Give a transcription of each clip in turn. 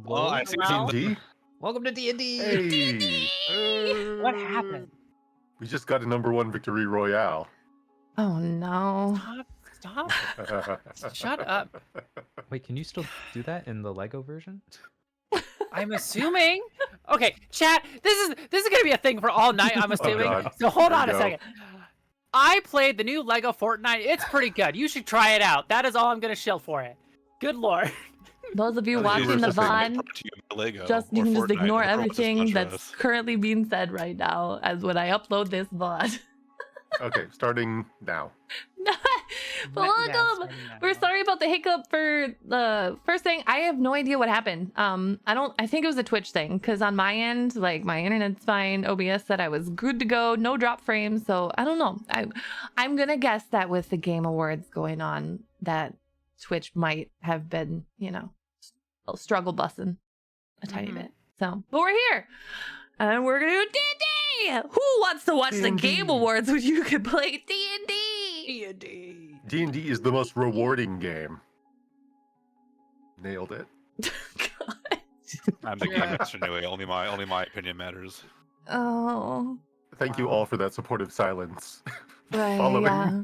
Hello? I see Well, D&D. Welcome to D&D. Hey. what happened? We just got a #1 victory royale. Oh no. Stop. Shut up. Wait, can you still do that in the Lego version? I'm assuming. Okay, chat. This is gonna be a thing for all night. I'm assuming. God. So hold There on you a go. second. I played the new Lego Fortnite. It's pretty good. You should try it out. That is all I'm gonna shill for it. Good lord. Those of you That watching is the interesting. VOD, Brought to you by Lego just you or can just Fortnite, ignore or Fortnite everything Smash that's Bros. currently being said right now as when I upload this VOD. Okay, starting now. Welcome. We're sorry about the hiccup for the first thing. I have no idea what happened. I think it was a Twitch thing because on my end, like my internet's fine. OBS said I was good to go, no drop frames. So I don't know. I'm gonna guess that with the Game Awards going on, that Twitch might have been, struggle bussing a tiny bit. So, but we're here, and we're gonna do D&D. Who wants to watch the Game Awards when you could play D&D? D&D is the most rewarding game. Nailed it. God. I'm the game master anyway. Only my opinion matters. Oh, Thank you all for that supportive silence. right, Following. yeah.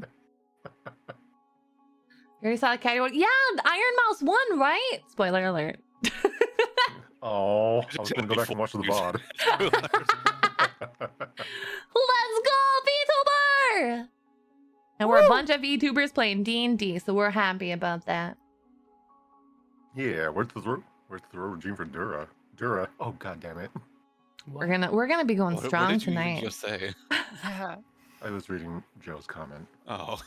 Very solid category. Yeah, Iron Mouse won, right? Spoiler alert. Oh, I was gonna go back and watch the VOD. Let's go, VTuber! And we're a bunch of VTubers playing D&D, so we're happy about that. Yeah, where's the throw regime for Dura? Dura. Oh god damn it. We're gonna be going What strong did you tonight. just say? Yeah. I was reading Joe's comment. Oh,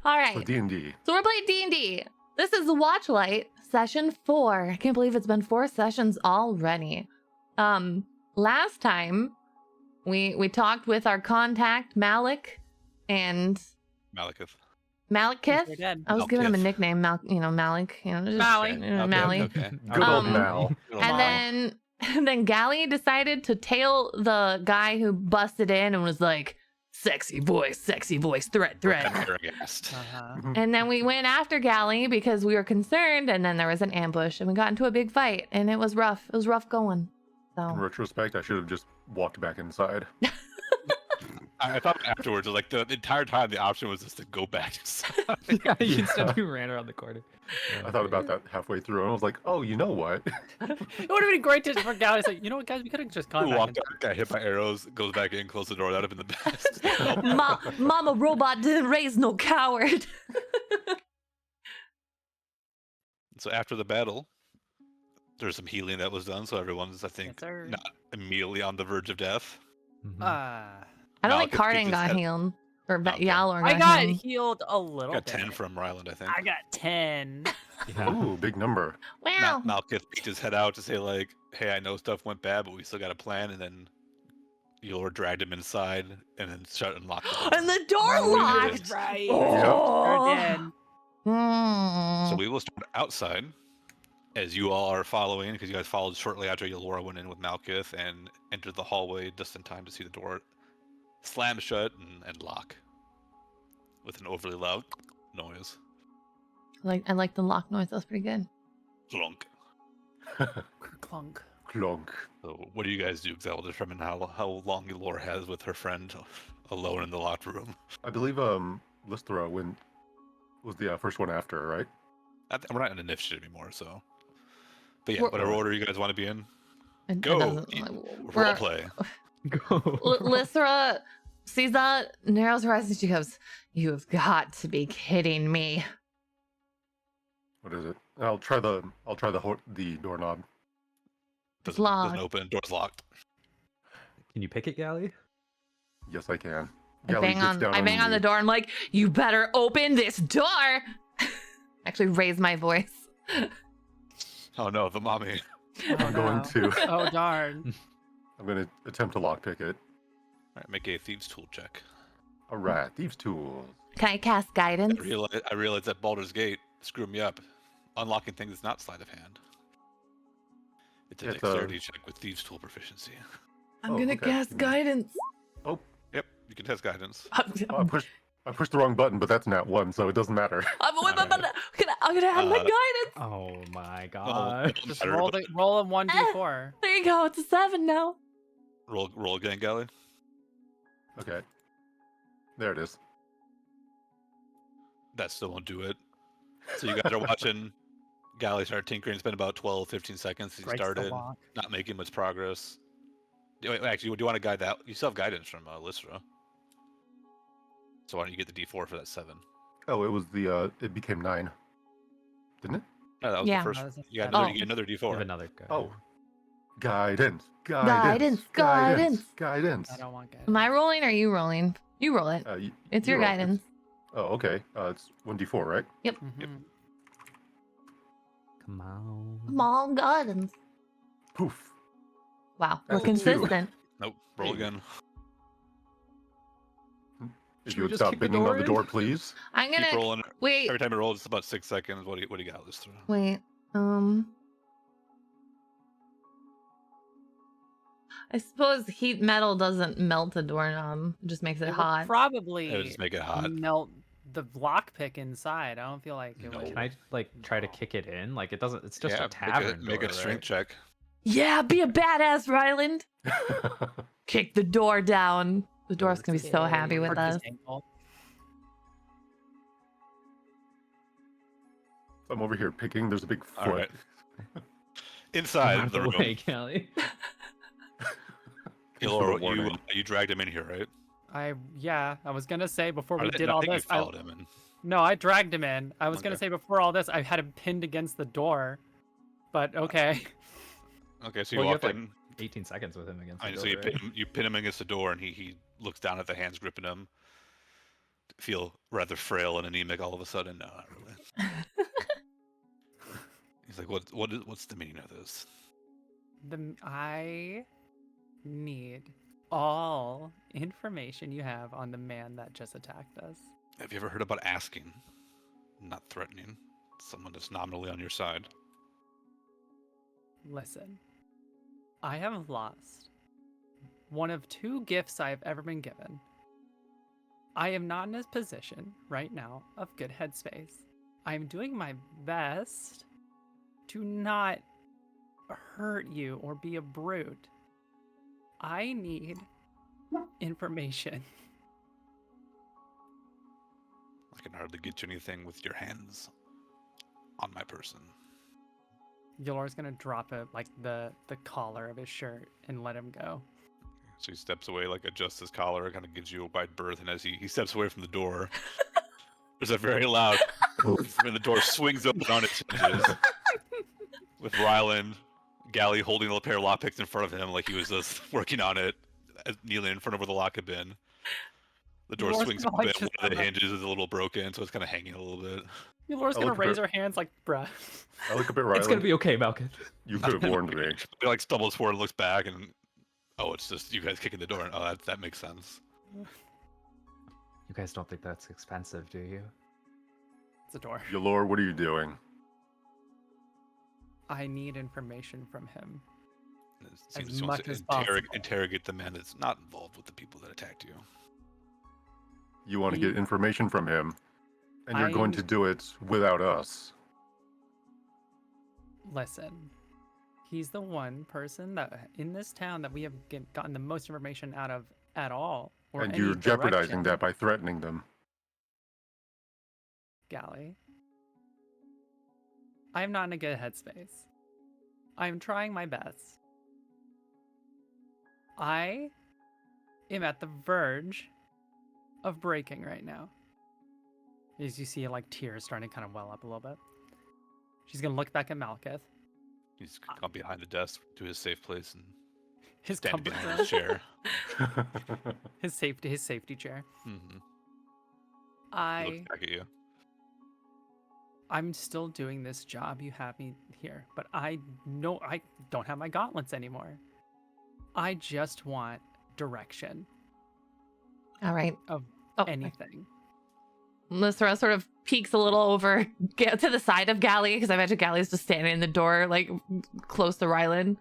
All So right, D&D. so we're playing D&D. This is the Watchlight session 4. I can't believe it's been 4 sessions already. Last time we talked with our contact Malik and Malekith. Malikith. We're dead. I was giving him a Malkith. nickname, Malik. Just, Mally. Mally. Okay. Good old Um, Mal. Good old And Mal. then Gally decided to tail the guy who busted in and was like, sexy voice, threat. Paragast. Uh-huh. And then we went after Gally because we were concerned, and then there was an ambush, and we got into a big fight, and it was rough. It was rough going. In So retrospect, I should have just walked back inside. I thought afterwards, like the entire time, the option was just to go back inside. Yeah, Yeah. instead you ran around the corner. I thought about that halfway through, and I was like, oh, you know what? It would have been great to for Gally to say, you know what, guys, we could have just gone Who back. walked out, got hit by arrows, goes back in, closed the door. That would have been the best. Mama Robot didn't raise no coward. So after the battle, there's some healing that was done, so everyone's, I think, Yes, sir. not immediately on the verge of death. Mhm. I don't think Malekith Cardin keeps his got head- healed. Or Okay. Yalor I got got healed. healed a little Got bit. 10 from Ryland, I think. I got 10. Yeah. Ooh, big number. Wow. Malekith peeked his head out to say, like, hey, I know stuff went bad, but we still got a plan, and then Yor dragged him inside and then shut and locked the door. And the door Oh, we did locked. it. Right. Oh. Sure did. Mm. So we will start outside, as you all are following, because you guys followed shortly after Yalora went in with Malekith and entered the hallway just in time to see the door slam shut and lock with an overly loud noise. I like the lock noise. That was pretty good. Clunk. Clunk. Clunk. So what do you guys do? Because that will determine how long Yalora has with her friend alone in the locked room. I believe Listhra was the first one after, right? We're not in initiative anymore, so. But yeah, We're- whatever order you guys want to be in, It go. doesn't- Role we're- play. Go. Lysra sees that, narrows her eyes, and she goes, "You have got to be kidding me." What is it? I'll try the doorknob. Doesn't locked. open. Door's locked. Can you pick it, Gally? Yes, I can. I Gally bang gets on down the knee. door. I'm like, "You better open this door." Actually, raise my voice. Oh no, the mommy. I'm going to. Oh, darn. I'm going to attempt to lockpick it. Alright, make a thieves tool check. All right, thieves' tools. Can I cast guidance? I realized that Baldur's Gate screwed me up. Unlocking things is not sleight of hand. It's a It's a- dexterity check with thieves tool proficiency. I'm Oh, gonna okay. cast guidance. Yep, you can test guidance. Oh, I pushed the wrong button, but that's nat 1, so it doesn't matter. Can I'm gonna add my guidance. Oh my Oh, god. Just better, roll but roll a 1d4. There you go. It's a 7 now. roll again, Gally. Okay. There it is. That still won't do it. So you guys are watching Gally start tinkering. It's been about 12, 15 seconds since he Breaks the started. lock. Not making much progress. Actually, do you want to guide that? You still have guidance from Lystra. So why don't you get the D4 for that 7? Oh, it was the it became 9. Didn't it? No, that was Yeah. the first. That was a You got seven. another, you get another You have D4. another guy. Oh. Guidance. Guidance, Guidance. I Guidance. don't want guidance. Am I rolling or are you rolling? You roll it. It's your you're- guidance. Oh, okay. It's 1d4, right? Mhm. Come on. Small guidance. Poof. Wow, That's we're a 2. consistent. Nope. Roll Hey. again. If Should you we would just stop kick the banging door on the in? door, please. I'm Keep gonna rolling. wait. Every time you roll, it's about 6 seconds. What do you got, Lystra? Wait. I suppose heat metal doesn't melt a doorknob. It just makes it It would hot. probably It would just make it hot. melt the lockpick inside. I don't feel like it No. would. Can I like try to kick it in? Like it doesn't. It's just Yeah, a tavern. Make door, a strength check. Yeah, be a badass, Ryland. Kick the door down. The door's gonna be so happy with Hurt his us. ankle. I'm over here picking. There's a big foot. All right. Inside Out the room, way, Callie. Just for a Elora, warning. you dragged him in here, right? I was gonna say before we I did all think this. you followed him in. No, I dragged him in. I was gonna Okay. say before all this, I had him pinned against the door, but okay. Okay, so you Well, you walked have, like, in. 18 seconds with him against I the so door, you right? you pin him against the door, and he looks down at the hands gripping him. Feel rather frail and anemic all of a sudden. No, not really. He's like, what's the meaning of this? I need all information you have on the man that just attacked us. Have you ever heard about asking, not threatening, someone that's nominally on your side? Listen, I have lost one of 2 gifts I have ever been given. I am not in a position right now of good headspace. I am doing my best to not hurt you or be a brute. I need information. I can hardly get you anything with your hands on my person. Yolor's gonna drop it like the collar of his shirt and let him go. So he steps away, like adjusts his collar, kind of gives you a wide berth, and as he steps away from the door, there's a very loud oof, and the door swings open on its hinges, with Ryland, Gally holding a pair of lockpicks in front of him like he was just working on it, kneeling in front of where the lock had been. The door Yolor's swings gonna, open, like, just one of the kinda- hinges is a little broken, so it's kind of hanging a little bit. Yolor's I gonna look at raise her- her hands like, bruh. I look up at Ryland. It's gonna be okay, Malkin. You could have warned me. He like stumbles forward and looks back, and oh, it's just you guys kicking the door. Oh, that makes sense. You guys don't think that's expensive, do you? It's a door. Yolor, what are you doing? I need information from him. It As seems he wants much to as possible. interrogate the man that's not involved with the people that attacked you. You want to He- get information from him, and you're going I- to do it without us. Listen, he's the one person that in this town that we have gotten the most information out of at all. Or And any you're jeopardizing direction. that by threatening them. Gally. I am not in a good headspace. I am trying my best. I am at the verge of breaking right now. As you see, like, tears starting to kind of well up a little bit. She's gonna look back at Malkith. He's gone behind the desk to his safe place and His standing comfort behind zone. his chair. His safety chair. Mm-hmm. He looks back at you. I'm still doing this job. You have me here, but I know I don't have my gauntlets anymore. I just want direction All right. of Oh, anything. Lystra sort of peeks a little over get to the side of Gally because I imagine Gally's just standing in the door, like close to Ryland.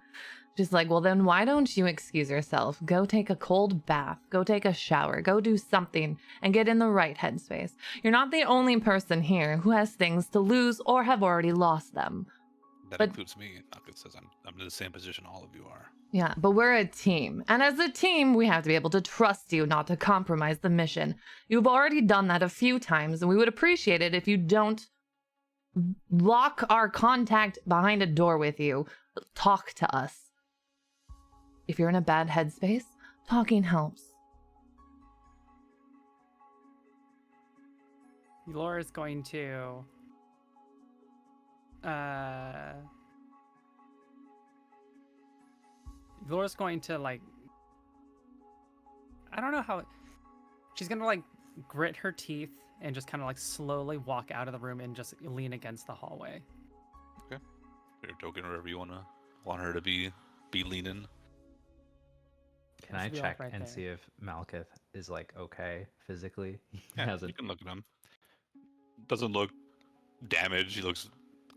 She's like, well, then why don't you excuse yourself? Go take a cold bath. Go take a shower. Go do something and get in the right headspace. You're not the only person here who has things to lose or have already lost them. That But- includes me. Malkuth says I'm in the same position all of you are. Yeah, but we're a team. And as a team, we have to be able to trust you not to compromise the mission. You've already done that a few times, and we would appreciate it if you don't lock our contact behind a door with you. Talk to us. If you're in a bad headspace, talking helps. Laura's going to like, I don't know how she's gonna like grit her teeth and just kind of like slowly walk out of the room and just lean against the hallway. Your token, wherever you want her to be leaning. Can I Should be off check right and there. see if Malkuth is like okay physically? He Yeah, you hasn't. can look at him. Doesn't look damaged. He looks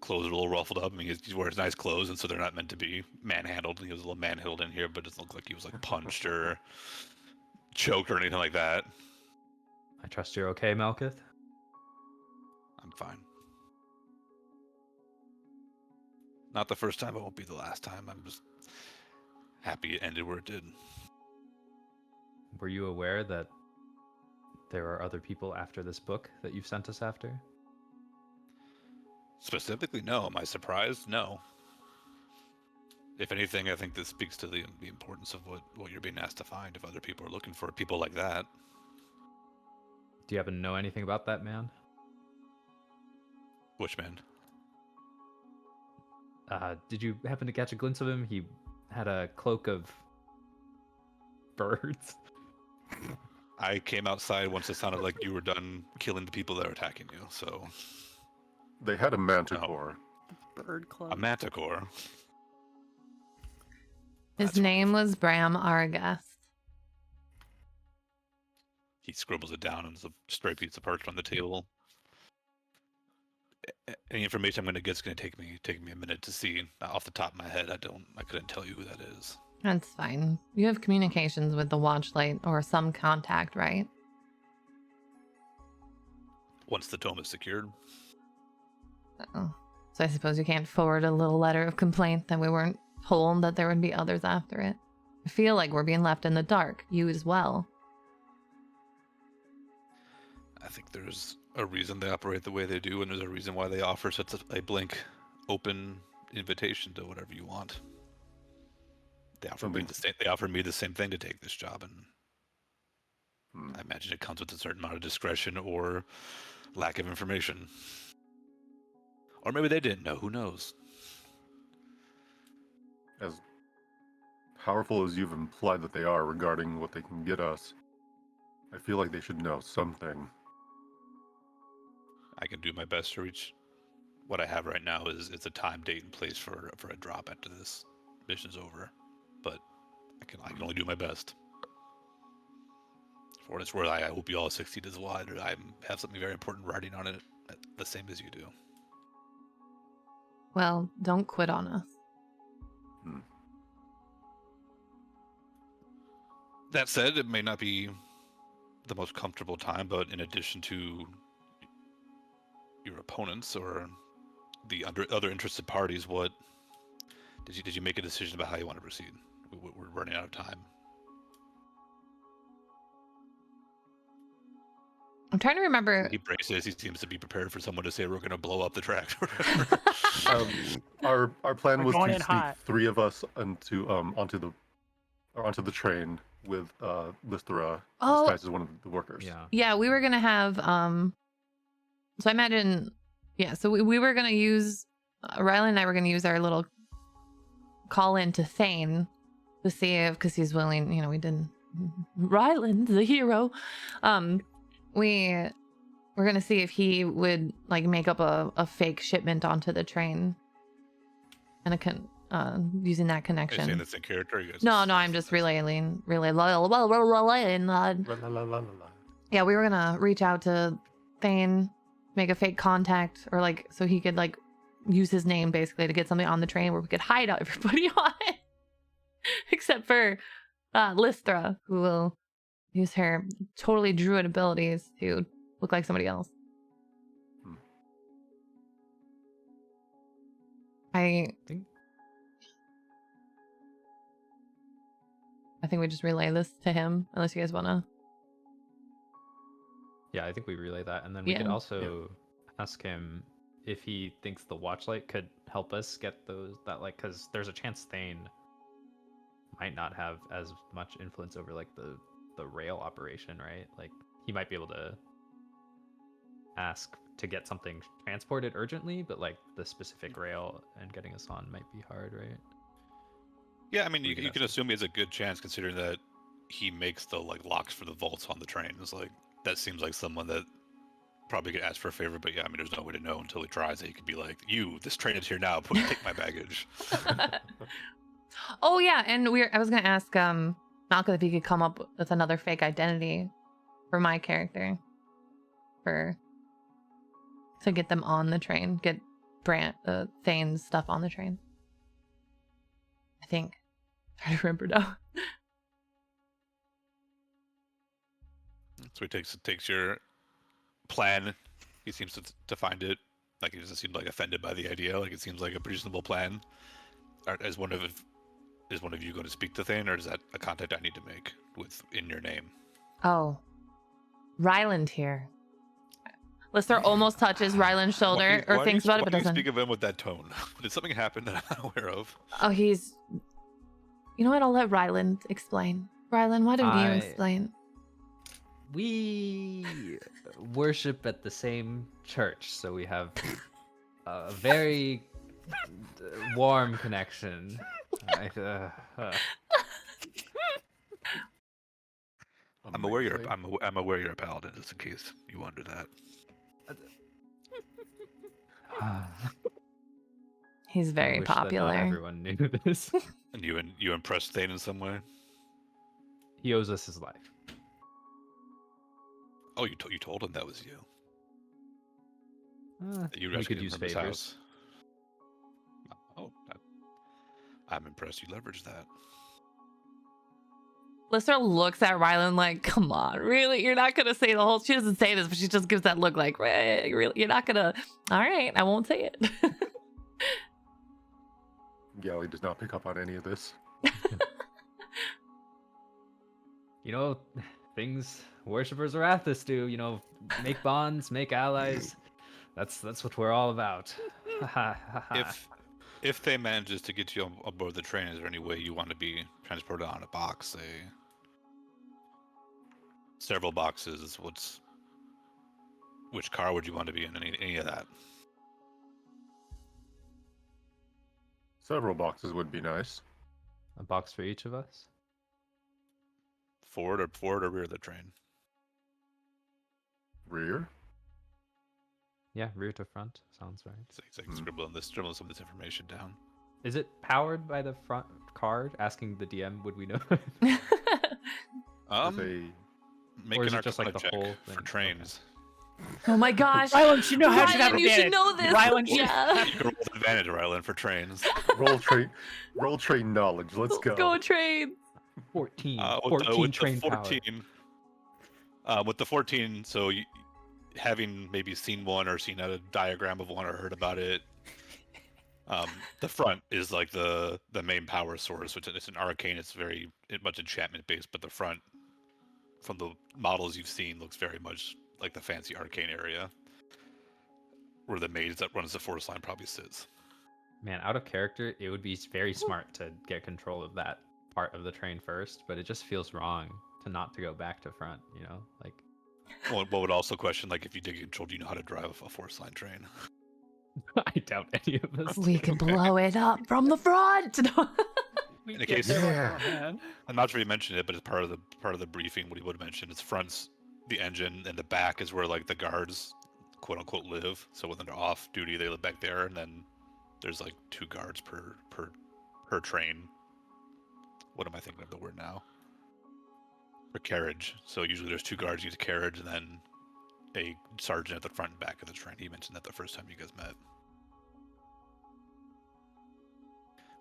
clothes are a little ruffled up. I mean, he wears nice clothes, and so they're not meant to be manhandled. He was a little manhandled in here, but it doesn't look like he was like punched or choked or anything like that. I trust you're okay, Malkuth. I'm fine. Not the first time, it won't be the last time. I'm just happy it ended where it did. Were you aware that there are other people after this book that you've sent us after? Specifically, no. Am I surprised? No. If anything, I think this speaks to the importance of what you're being asked to find. If other people are looking for people like that. Do you happen to know anything about that man? Which man? Did you happen to catch a glimpse of him? He had a cloak of birds. I came outside once it sounded like you were done killing the people that were attacking you, so... They had a manticore. Bird club. A manticore. His That's name was Bram Argast. He scribbles it down on a stray piece of parchment on the table. Any information I'm going to get is going to take me a minute to see. Off the top of my head, I couldn't tell you who that is. That's fine. You have communications with the Watchlight or some contact, right? Once the tome is secured, Oh. So I suppose you can't forward a little letter of complaint that we weren't told that there would be others after it. I feel like we're being left in the dark. You as well. I think there's a reason they operate the way they do, and there's a reason why they offer such a blank, open invitation to whatever you want. They offered me the same thing to take this job, and I imagine it comes with a certain amount of discretion or lack of information. Or maybe they didn't know. Who knows? As powerful as you've implied that they are regarding what they can get us, I feel like they should know something. I can do my best to reach. What I have right now is a time, date, and place for a drop after this mission's over. But I can only do my best. For what it's worth, I hope you all succeed as well. I have something very important writing on it, the same as you do. Well, don't quit on us. That said, it may not be the most comfortable time, but in addition to your opponents or the other interested parties, what did you make a decision about how you want to proceed? We're running out of time. I'm trying to remember. He braces. He seems to be prepared for someone to say we're going to blow up the track. Or whatever. Our plan We're was going to in sneak hot. 3 of us onto the train with Lysthra Oh. disguised as one of the workers. Yeah. Yeah, we were gonna have so I imagine, yeah, so we were gonna use Riley and I were gonna use our little call in to Thane to see if, because he's willing, we didn't, Ryland's the hero. We're gonna see if he would like make up a fake shipment onto the train and using that Are you saying connection. that's in character? You guys No, I'm just relaying. La, la, la, la, la. Yeah, we were gonna reach out to Thane, make a fake contact, or like so he could like use his name basically to get something on the train where we could hide everybody on it. Except for Lystra, who will use her totally druid abilities to look like somebody else. Hmm. I think we just relay this to him, unless you guys want to. Yeah, I think we relay that, and then we could Yeah. also ask him if he thinks the watchlight could help us get because there's a chance Thane might not have as much influence over like the rail operation, right? Like he might be able to ask to get something transported urgently, but like the specific rail and getting us on might be hard, right? Yeah, I mean, We you could can ask him. assume he has a good chance considering that he makes the like locks for the vaults on the trains. Like that seems like someone that probably could ask for a favor, but yeah, I mean, there's no way to know until he tries it. He could be like, this train is here now. Take my baggage. Oh yeah, and I was gonna ask Malcolm if he could come up with another fake identity for my character, to get them on the train, get Thane's stuff on the train. I think. I remember now. So he takes your plan. He seems to find it. Like he doesn't seem like offended by the idea. Like it seems like a reasonable plan. Is one of you going to speak to Thane, or is that a contact I need to make in your name? Oh, Ryland here. Lister almost touches Ryland's shoulder or thinks about it, but Why do you doesn't. speak of him with that tone? Did something happen that I'm not aware of? Oh, he's. You know what? I'll let Ryland explain. Ryland, why don't you explain? We worship at the same church, so we have a very warm connection. I'm aware you're a paladin, just in case you wonder that. He's very popular. Not everyone knew this. And you impressed Thane in some way? He owes us his life. Oh, you told him that was you. That you we rescued could him use from his favors. house. Oh, I'm impressed you leveraged that. Lister looks at Ryland like, come on, really? You're not going to say the whole... She doesn't say this, but she just gives that look like, really? You're not going to... All right, I won't say it. Gally does not pick up on any of this. You know, things worshippers of Arathis do, you know, make bonds, make allies. That's what we're all about. If they manages to get you aboard the train, is there any way you want to be transported on a box, say several boxes? Which car would you want to be in? Any of that? Several boxes would be nice. A box for each of us? Forward or rear of the train? Rear? Yeah, rear to front. Sounds right. It's like scribbling some of this information down. Is it powered by the front card? Asking the DM, would we know? Make or is an it just like Arcana the check whole for thing? trains. Oh my gosh. Ryland should know how to have Ryland, you should know this. Ryland should Yeah. You can roll with advantage, Ryland, for trains. Roll train knowledge. Let's go. Go train. 14. With 14 train the power. 14, with the 14, so having maybe seen one or seen a diagram of one or heard about it, the front is like the main power source, which it's an arcane. It's very much enchantment based, but the front, from the models you've seen, looks very much like the fancy arcane area, where the maze that runs the force line probably sits. Man, out of character, it would be very smart to get control of that part of the train first, but it just feels wrong to go back to front, you know? Like, Well, one would also question, like, if you did get control, do you know how to drive a force line train? I doubt any of us. We can blow it up from the front. We In a get case- there, Yeah. oh, man. I'm not sure you mentioned it, but it's part of the briefing. What he would have mentioned is front's the engine, and the back is where like the guards, quote unquote, live. So when they're off duty, they live back there, and then there's like 2 guards per train. What am I thinking of the word now? Per carriage. So usually there's 2 guards each carriage, and then a sergeant at the front and back of the train. He mentioned that the first time you guys met.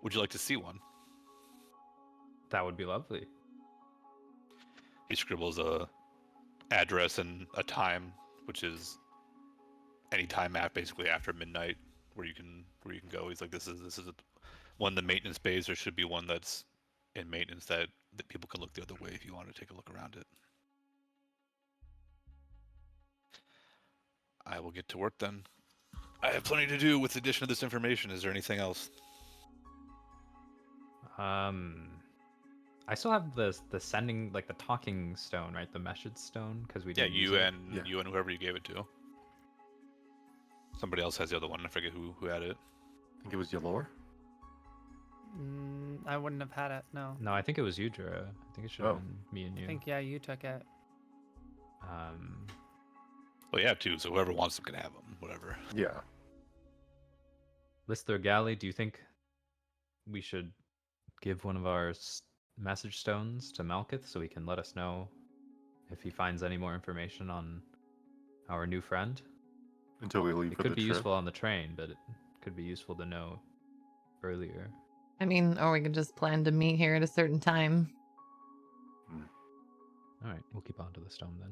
Would you like to see one? That would be lovely. He scribbles a address and a time, which is any time map basically after midnight where you can go. He's like, this is one of the maintenance bays. There should be one that's in maintenance that people can look the other way if you want to take a look around it. I will get to work then. I have plenty to do with the addition of this information. Is there anything else? I still have the sending, like the talking stone, right? The message stone, because we Yeah, didn't use you it. and you and whoever you gave it to. Somebody else has the other one. I forget who had it. I think it was Yalor. I wouldn't have had it. No. No, I think it was you, Jura. I think it should have been me and you. I think you took it. Well, you have two, so whoever wants them can have them. Whatever. Yeah. Lister Galley, do you think we should give one of our message stones to Malkith so he can let us know if he finds any more information on our new friend? Until we leave It for could the be trip. useful on the train, but it could be useful to know earlier. I mean, or we could just plan to meet here at a certain time. All right, we'll keep on to the stone then.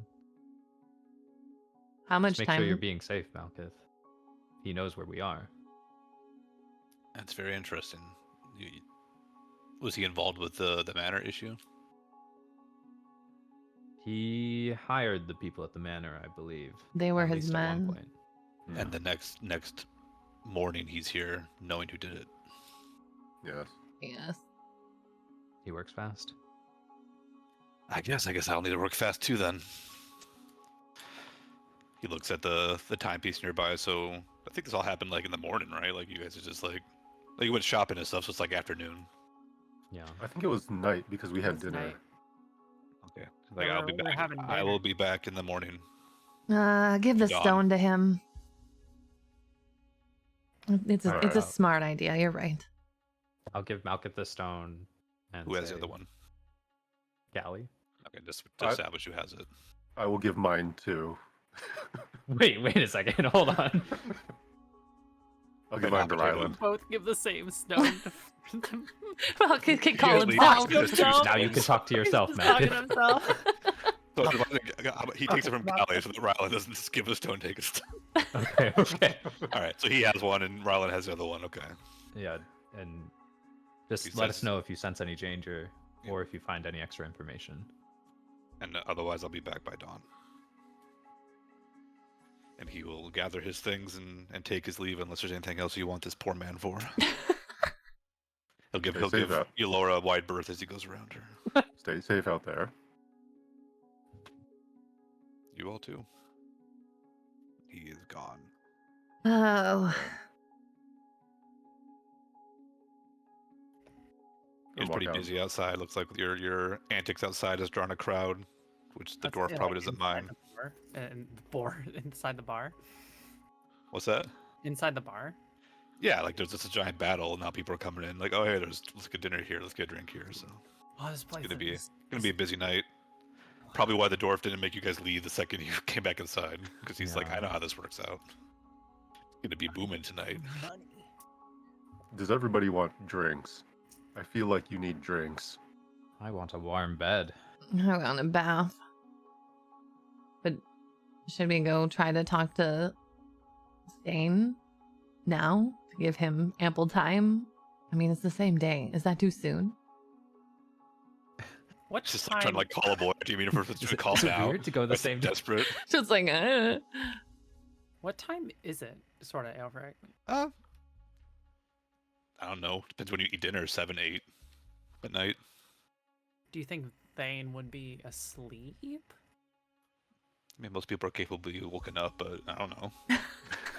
How much Just make time? sure you're being safe, Malkith. He knows where we are. That's very interesting. Was he involved with the manor issue? He hired the people at the manor, I believe. They were at his least at one men. point. And the next morning he's here knowing who did it. Yes. Yes. He works fast. I guess I'll need to work fast too then. He looks at the timepiece nearby, so I think this all happened like in the morning, right? Like you guys are just like you went shopping and stuff, so it's like afternoon. Yeah. I think it was night because we had It's dinner. night. Okay. Like Yeah, I'll be we're back. having I will be back in the morning. Give the Dawn. stone to him. It's a Alright. smart idea. You're right. I'll give Malkith the stone. And Who has the say other one? Galley. Okay, just I- establish who has it. I will give mine too. Wait a second. Hold on. I'll give Right, mine to opportunity. Ryland. Both give the same stone. Well, can call Usually- himself. Usually- Now you can talk to yourself, He's talking to Malkith. himself. So he takes it from Callie, so that Rylan doesn't just give a stone, take a stone. Okay. All right, so he has one and Rylan has the other one. Okay. Yeah, and just He let us says- know if you sense any danger Yeah. or if you find any extra information. And otherwise, I'll be back by dawn. And he will gather his things and take his leave unless there's anything else you want this poor man for. He'll give Okay, save that. Elora a wide berth as he goes around her. Stay safe out there. You all too. He is gone. Oh, It's Walk pretty out. busy outside. Looks like your antics outside has drawn a crowd, which the That's- dwarf yeah, probably doesn't inside mind. the bar. And the bar inside the bar. What's that? Inside the bar. Yeah, like there's just a giant battle, and now people are coming in. Like, oh hey, let's get dinner here, let's get a drink here. So Oh, this place it's gonna be a busy night. Probably why the dwarf didn't make you guys leave the second you came back inside, because he's like, Yeah. I know how this works out. It's gonna be booming tonight. money. Does everybody want drinks? I feel like you need drinks. I want a warm bed. I want a bath. But should we go try to talk to Stain now to give him ample time? I mean, it's the same day. Is that too soon? What It's just time? like trying to like call a boy. Do you mean for Is to it, call is it now? weird to go the Like, same day? desperate. Just like, What time is it? Sort of, Aelfrik. I don't know. Depends when you eat dinner. 7, 8 at night. Do you think Thane would be asleep? I mean, most people are capable of being woken up, but I don't know.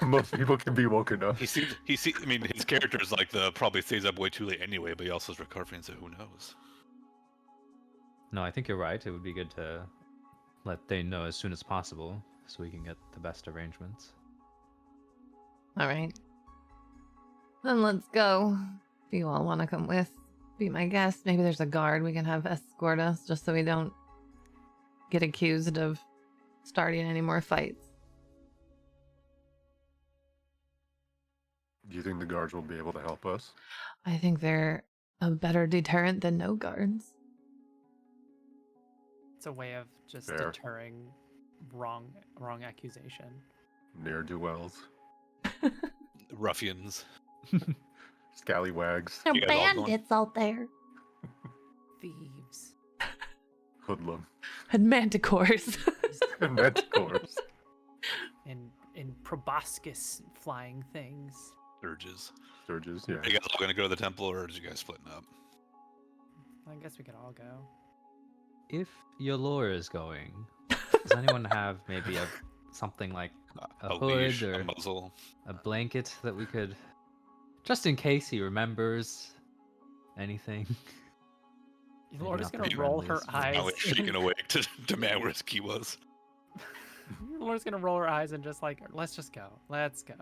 Most people can be woken up. He seems. I mean, his character is like probably stays up way too late anyway, but he also is recovering, so who knows? No, I think you're right. It would be good to let Thane know as soon as possible so we can get the best arrangements. all right. Then let's go. If you all want to come with, be my guest. Maybe there's a guard we can have escort us just so we don't get accused of starting any more fights. Do you think the guards will be able to help us? I think they're a better deterrent than no guards. It's a way of just Fair. deterring wrong accusation. Ne'er-do-wells. Ruffians. Scallywags. There are You guys all going? bandits out there. Thieves. Hoodlum. And manticores. And manticores. And proboscis flying things. Sturges. Sturges, yeah. Are you guys all going to go to the temple, or are you guys splitting up? I guess we could all go. If Yolora is going, does anyone have maybe something like a hood leash, or a muzzle. a blanket that we could, just in case he remembers anything? Laura's not gonna the roll her friendliest. eyes. Now we're shaking awake to demand where his key was. Laura's gonna roll her eyes and just like, let's just go. Let's go.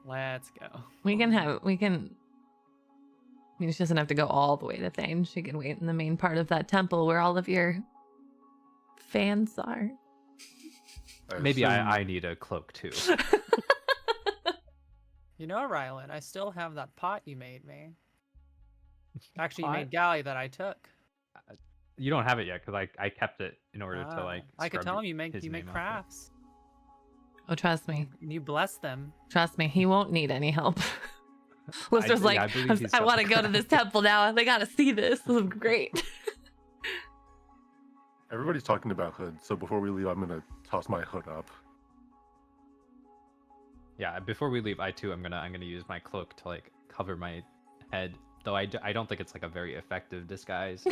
Let's go. We can. I mean, she doesn't have to go all the way to Thane. She can wait in the main part of that temple where all of your fans are. Maybe assume- I need a cloak too. You know, Rylan, I still have that pot you made me. Actually, you Pot? made Galley that I took. You don't have it yet because I kept it in order to Ah, like. I could scrub tell him you make his name off it. crafts. Oh, trust me. And you bless them. Trust me. He won't need any help. Lister's yeah, like, I believe he's I got want to the go to this temple now. They got to see this. This is great. Everybody's talking about hood, so before we leave, I'm gonna toss my hood up. Yeah, before we leave, I'm gonna use my cloak to like cover my head. Though I don't think it's like a very effective disguise.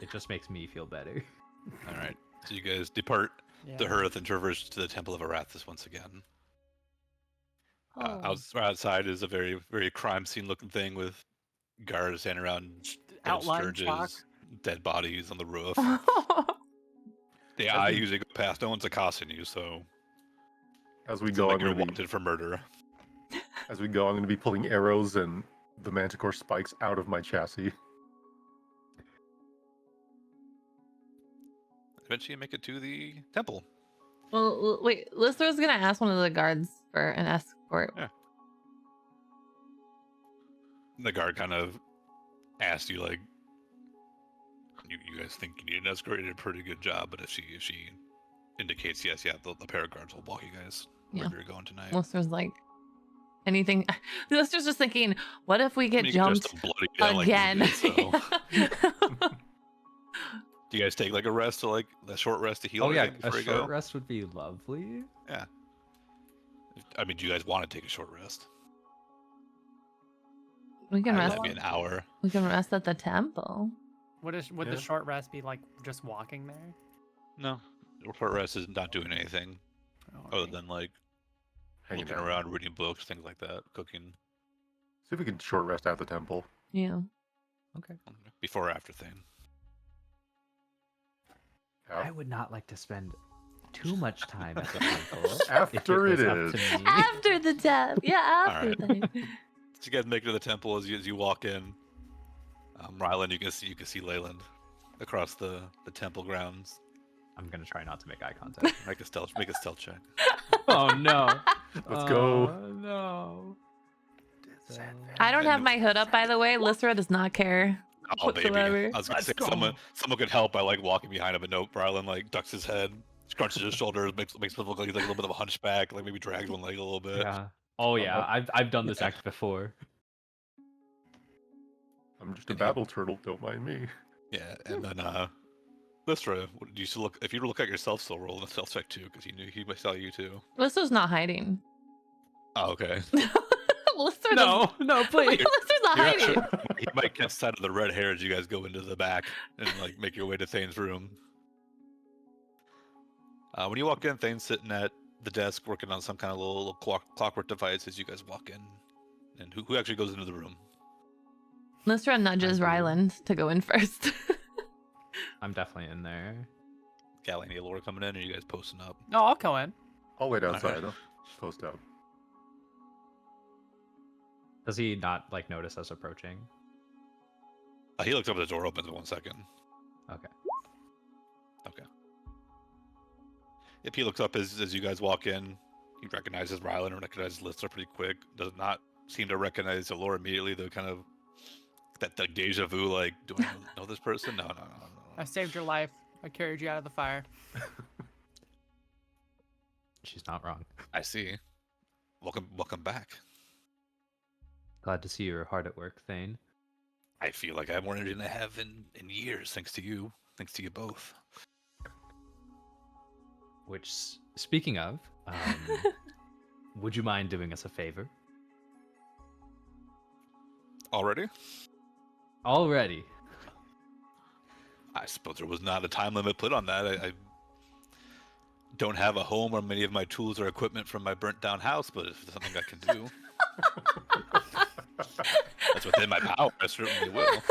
It just makes me feel better. All right. So you guys depart Yeah. the hearth and traverse to the Temple of Arathis once again. Oh. Outside is a very, very crime scene looking thing with guards standing around, Outline chalk. dead bodies on the roof. The eye usually go past. No one's accosting you, so As we it's go, like I'm you're gonna be wanted for murder. I'm gonna be pulling arrows and the manticore spikes out of my chassis. Eventually, you make it to the temple. Well, wait. Lister's going to ask one of the guards for an escort. Yeah. The guard kind of asked you, like, you guys think you need an escort? You did a pretty good job, but if she indicates yes, the pair of guards will walk you guys where Yeah. you're going tonight. Lister's like, anything. Lister's just thinking, what if we get You can jumped just bloody down like you again? did, so. Do you guys take like a rest to like a short rest to heal? Oh yeah, anything a before you short go? rest would be lovely. Yeah. I mean, do you guys want to take a short rest? We can rest. That'd be an hour. We can rest at the temple. Would Yeah. the short rest be like just walking there? No, short rest is not doing anything Oh, other okay. than like Hanging looking out. around, reading books, things like that, cooking. See if we can short rest at the temple. Yeah. Okay. Before or after thing. I would not like to spend too much time at the temple. After if it was up is. to me. After the temp. Yeah, after Alright. that. So you guys make it to the temple as you walk in. Ryland, you can see Leyland across the temple grounds. I'm gonna try not to make eye contact. Make a stealth check. Oh no! Let's go. Oh, no. I don't have my hood up, by the way. Lysra does not care. Oh baby! Whatsoever. I was gonna Let's say go. someone could help by like walking behind him, but no. Ryland like ducks his head, scrunches his shoulders, makes him look like he's like a little bit of a hunchback, like maybe drags one leg a little bit. Yeah. Oh yeah, I've done this act before. I'm just a battle turtle, don't mind me. Yeah, and then Lystra, do you still look? If you look at yourself, still roll a stealth check too, because he knew he might saw you too. Lystra's not hiding. Oh, okay. Lystra No, no, please. Lystra's not You're not hiding. sure. He might catch sight of the red hair as you guys go into the back and like make your way to Thane's room. When you walk in, Thane's sitting at the desk working on some kind of little clockwork device as you guys walk in. And who actually goes into the room? Lystra nudges I do. Ryland to go in first. I'm definitely in there. Gally and Aelfrik coming in, or you guys posting up? No, I'll go in. I'll wait outside. I'll post out. Does he not like notice us approaching? He looks up at the door, opens it 1 second. Okay. Okay. Yep, he looks up as you guys walk in. He recognizes Ryland and recognizes Lystra pretty quick. Does not seem to recognize Allure immediately, though kind of That like deja vu, like, do I know this person? No. I saved your life. I carried you out of the fire. She's not wrong. I see. Welcome back. Glad to see you're hard at work, Thane. I feel like I have more energy than I have in years, thanks to you. Thanks to you both. Which, speaking of, would you mind doing us a favor? Already? Already. I suppose there was not a time limit put on that. I don't have a home or many of my tools or equipment from my burnt down house, but if it's something I can do, that's within my power. I certainly will.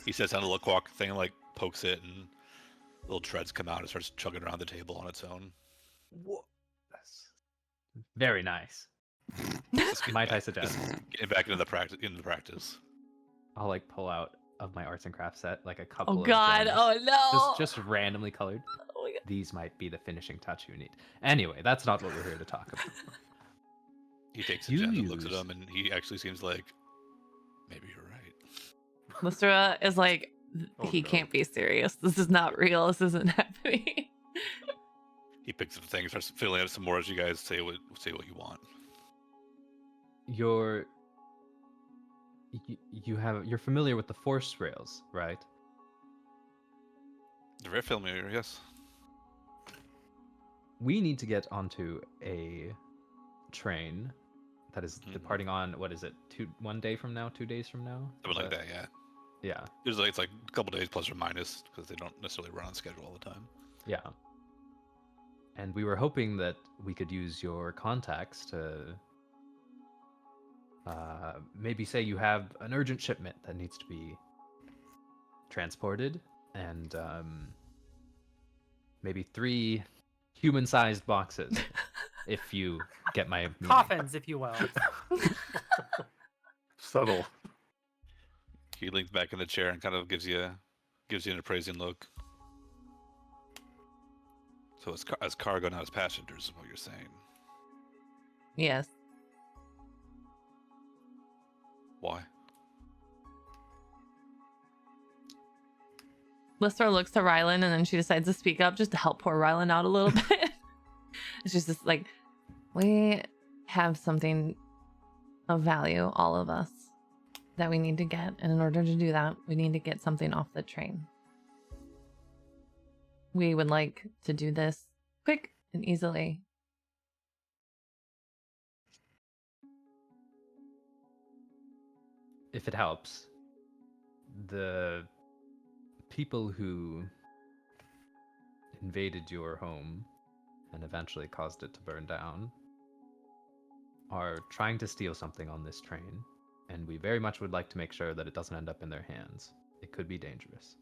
He sets down a little clock thing, like pokes it, and little treads come out and starts chugging around the table on its own. Whoa. That's very nice. Might I suggest? Getting back into the practice. I'll like pull out of my arts and crafts set like a couple. Oh of God! gems, Oh no! just randomly colored. Oh my God. These might be the finishing touch you need. Anyway, that's not what we're here to talk about. He takes a You gem and looks at use- him, and he actually seems like, maybe you're right. Lystra is like, Oh, he no. can't be serious. This is not real. This isn't happening. He picks up the thing, starts filling out some more as you guys say what you want. You're familiar with the force rails, right? They're very familiar, yes. We need to get onto a train that is Mhm. departing on, what is it, 1 day from now, 2 days from now? Something Is like that, yeah. Yeah, Usually it's like a couple days plus or minus because they don't necessarily run on schedule all the time. yeah. And we were hoping that we could use your contacts to maybe say you have an urgent shipment that needs to be transported, and maybe 3 human-sized boxes, if you get my meaning. Coffins, if you will. Subtle. He leans back in the chair and kind of gives you an appraising look. So it's as cargo, not as passengers, is what you're saying. Yes. Why? Lystra looks to Rylan and then she decides to speak up just to help poor Rylan out a little bit. She's just like, we have something of value, all of us, that we need to get. And in order to do that, we need to get something off the train. We would like to do this quick and easily. If it helps, the people who invaded your home and eventually caused it to burn down are trying to steal something on this train, and we very much would like to make sure that it doesn't end up in their hands. It could be dangerous.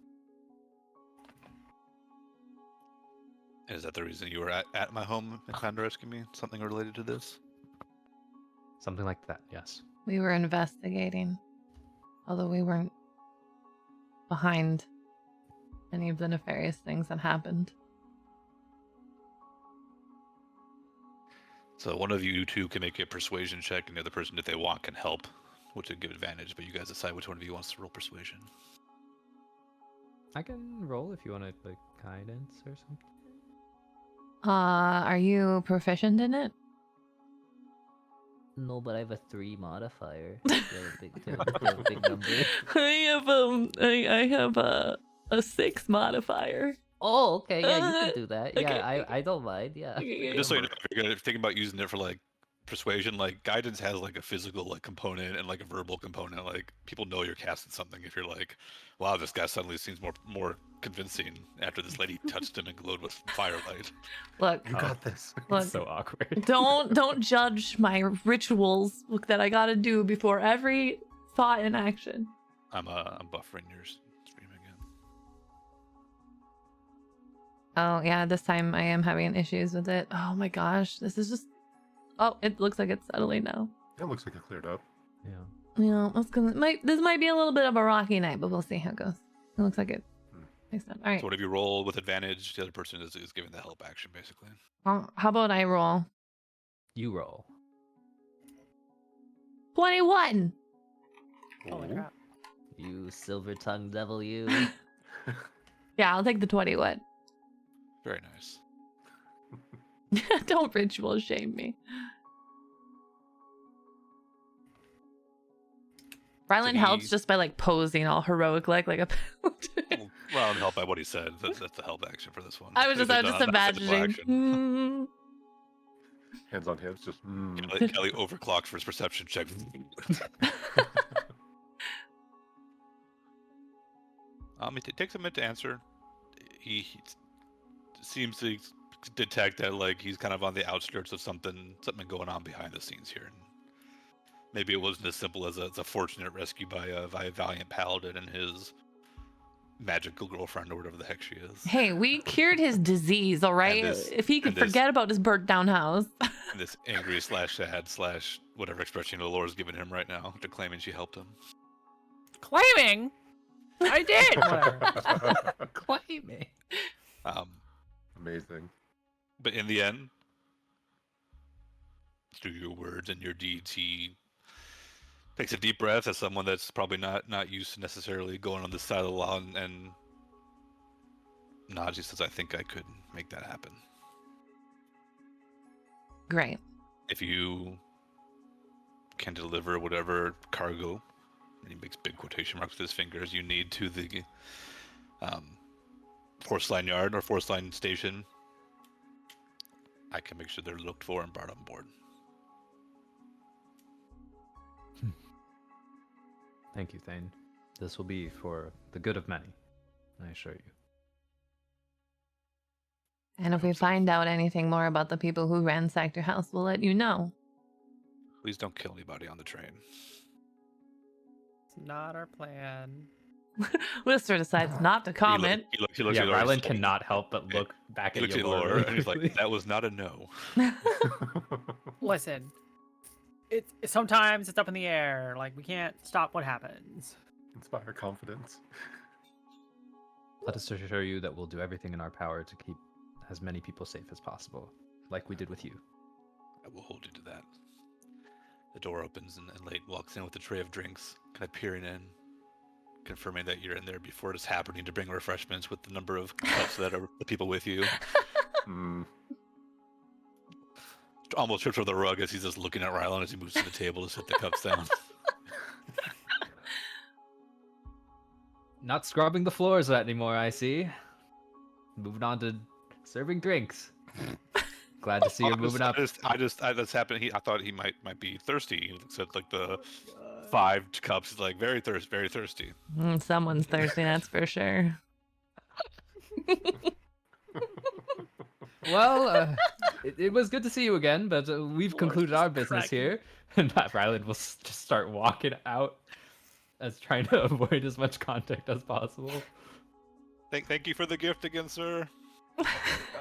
Is that the reason you were at my home and trying to rescue me? Something related to this? Something like that, yes. We were investigating, although we weren't behind any of the nefarious things that happened. So one of you two can make a persuasion check, and the other person, if they want, can help, which would give advantage. But you guys decide which one of you wants to roll persuasion. I can roll if you want to, like, guidance or something. Are you proficient in it? No, but I have a 3 modifier. Do you have a big number? I have a 6 modifier. Oh, okay, yeah, you can do that. Yeah, okay. I don't mind. Yeah. Just so you know, if you're thinking about using it for like persuasion, like guidance has like a physical like component and like a verbal component. Like people know you're casting something if you're like, wow, this guy suddenly seems more convincing after this lady touched him and glowed with firelight. Look, You got this. look. So awkward. Don't judge my rituals that I gotta do before every thought and action. I'm buffering your stream again. Oh yeah, this time I am having issues with it. Oh my gosh, this is just. Oh, it looks like it's settling now. It looks like it cleared up. Yeah. Yeah, this might be a little bit of a rocky night, but we'll see how it goes. It looks like it makes sense. All right. So whatever you roll with advantage, the other person is giving the help action basically. How about I roll You roll. 21? Holy crap. You silver tongue devil, you. Yeah, I'll take the 20 what? Very nice. Don't ritual shame me. Rylan helps just by like posing all heroic like a Well, I'm helped by what he said. That's the help action for this one. I was just Not imagining. action. Hands on hips, just. Kelly overclocked for his perception check. It takes a minute to answer. He seems to detect that like he's kind of on the outskirts of something going on behind the scenes here. And maybe it wasn't as simple as a fortunate rescue by a valiant paladin and his magical girlfriend or whatever the heck she is. Hey, we cured his disease, all right? If he could forget about his burnt down house. And this angry / sad / whatever expression Laura's giving him right now, to claiming she helped him. Claiming? I did! Whatever. Claiming. Amazing. But in the end, through your words and your deeds, he takes a deep breath as someone that's probably not used to necessarily going on this side of the law, and nods. He says, "I think I could make that happen. Great. If you can deliver whatever cargo," and he makes big quotation marks with his fingers, "you need to the force line yard or force line station, I can make sure they're looked for and brought on board." Thank you, Thane. This will be for the good of many, I assure you. And if we find out anything more about the people who ransacked your house, we'll let you know. Please don't kill anybody on the train. It's not our plan. Lister decides not to comment. He looks Yeah, at Laura, Rylan he's like- cannot help but look back He at looks at Laura. Laura really and he's like, quickly. "That was not a no." Listen, sometimes it's up in the air. Like, we can't stop what happens. Inspire confidence. Let us assure you that we'll do everything in our power to keep as many people safe as possible, like we did with you. I will hold you to that. The door opens and Late walks in with a tray of drinks, kind of peering in, confirming that you're in there before it's happening to bring refreshments with the number of cups that are the people with you. Almost trips over the rug as he's just looking at Rylan as he moves to the table to set the cups down. Not scrubbing the floors anymore, I see. Moving on to serving drinks. Glad to see you're moving up. That's happened. I thought he might be thirsty. He said like the 5 cups. He's like very thirsty. Someone's thirsty, that's for sure. Well, it was good to see you again, but we've concluded our business cracking. here. And Rylan will just start walking out as trying to avoid as much contact as possible. Thank you for the gift again, sir.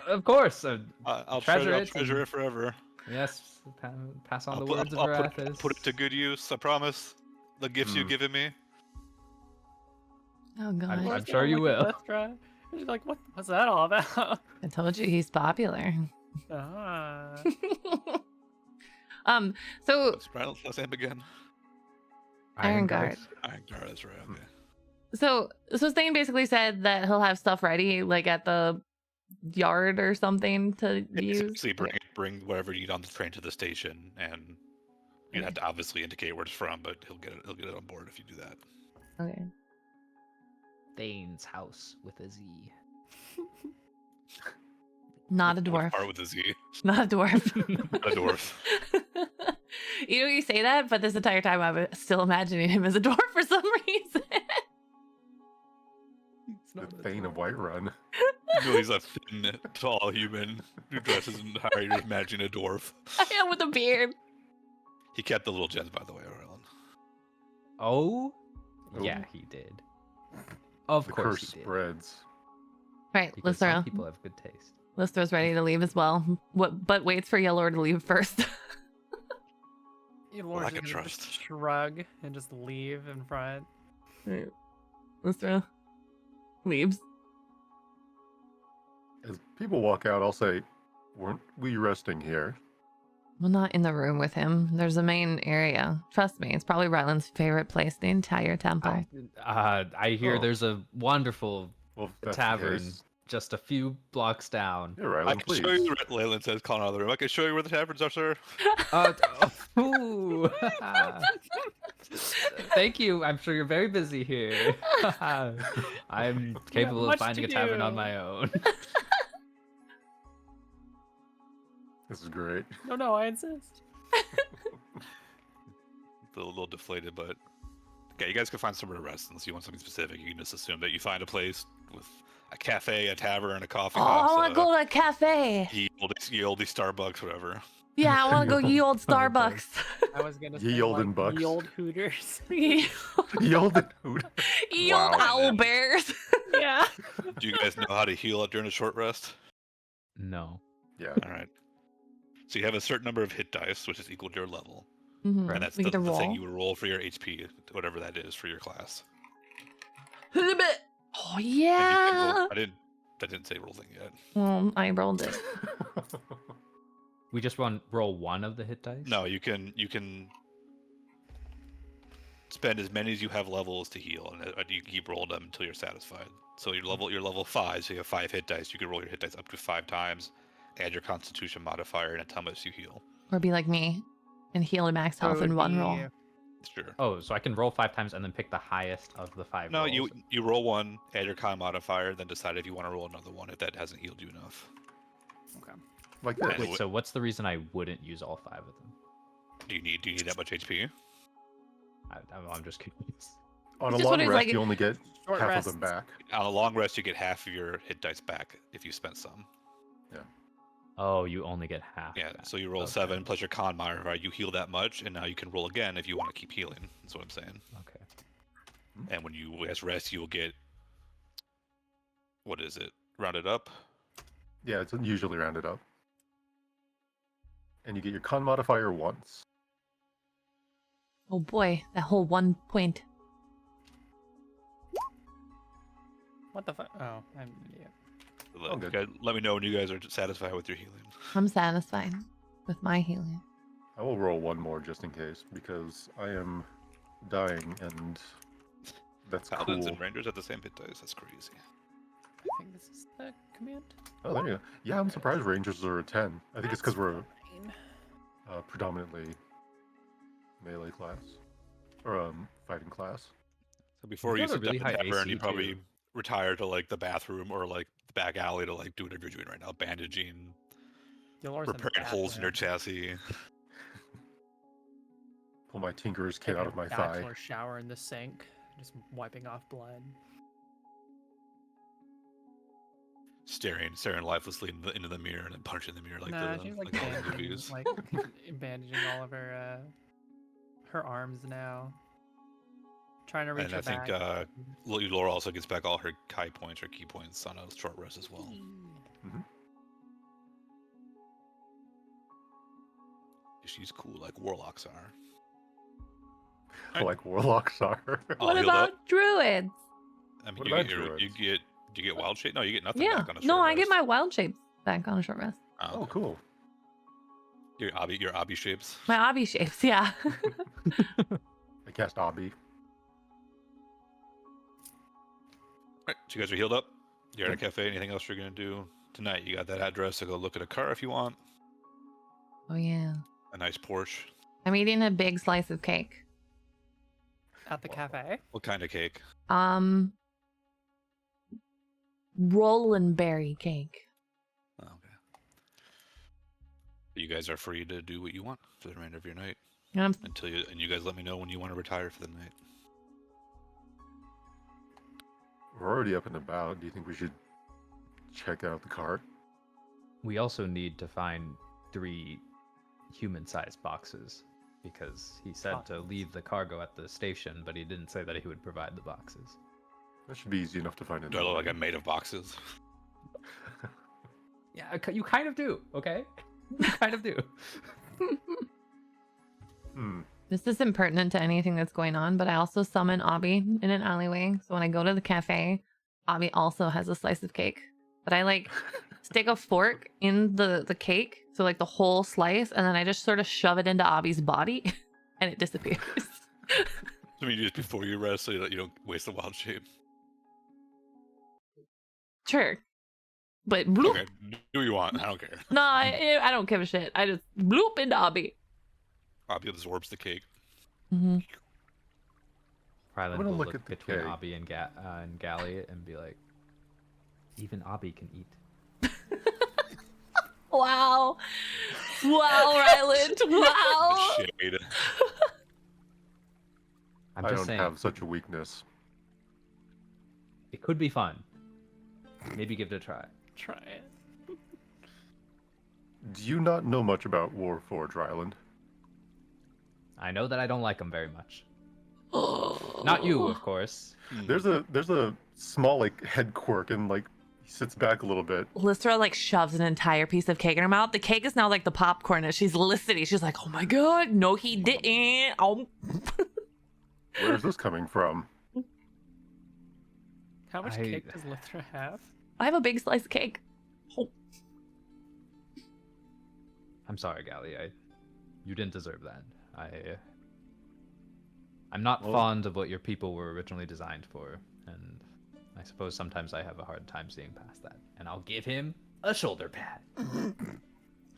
Of course. I'll treasure treasure it forever. Yes, pass on I'll the words of I'll Arathis. put it to good use. I promise. The gifts you've given me. Oh god. I'm sure you will. You're like, what's that all about? I told you he's popular. Ah. So Let's name again. Iron Guard. Iron Guard. That's right. Okay. So Stain basically said that he'll have stuff ready, like at the yard or something to use. So bring whatever you need on the train to the station, and you'd have to obviously indicate where it's from, but he'll get it on board if you do that. Okay. Thane's house with a Z. Not a Which dwarf. part with a Z? Not a dwarf. Not a dwarf. You know, you say that, but this entire time I'm still imagining him as a dwarf for some reason. The Thane of Whiterun. No, he's a thin, tall human who dresses in higher. You're imagining a dwarf. I am with a beard. He kept the little gems, by the way, Aurelin. Oh? Ooh. Yeah, he did. Of The course curse he did. spreads. Right, Because some Lister. people have good taste. Lister's ready to leave as well. But waits for Yellow to leave first. Lord, I can just trust. shrug and just leave in front. Right. Lister leaves. As people walk out, I'll say, "Weren't we resting here?" Well, not in the room with him. There's a main area. Trust me, it's probably Ryland's favorite place in the entire temple. I hear Oh. there's a wonderful Well, if that's the tavern case- just a few blocks down. Yeah, Rylan, I can please. show you. Leyland says, calling out of the room. I can show you where the taverns are, sir. Ooh. Thank you. I'm sure you're very busy here. I'm capable of much finding a to tavern on do. my own. This is great. No, I insist. A little deflated, but okay, you guys can find somewhere to rest unless you want something specific. You can just assume that you find a place with a cafe, a tavern, a coffee Oh, I house, want to go to a cafe. ye olde Starbucks, whatever. Yeah, I want to go ye old Starbucks. Starbucks. I was gonna say Ye olden like, bucks. ye old Hooters. Ye The old hoot. old Wow. owl bears. yeah. Do you guys know how to heal up during a short rest? No. Yeah. All right. So you have a certain number of hit dice, which is equal to your level, Mhm. and that's We the, get to the thing roll. you would roll for your HP, whatever that is for your class. Oh And you can yeah. roll, I didn't say roll thing yet. Well, I rolled it. We just roll one of the hit dice? No, you can spend as many as you have levels to heal, and you keep rolling them until you're satisfied. So you're level 5, so you have 5 hit dice. You can roll your hit dice up to 5 times, add your Constitution modifier, and tell how much you heal. Or be like me and heal a max health in one roll. Sure. Oh, so I can roll 5 times and then pick the highest of the 5 No, rolls. you roll one, add your con modifier, then decide if you want to roll another one if that hasn't healed you enough. Okay. Like Yeah. this. Wait, so what's the reason I wouldn't use all 5 of them? Do you need that much HP? I'm just curious. On a Just long wondering, rest, like, you only get Short half rests. of them back. On a long rest, you get half of your hit dice back if you spent some. Oh, you only get half. Yeah, back. so you roll Okay. 7 plus your con modifier, you heal that much, and now you can roll again if you want to keep healing. That's what I'm saying. Okay. And when you guys rest, you will get, what is it, rounded up? Yeah, it's usually rounded up. And you get your con modifier once. Oh boy, that whole 1 point. What the fuck? Oh, I'm an idiot. Oh, good. Let me know when you guys are satisfied with your healing. I'm satisfied with my healing. I will roll one more just in case, because I am dying, and that's Paladins cool. and Rangers have the same hit dice. That's crazy. I think this is the command. Oh, there you go. Yeah, I'm surprised Rangers are a 10. I think it's because we're Fine. predominantly melee class. Or fighting class. So before You you have a sit really down in high the tavern, AC you probably too. retire to like the bathroom or like the back alley to like do whatever you're doing right now, bandaging, Dolores in the repairing holes in your bathroom. chassis. Pull my Tinker's kit out of my thigh. Bachelor shower in the sink, just wiping off blood. Staring lifelessly into the mirror and then punching the mirror like Nah, the she's like all the bandaging, movies. like bandaging all of her arms now. Trying to reach And her I think back. Laura also gets back all her high points or key points on a short rest as well. She's cool like warlocks are. Like warlocks are. I'll What heal about up. druids? I mean, What you about get do you get wild shape? No, you get nothing Yeah. back on a short No, I rest. get my wild shapes back on a short rest. Oh, cool. Your obby shapes. My obby shapes, yeah. I cast Obby. Right, so you guys are healed up. You're at a cafe. Anything else you're gonna do tonight? You got that address to go look at a car if you want. Oh yeah. A nice Porsche. I'm eating a big slice of cake. At the cafe. What kind of cake? Rollin' berry cake. Oh, okay. You guys are free to do what you want for the remainder of your night And and you guys let me know when you want to retire for the night. We're already up and about. Do you think we should check out the cart? We also need to find 3 human-sized boxes because he said to leave the cargo at the station, but he didn't say that he would provide the boxes. That should be easy enough to find. Do I look like I'm made of boxes? Yeah, you kind of do, okay? You kind of do. This isn't pertinent to anything that's going on, but I also summon Obby in an alleyway. So when I go to the cafe, Obby also has a slice of cake. But I like stick a fork in the cake So like the whole slice, and then I just sort of shove it into Avi's body, and it disappears. I mean, just before you rest, so that you don't waste the wild shape. Sure, but bloop. Okay, do what you want. I don't care. No, I don't give a shit. I just bloop into Avi. Abi absorbs the cake. Mm-hmm. Ryland gonna will look look at the between cake. Abi and Gally and be like, even Abi can eat. Wow. Wow, Ryland. Wow. The shade. I'm I just don't saying, have such a weakness. it could be fun. Maybe give it a try. Try it. Do you not know much about Warforged, Ryland? I know that I don't like him very much. Not you, of course. There's a small like head quirk and like he sits back a little bit. Lystra like shoves an entire piece of cake in her mouth. The cake is now like the popcorn, and she's listening. She's like, "Oh my god, no, he didn't." Oh. Where's this coming from? How much I- cake does Lithra have? I have a big slice of cake. Oh. I'm sorry, Gally. You didn't deserve that. I'm not Well- fond of what your people were originally designed for, and I suppose sometimes I have a hard time seeing past that. And I'll give him a shoulder pad.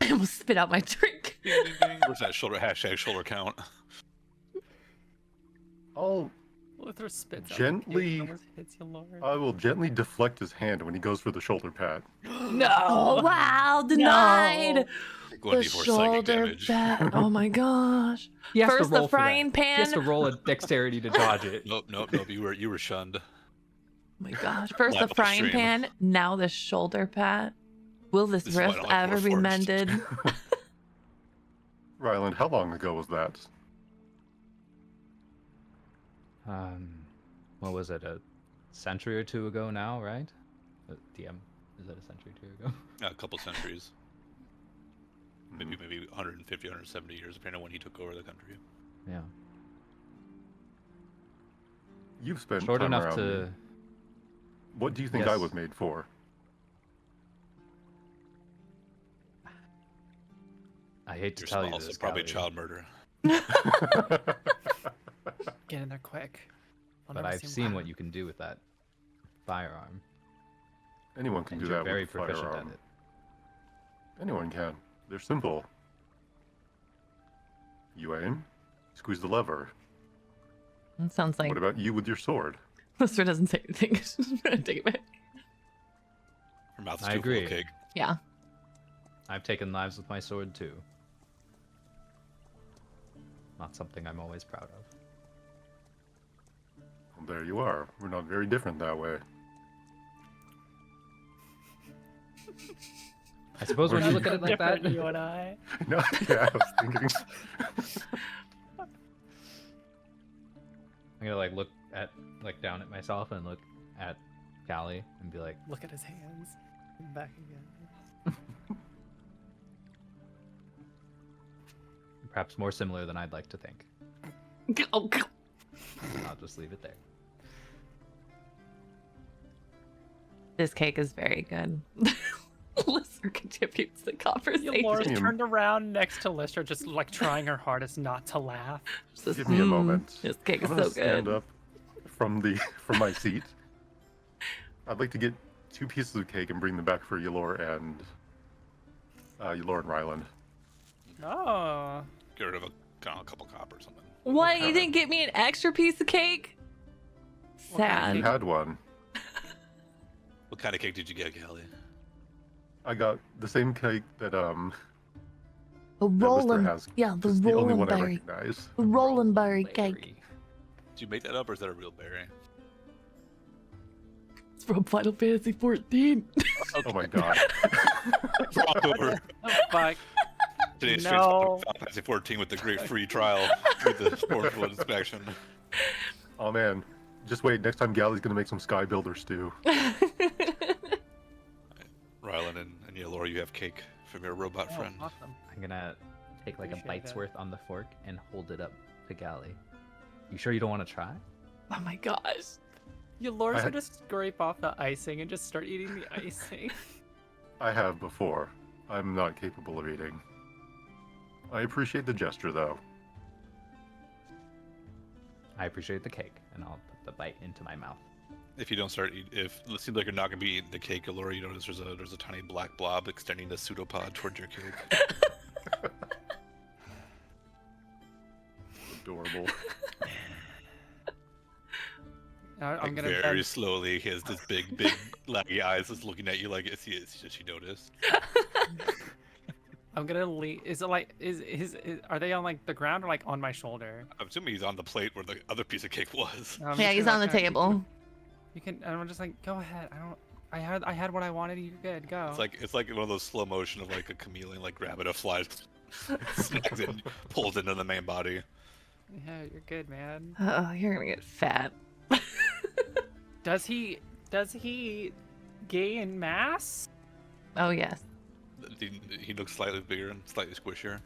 I almost spit out my drink. Ding, ding, ding. Where's that shoulder #shoulder count? I'll Lithra spits out Gently- the cake and almost hits you, Lord. I will gently deflect his hand when he goes for the shoulder pad. Oh wow, denied. One The D4 psychic shoulder damage. pad. Oh my gosh. He has to First roll the for that. frying He has to pan. roll a dexterity to dodge it. Nope. You were shunned. Oh my gosh. First the Live frying upstream. pan, now the shoulder pad. Will this This is why I rift don't like ever be Warforged. mended? Ryland, how long ago was that? What was it? A century or two ago now, right? DM, is it a century or two ago? A couple centuries. Maybe 150, 170 years, depending on when he took over the country. Yeah. You've spent Short time enough around me. to. What do you think I Yes. was made for? I hate to You're tell small, you so this, probably Gally, child murder. Get in there quick. I'll but never I've see seen him. what you can do with that firearm. Anyone can And do you're that very with a proficient firearm. at it. Anyone can. They're simple. You aim, squeeze the lever. It sounds like What about you with your sword? Lister doesn't say anything. She's just gonna take it back. Her mouth is I too full agree. of cake. Yeah. I've taken lives with my sword too. Not something I'm always proud of. Well, there you are. We're not very different that way. I suppose when you look at it like that, Different, you and I. No, yeah, I was thinking. I'm gonna look down at myself and look at Callie and be like, Look at his hands. Back again. perhaps more similar than I'd like to think. Oh, God. I'll just leave it there. This cake is very good. Lister contributes the conversation. Laura Damn. turned around next to Lister, just like trying her hardest not to laugh. Just, Give me a moment. This cake is I'm gonna so stand good. up from my seat. I'd like to get 2 pieces of cake and bring them back for Yalor and Ryland. Oh. Get rid of a couple copper or something. What? You didn't get me an extra piece of cake? What kind of Sad. You had one. What kind of cake did you get, Kelly? I got the same cake that The Lister rolling, has. yeah, the It's the only rolling one I berry, recognize. the rolling berry cake. Larry. Did you make that up, or is that a real berry? It's from Final Fantasy 14. Oh my god. Crossover. Oh, fuck. Today's No. Final Fantasy 14 with the great free trial with the sportswood inspection. Oh man. Just wait, next time Gally's gonna make some sky builder stew. Rylan and Yalora, you have cake from your robot Oh, friend. awesome. I'm gonna take like a Appreciate bite's that. worth on the fork and hold it up to Gally. You sure you don't want to try? Oh my gosh. Laura's I- gonna scrape off the icing and just start eating the icing. I have before. I'm not capable of eating. I appreciate the gesture, though. I appreciate the cake, and I'll put the bite into my mouth. If you don't start, if it seems like you're not gonna be eating the cake, Laura, you notice there's a tiny black blob extending a pseudopod towards your cake. Adorable. I'm gonna very bend- slowly, he has this big laggy eyes, just looking at you like it's she noticed. I'm gonna leave. Is it like are they on like the ground or like on my shoulder? I'm assuming he's on the plate where the other piece of cake was. I'm Yeah, just he's gonna, on the like, kinda- table. You can. And I'm just like, go ahead. I had what I wanted. You're good. Go. It's like one of those slow motion of like a chameleon like grabbing a fly, snags it, and pulls into the main body. Yeah, you're good, man. Oh, you're gonna get fat. Does he gain mass? Oh yes. He looks slightly bigger and slightly squishier.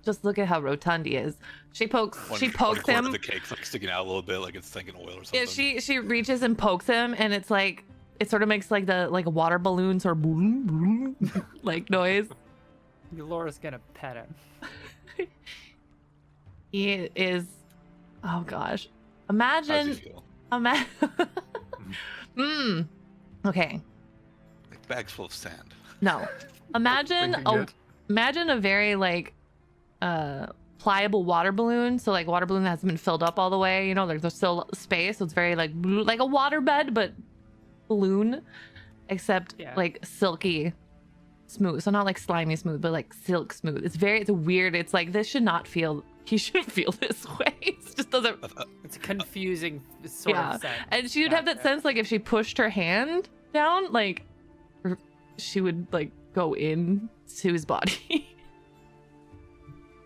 Just look at how rotund he is. She pokes One pokes corner of him. the cake's like sticking out a little bit, like it's sinking oil or something. Yeah, she reaches and pokes him, and it's like it sort of makes like a water balloon sort of boom, boom, like noise. Laura's gonna pet him. He is. Oh gosh. How does he Imagine. feel? Okay. Like bags full of sand. No. Imagine Thinking it. imagine a very pliable water balloon. So like water balloon that hasn't been filled up all the way. You know, there's still space. So it's very like a water bed, but balloon, except Yeah. like silky smooth. So not like slimy smooth, but like silk smooth. It's weird. It's like this should not feel. He shouldn't feel this way. It just doesn't. It's a confusing sort Yeah. of sense. And she would have that Gotcha. sense like if she pushed her hand down, like she would like go in to his body.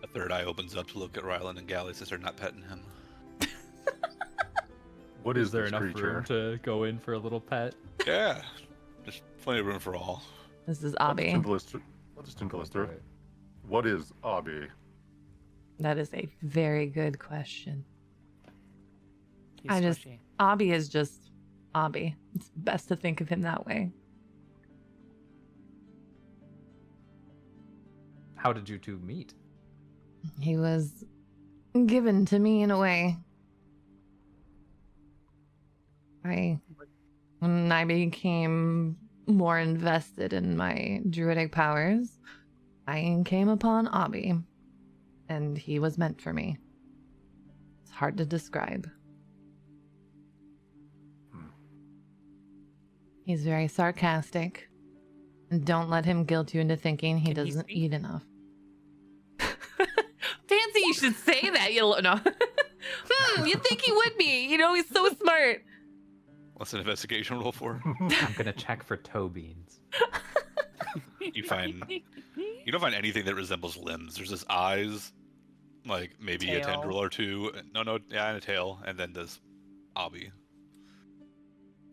A third eye opens up to look at Rylan and Galley since they're not petting him. What Is is there this enough creature? room to go in for a little pet? Yeah, there's plenty of room for all. This is I'll Abby. just impulse through. What is Abby? That is a very good question. He's I just- squishy. Abby is just Abby. It's best to think of him that way. How did you two meet? He was given to me in a way. When I became more invested in my druidic powers, I came upon Abby, and he was meant for me. It's hard to describe. He's very sarcastic, and don't let him guilt you into thinking he Can he doesn't speak? eat enough. Fancy you should say that, you no. You think he would be. You know, he's so smart. What's an investigation roll for? I'm gonna check for toe beans. You don't find anything that resembles limbs. There's just eyes, like maybe a Tail. tendril or two. No, yeah, and a tail, and then this Abby.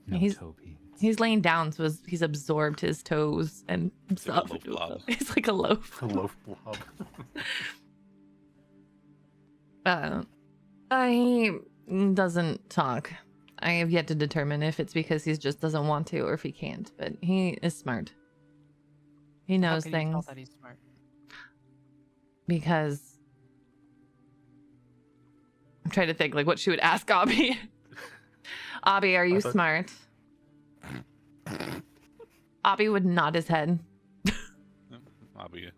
No He's- toe beans. He's laying down, so he's absorbed his toes and like a stuff. loaf blob. He's like a loaf. A loaf blob. He doesn't talk. I have yet to determine if it's because he just doesn't want to or if he can't, but he is smart. He How knows can you tell things that he's smart? because I'm trying to think like what she would ask Abby. Abby, are you thought- smart? Abby would nod his head. Abby.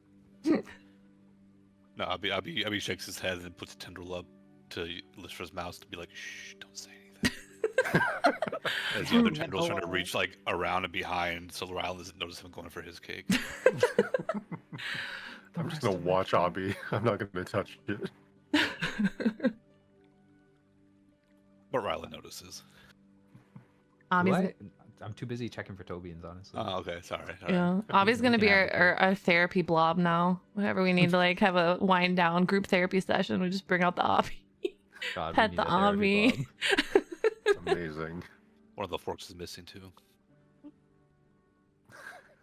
No, Abby shakes his head and puts a tendril up to Lystra's mouth to be like, shh, don't say anything. As the other tendril's trying to reach like around and behind, so Rylan doesn't notice him going for his cake. I'm just gonna watch Abby. I'm not gonna touch it. But Rylan notices. Abby's, I'm too busy checking for toe beans, honestly. Oh, okay, sorry. yeah, Abby's gonna We be can have it our therapy blob now. Whenever we need to like have a wind down group therapy session, we just bring out the Abby. God, we Pet need the a therapy Abby. blob. Amazing. One of the forks is missing too.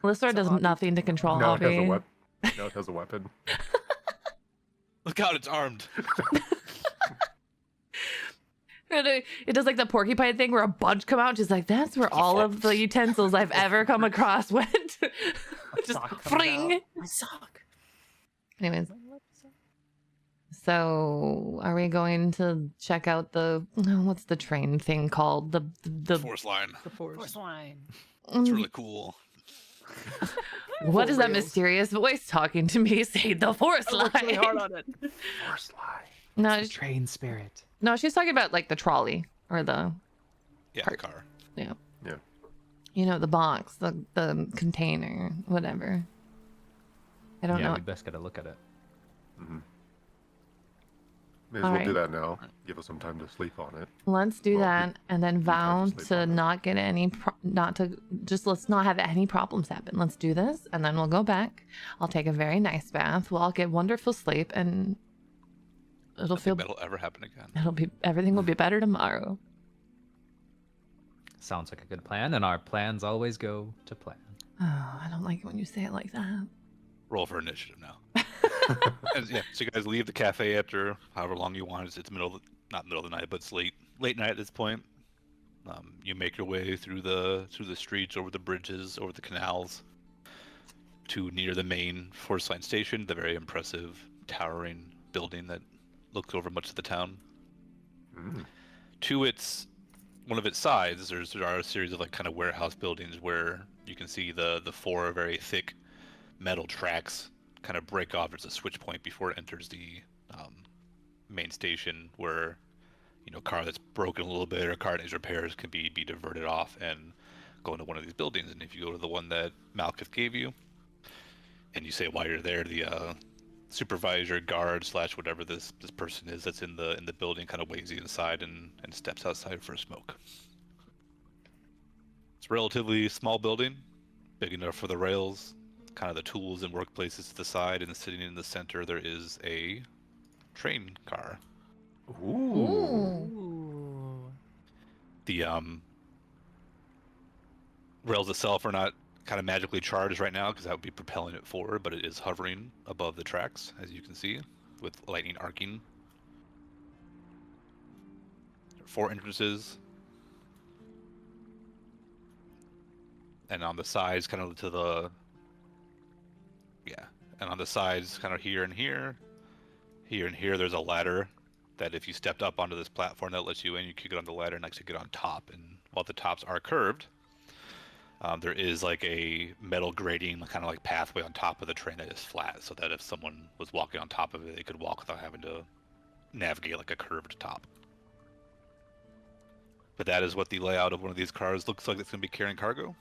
Lystra So does Abby- nothing to control Now it has a Abby. weapon. Now it has a weapon. Look out, it's armed. It does like the porcupine thing where a bunch come out. Just like, that's where all of the utensils I've ever come across went. Just fling. My sock. Anyways. So, are we going to check out the what's the train thing called? The Force line. The force line. It's really cool. What is that rails. mysterious voice talking to me? Say the force I line. worked really hard on it. Force line. No, It's the train spirit. no, she's talking about like the trolley or the Yeah, the car. you know the box, the container, whatever. I don't Yeah, know. we best gotta look at it. Mm-hmm. May as well do Alright. that now. Give us some time to sleep on it. Let's do Well, that and then time to vow sleep to on it. not get any let's not have any problems happen. Let's do this and then we'll go back. I'll take a very nice bath. We'll all get wonderful sleep and it'll feel That'll ever happen again. everything will be better tomorrow. Sounds like a good plan, and our plans always go to plan. Oh, I don't like it when you say it like that. Roll for initiative now. And, yeah, so you guys leave the cafe after however long you want. It's not middle of the night, but it's late night at this point. You make your way through the streets, over the bridges, over the canals, to near the main Force Line station, the very impressive towering building that looks over much of the town. Mm. To one of its sides, there are a series of like kind of warehouse buildings where you can see the four very thick metal tracks kind of break off. There's a switch point before it enters the main station where, you know, a car that's broken a little bit or a car needs repairs can be diverted off and go into one of these buildings. And if you go to the one that Malkuth gave you, and you say while you're there, the supervisor, guard / whatever this person is that's in the building kind of waves you inside and steps outside for a smoke. It's a relatively small building, big enough for the rails, kind of the tools and workplaces to the side, and sitting in the center there is a train car. Ooh. Ooh. The rails itself are not kind of magically charged right now because that would be propelling it forward, but it is hovering above the tracks, as you can see, with lightning arcing. There are 4 entrances. And on the sides, kind of to the... Yeah. And on the sides, kind of here and here, there's a ladder that if you stepped up onto this platform that lets you in, you could get on the ladder and actually get on top. And while the tops are curved, there is like a metal grating, kind of like pathway on top of the train that is flat, so that if someone was walking on top of it, they could walk without having to navigate like a curved top. But that is what the layout of one of these cars looks like. It's going to be carrying cargo.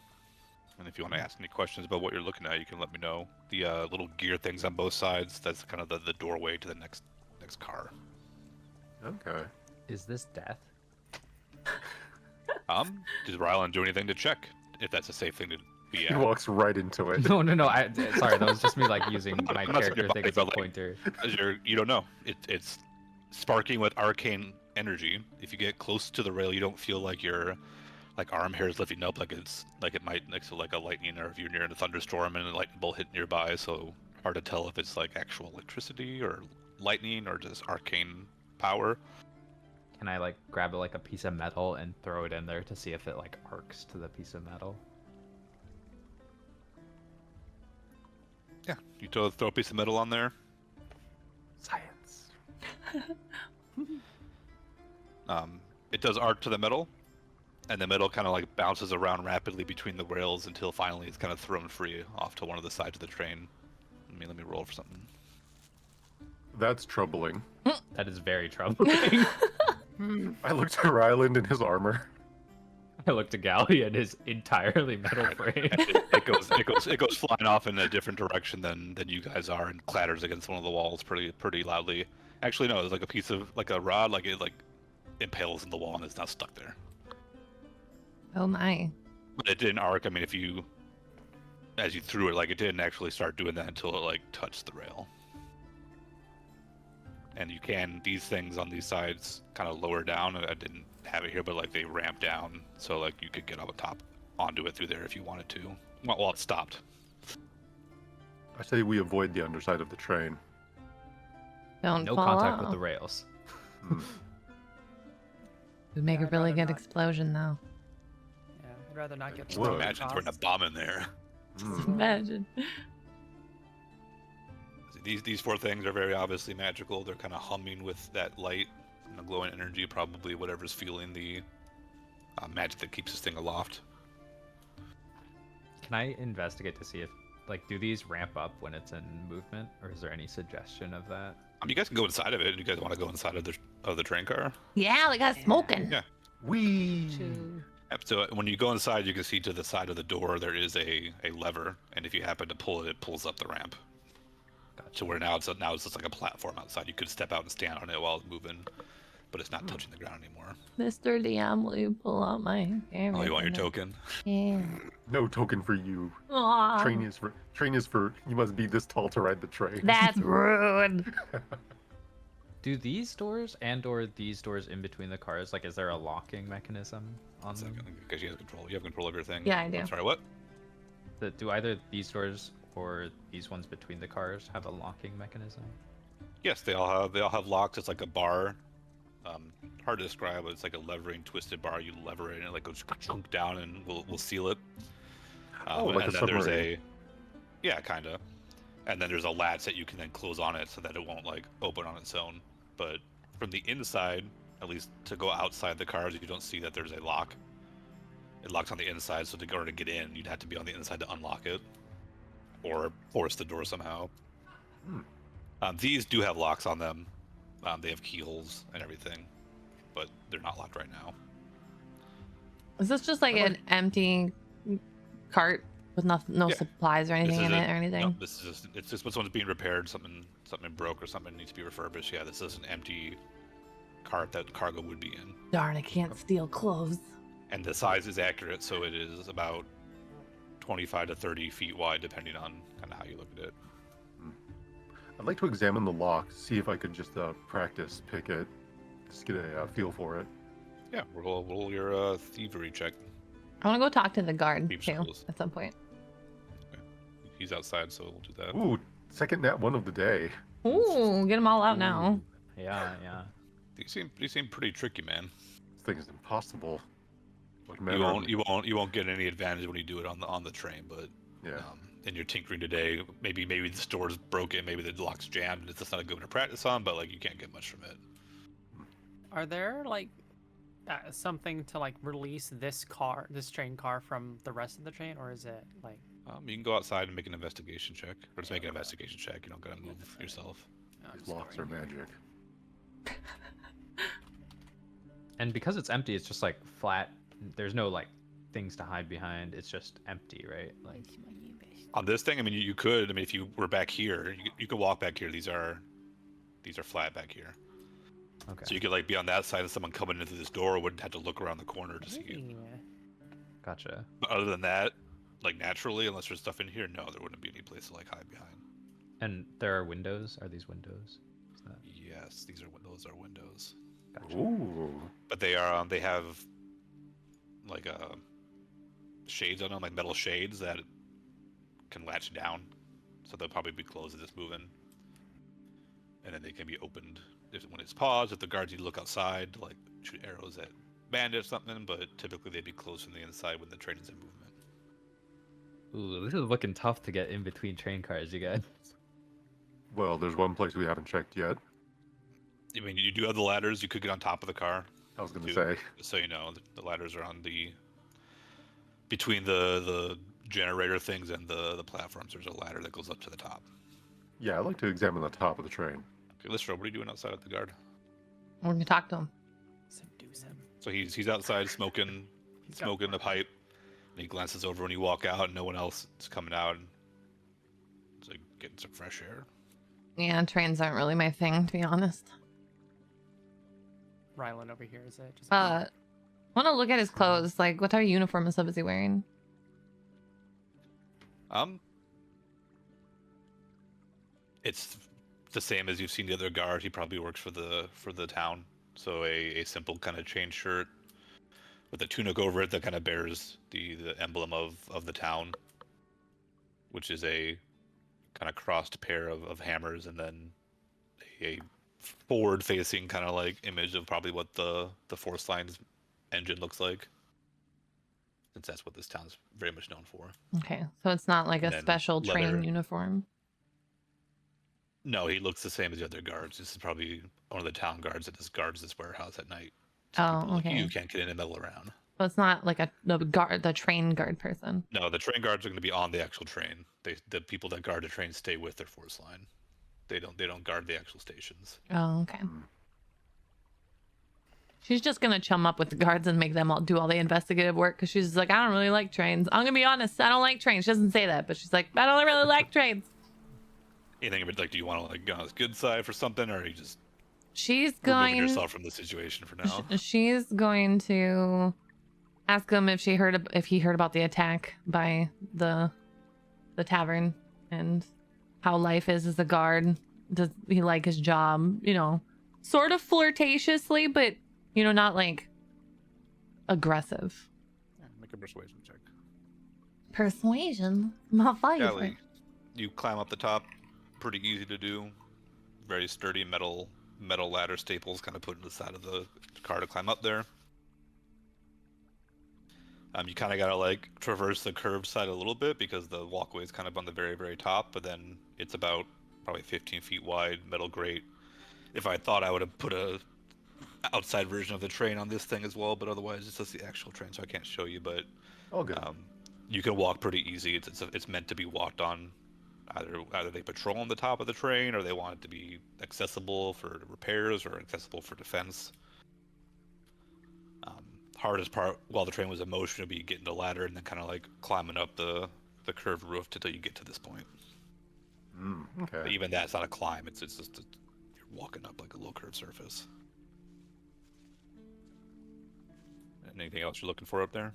And if you want to ask any questions about what you're looking at, you can let me know. The little gear things on both sides, that's kind of the doorway to the next car. Okay. Is this death? Does Rylan do anything to check if that's a safe thing to be He at? walks right into it. No. Sorry, that was just me like using my I'm not character saying thing it, as a but, like, pointer. As you don't know. It's sparking with arcane energy. If you get close to the rail, you don't feel like your arm hair is lifting up like it might next to like a lightning, or if you're near a thunderstorm and a lightning bolt hit nearby. So hard to tell if it's like actual electricity or lightning or just arcane power. Can I like grab like a piece of metal and throw it in there to see if it like arcs to the piece of metal? Yeah, you throw a piece of metal on there. Science. It does arc to the metal, and the metal kind of like bounces around rapidly between the rails until finally it's kind of thrown free off to one of the sides of the train. Let me roll for something. That's troubling. That is very troubling. I looked at Ryland in his armor. I looked at Gally and his entirely metal frame. it goes flying off in a different direction than you guys are and clatters against one of the walls pretty loudly. Actually, no, it's like a piece of like a rod, like it like impales in the wall and it's now stuck there. Oh my. But it didn't arc. I mean, as you threw it, like it didn't actually start doing that until it like touched the rail. And these things on these sides kind of lower down. I didn't have it here, but like they ramp down, so like you could get on the top onto it through there if you wanted to. Well, it stopped. I say we avoid the underside of the train. Don't No fall contact off. with the rails. Hmm. Would make Yeah, a I'd really rather good not. explosion, though. Yeah, I'd rather not get It thrown would. Imagine throwing a across. bomb in there. Hmm. Imagine. These four things are very obviously magical. They're kind of humming with that light and the glowing energy, probably whatever's fueling the magic that keeps this thing aloft. Can I investigate to see if, like, do these ramp up when it's in movement, or is there any suggestion of that? You guys can go inside of it. You guys want to go inside of the train car? Yeah, we got smoking. Yeah. Wee. Yep, so when you go inside, you can see to the side of the door there is a lever, and if you happen to pull it, it pulls up the ramp. So where now it's just like a platform outside. You could step out and stand on it while it's moving, but it's not touching the ground anymore. Mr. DM, will you pull out my camera? Oh, you want your token? Yeah. No token for you. Aw, Train is for you must be this tall to ride the train. that's rude. Do these doors and/or these doors in between the cars, like, is there a locking mechanism on them? Because you have control. You have control of your thing. Yeah, I do. I'm sorry, what? Do either these doors or these ones between the cars have a locking mechanism? Yes, they all have locks. It's like a bar. Hard to describe, but it's like a levering, twisted bar. You lever it, and it like goes chunk down, and we'll seal it. Like and a then there's submarine. yeah, kind of. And then there's a latch that you can then close on it so that it won't like open on its own. But from the inside, at least to go outside the cars, you don't see that there's a lock. It locks on the inside, so in order to get in, you'd have to be on the inside to unlock it, or force the door somehow. These do have locks on them. They have keyholes and everything, but they're not locked right now. Is this just like an empty cart with no Yeah. supplies or anything in it or anything? No, it's just when someone's being repaired, something broke or something needs to be refurbished. Yeah, this is an empty cart that cargo would be in, Darn, I can't steal clothes. and the size is accurate, so it is about 25 to 30 feet wide, depending on kind of how you look at it. I'd like to examine the lock, see if I could just practice pick it, just get a feel for it. Yeah, roll your thievery check. I want to go talk to the guard Keep too schools. at some point. He's outside, so we'll do that. Ooh, second nat one of the day. Ooh, get them all out now. Yeah, yeah. You seem pretty tricky, man. This thing is impossible. What You manner of- won't get any advantage when you do it on the train, but Yeah. in your tinkering today, maybe the store's broken, maybe the lock's jammed, and it's just not a good one to practice on, but like you can't get much from it. Are there like something to like release this train car from the rest of the train, or is it like? You can go outside and make an investigation check, or just make an investigation check. You don't gotta move yourself. I'm These just locks are going- magic. And because it's empty, it's just like flat. There's no like things to hide behind. It's just empty, right? Like, On this thing, I mean, you could. I mean, if you were back here, you could walk back here. These are flat back here, okay, so you could like be on that side, and someone coming into this door wouldn't have to look around the corner to see you. Yeah. gotcha. But other than that, like naturally, unless there's stuff in here, no, there wouldn't be any place to like hide behind. And there are windows. Are these windows? Is that... Yes, those are windows, Gotcha. Ooh. but they are they have like shades on them, like metal shades that can latch down, so they'll probably be closed as it's moving, and then they can be opened when it's paused. If the guards need to look outside to like shoot arrows at bandits or something, but typically they'd be closed from the inside when the train is in movement. Ooh, this is looking tough to get in between train cars, you guys. Well, there's one place we haven't checked yet. I mean, you do have the ladders. You could get on top of the car. I was going to Dude. say. Just so you know, the ladders are on between the generator things and the platforms. There's a ladder that goes up to the top. Yeah, I'd like to examine the top of the train. Okay, Lystra, what are you doing outside at the guard? We're gonna talk to him. Seduce him. So he's outside smoking He's got- the pipe, and he glances over when you walk out, and no one else is coming out. And it's like getting some fresh air. Yeah, trains aren't really my thing, to be honest. Rylan over here is it? Just Want to look at his clothes. Like, what type of uniform and stuff is he wearing? It's the same as you've seen the other guard. He probably works for the town. So a simple kind of chain shirt with a tunic over it that kind of bears the emblem of the town, which is a kind of crossed pair of hammers and then a forward-facing kind of like image of probably what the Force Line's engine looks like, since that's what this town's very much known for. Okay, so it's not like And a then special train leather. uniform. No, he looks the same as the other guards. This is probably one of the town guards that just guards this warehouse at night. So Oh, people like okay. you can't get in and meddle around. So it's not like the train guard person. No, the train guards are going to be on the actual train. The people that guard the train stay with their Force Line. They don't guard the actual stations. Oh, okay. She's just gonna chum up with the guards and make them all do all the investigative work because she's like, I don't really like trains. I'm gonna be honest, I don't like trains. She doesn't say that, but she's like, I don't really like trains. Anything about like, do you want to like go on this good side for something, or are you just She's removing going. yourself from the situation for now? She's going to ask him if he heard about the attack by the tavern and how life is as a guard. Does he like his job? You know, sort of flirtatiously, but you know, not like aggressive. Make a persuasion check. Persuasion, my favorite. Callie, you climb up the top. Pretty easy to do. Very sturdy metal ladder staples kind of put in the side of the car to climb up there. You kind of gotta like traverse the curved side a little bit because the walkway is kind of on the very, very top, but then it's about probably 15 feet wide, metal grate. If I thought, I would have put a outside version of the train on this thing as well, but otherwise it's just the actual train, so I can't show you. But All good. you can walk pretty easy. It's meant to be walked on. Either they patrol on the top of the train, or they want it to be accessible for repairs or accessible for defense. Hardest part while the train was in motion would be getting the ladder and then kind of like climbing up the curved roof until you get to this point. But Okay. even that's not a climb. It's just you're walking up like a low curved surface. Anything else you're looking for up there?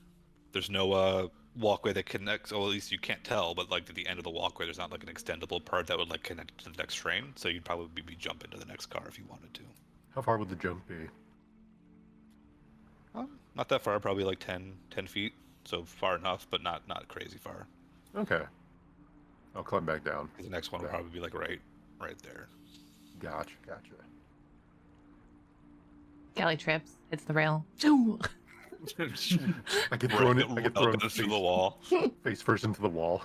There's no walkway that connects. Well, at least you can't tell. But like at the end of the walkway, there's not like an extendable part that would like connect to the next train. So you'd probably be jumping to the next car if you wanted to. How far would the jump be? Not that far, probably like 10 feet. So far enough, but not crazy far. Okay. I'll climb back down. The next one would Okay. probably be like right there. Gotcha. Galley trips. It's the rail. I get thrown. I get thrown through the wall. face first into the wall.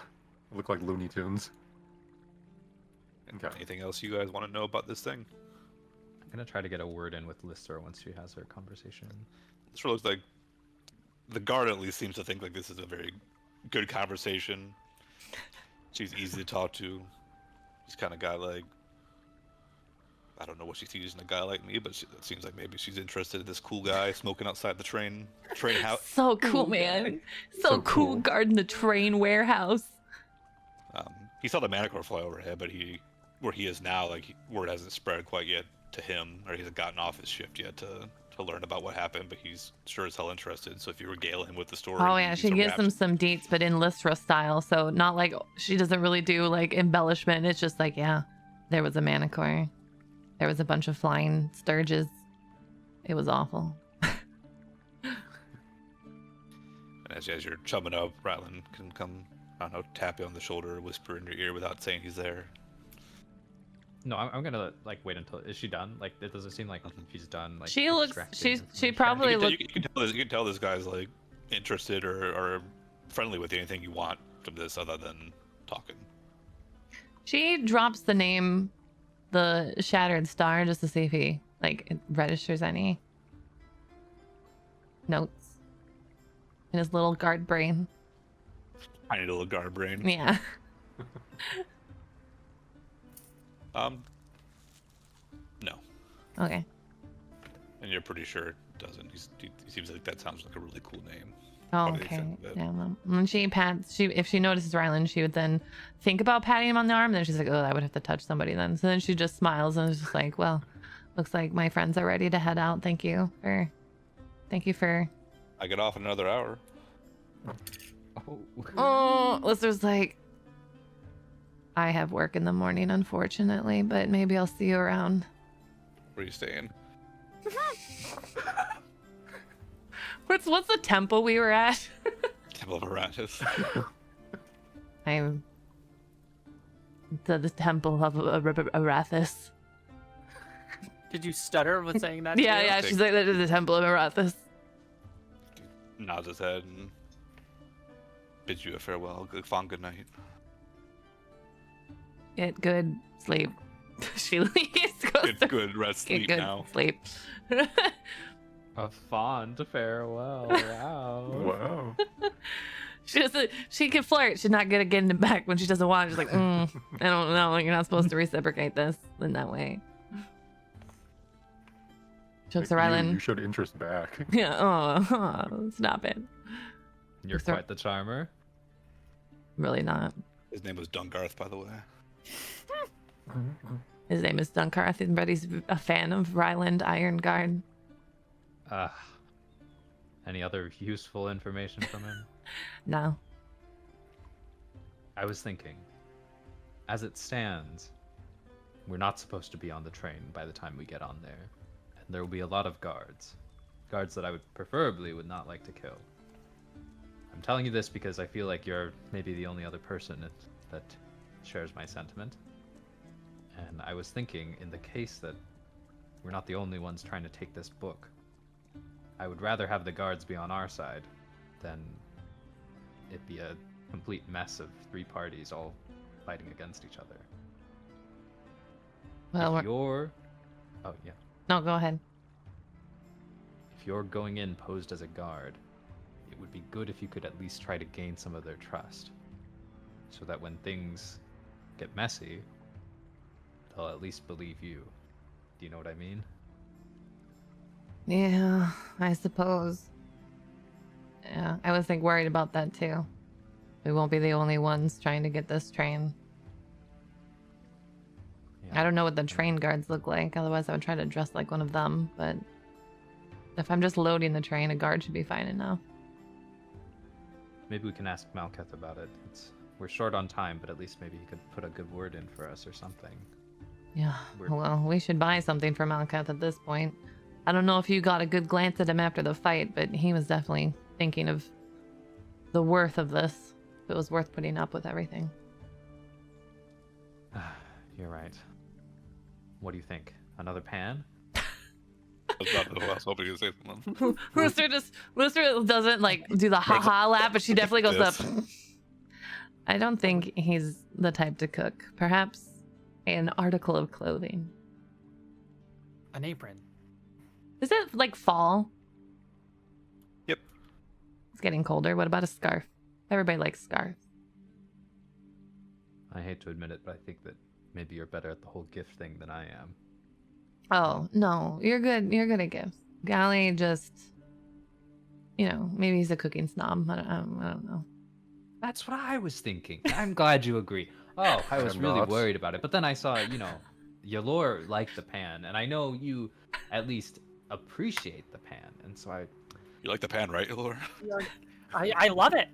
I look like Looney Tunes. Okay. Anything else you guys want to know about this thing? I'm gonna try to get a word in with Lister once she has her conversation. This looks like the guard at least seems to think like this is a very good conversation. She's easy to talk to. She's kind of got like, I don't know what she sees in a guy like me, but it seems like maybe she's interested in this cool guy smoking outside the train house. So cool, man. So cool, cool. guarding the train warehouse. He saw the Manicore fly overhead, but where he is now, like word hasn't spread quite yet to him, or he hasn't gotten off his shift yet to learn about what happened. But he's sure as hell interested. So if you regale him with the story, Oh yeah, he's she a gives rapt- him some deets, but in Lystra style. So not like she doesn't really do like embellishment. It's just like, yeah, there was a Manicore. There was a bunch of flying sturges. It was awful. And as you're chumming up, Rylan can come, I don't know, tap you on the shoulder, whisper in your ear without saying he's there. No, I'm gonna like wait until is she done? Like it doesn't seem like she's done. Like She looks. extracting She information. probably You looked. can tell this guy's like interested or friendly with anything you want from this other than talking. She drops the name, the Shattered Star, just to see if he like it registers any notes in his little guard brain. Tiny little guard brain. Yeah. No. Okay. And you're pretty sure it doesn't. He seems like that sounds like a really cool name. Oh, Probably okay. accepted that. Yeah. Well, when she pats, if she notices Rylan, she would then think about patting him on the arm. Then she's like, "Oh, I would have to touch somebody then." So then she just smiles and is just like, "Well, looks like my friends are ready to head out. Thank you for." I get off in another hour. Oh, Lister's like, "I have work in the morning, unfortunately, but maybe I'll see you around." Where are you staying? What's the temple we were at? Temple of Aratus. I'm the temple of Arathis. Did you stutter with saying that? Yeah, too? yeah. She's like, that is the Temple of Arathis. Nods his head and bids you a farewell. Fond good night. Get good sleep. She leaves. Goes to Good rest get sleep good now. sleep. A fond farewell. Wow. Wow. She can flirt. She's not good at getting it back when she doesn't want it. She's like, I don't know. You're not supposed to reciprocate this in that way. Jokes Like are you island. showed interest back. Yeah. Oh, stop it. You're Sir. quite the charmer. Really not. His name was Dungarth, by the way. His name is Dunkarth, and Brady's a fan of Ryland Ironguard. Any other useful information from him? No. I was thinking, as it stands, we're not supposed to be on the train by the time we get on there. And there will be a lot of guards. Guards that I would not like to kill. I'm telling you this because I feel like you're maybe the only other person that shares my sentiment. And I was thinking, in the case that we're not the only ones trying to take this book, I would rather have the guards be on our side than it be a complete mess of three parties all fighting against each other. Well, If you're... Oh, yeah. no, go ahead. If you're going in posed as a guard, it would be good if you could at least try to gain some of their trust. So that when things get messy, they'll at least believe you. Do you know what I mean? Yeah, I suppose. Yeah, I was worried about that too. We won't be the only ones trying to get this train. I don't know what the train guards look like, otherwise I would try to dress like one of them, but if I'm just loading the train, a guard should be fine enough. Maybe we can ask Malketh about it. We're short on time, but at least maybe he could put a good word in for us or something. Yeah, We're- well, we should buy something for Malkath at this point. I don't know if you got a good glance at him after the fight, but he was definitely thinking of the worth of this. If it was worth putting up with everything. You're right. What do you think? Another pan? That's not who I was hoping you to say something. Rooster doesn't do the haha laugh, but she definitely goes Yes. up. I don't think he's the type to cook. Perhaps an article of clothing. An apron. Is it fall? Yep. It's getting colder. What about a scarf? Everybody likes scarves. I hate to admit it, but I think that maybe you're better at the whole gift thing than I am. Oh, no. You're good. You're good at gifts. Gally just, maybe he's a cooking snob. I don't know. That's what I was thinking. I'm glad you agree. Oh, I was I'm really not. worried about it. But then I saw, Yalor liked the pan, and I know you at least appreciate the pan. And so You like the pan, right, Laura? I love it.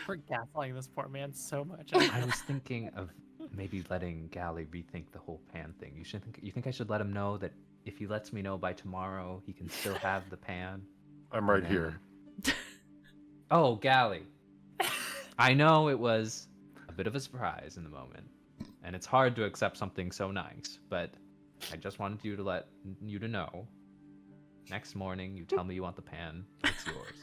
We're gaslighting this poor man so much. I was thinking of maybe letting Gally rethink the whole pan thing. You think I should let him know that if he lets me know by tomorrow, he can still have the pan? I'm right And here. Oh, Gally. I know it was a bit of a surprise in the moment, and it's hard to accept something so nice, but I just wanted you to let you to know. Next morning, you tell me you want the pan, it's yours.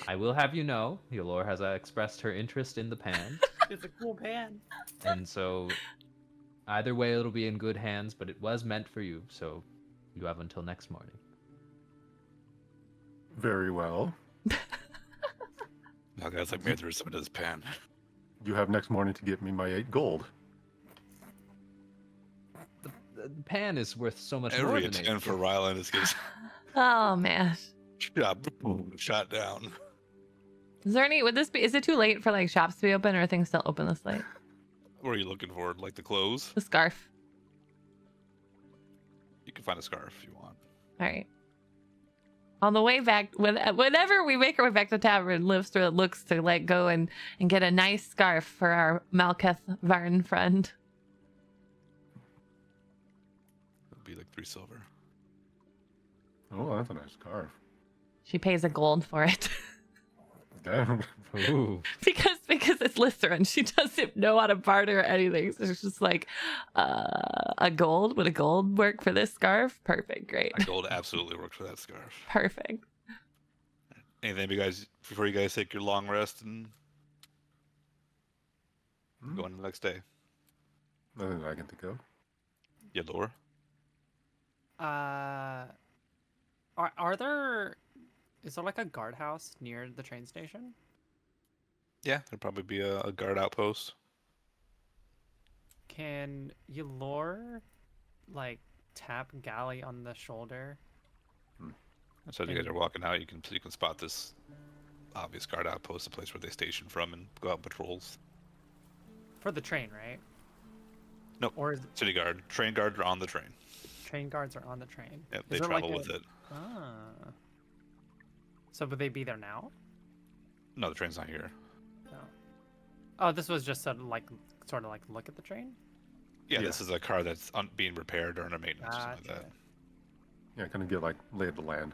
I will have you know, Yolor has expressed her interest in the pan, It's a cool pan. and so either way it'll be in good hands, but it was meant for you, so you have until next morning. Very well. Now, guys, maybe there's some of this pan. You have next morning to get me my 8 gold. The pan is worth so much more Every than attempt for Ryland is getting Oh, man. shot down. Is there is it too late for shops to be open, or are things still open this late? What are you looking for? Like the clothes? The scarf. You can find a scarf if you want. All right. On the way back, whenever we make our way back to the tavern, Livstra looks to go and get a nice scarf for our Malketh Varn friend. It'll be like 3 silver. Oh, that's a nice scarf. She pays a gold for it. Damn, Ooh. because it's Lister and she doesn't know how to barter or anything. So it's just like a gold. Would a gold work for this scarf? Perfect, great. A gold absolutely works for that scarf. Perfect. Anything before you guys take your long rest and go on the next day? Nothing I can think of. Yeah, Laura? Is there like a guardhouse near the train station? Yeah, there'd probably be a guard outpost. Can Yulor like tap Galley on the shoulder? So as you guys are walking out, you can spot this obvious guard outpost, the place where they station from, and go out patrols. For the train, right? Nope. Or is City guard, train guard are on the train. train guards are on the train? Yep, Is they there, travel like, with it. Ah. So would they be there now? No, the train's not here. No. Oh, this was just sort of like look at the train? Yeah, Yeah. this is a car that's being repaired or under maintenance or something like Gotcha. that. Yeah, kind of get like lay of the land.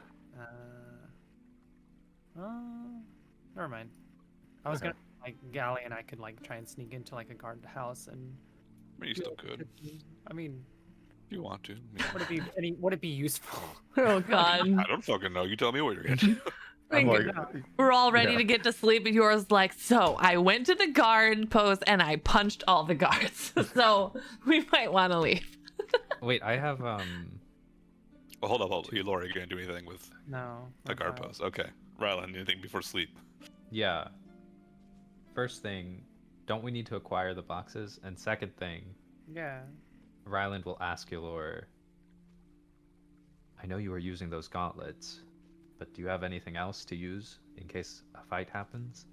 Never mind. I was Okay. gonna like Galley and I could like try and sneak into like a guard house and. I mean, you still could, I mean, if you want to. I mean, would it be useful? Oh God. I don't fucking know. You tell me what you're gonna do. I'm Think like, We're all ready yeah. to get to sleep, and yours like, so I went to the guard post and I punched all the guards. So we might want to leave. Wait, I have Well, hold up. You, Laura, you gonna do anything with No. a I'm guard fine. post? Okay. Rylan, anything before sleep? yeah. First thing, don't we need to acquire the boxes? And second thing, Yeah. Ryland will ask Yulor, I know you were using those gauntlets, but do you have anything else to use in case a fight happens?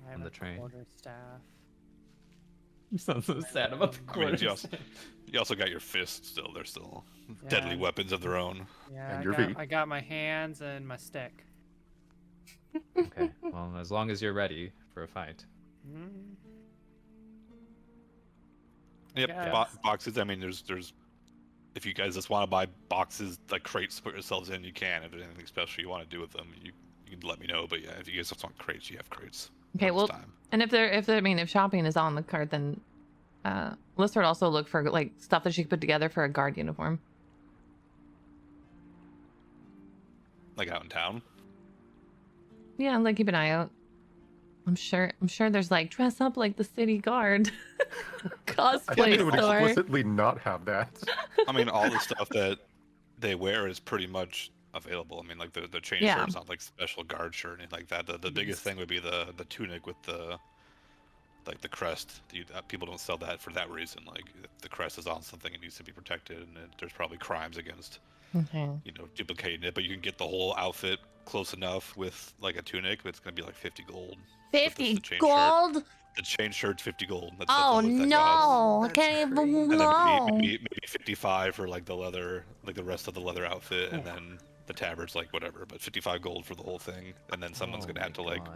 I On have the a train. quarter staff. You sound so sad about the I mean, you also got your fists still. They're still deadly Yeah. weapons of their own. Yeah. And I your got, feet. I got my hands and my stick. Okay, well, as long as you're ready for a fight. Mm. Yep, Yes. boxes. I mean, there's. If you guys just want to buy boxes, like crates, to put yourselves in, you can. If there's anything special you want to do with them, you can let me know. But yeah, if you guys just want crates, you have crates. Okay, for this well, time. and if shopping is on the card, then Lister would also look for like stuff that she could put together for a guard uniform. Like out in town. Yeah, like keep an eye out. I'm sure there's like dress up like the city guard I think cosplay they would store. explicitly not have that. I mean, all the stuff that they wear is pretty much available. I mean, like the chain Yeah. shirt's not like special guard shirt or anything like that. The biggest thing would be the tunic with the like the crest. People don't sell that for that reason. Like if the crest is on something, it needs to be protected, and there's probably crimes against Okay. duplicating it. But you can get the whole outfit close enough with like a tunic. But it's gonna be like 50 gold. But this is 50 the chain gold? Shirt. The chain shirt's 50 gold. That's Oh what that costs. no! I That's can't crazy. even And then know. maybe 55 for like the leather, like the rest of the leather outfit, and then the tabard's like whatever, but 55 gold for the whole thing, and then someone's Oh gonna have to my like gosh.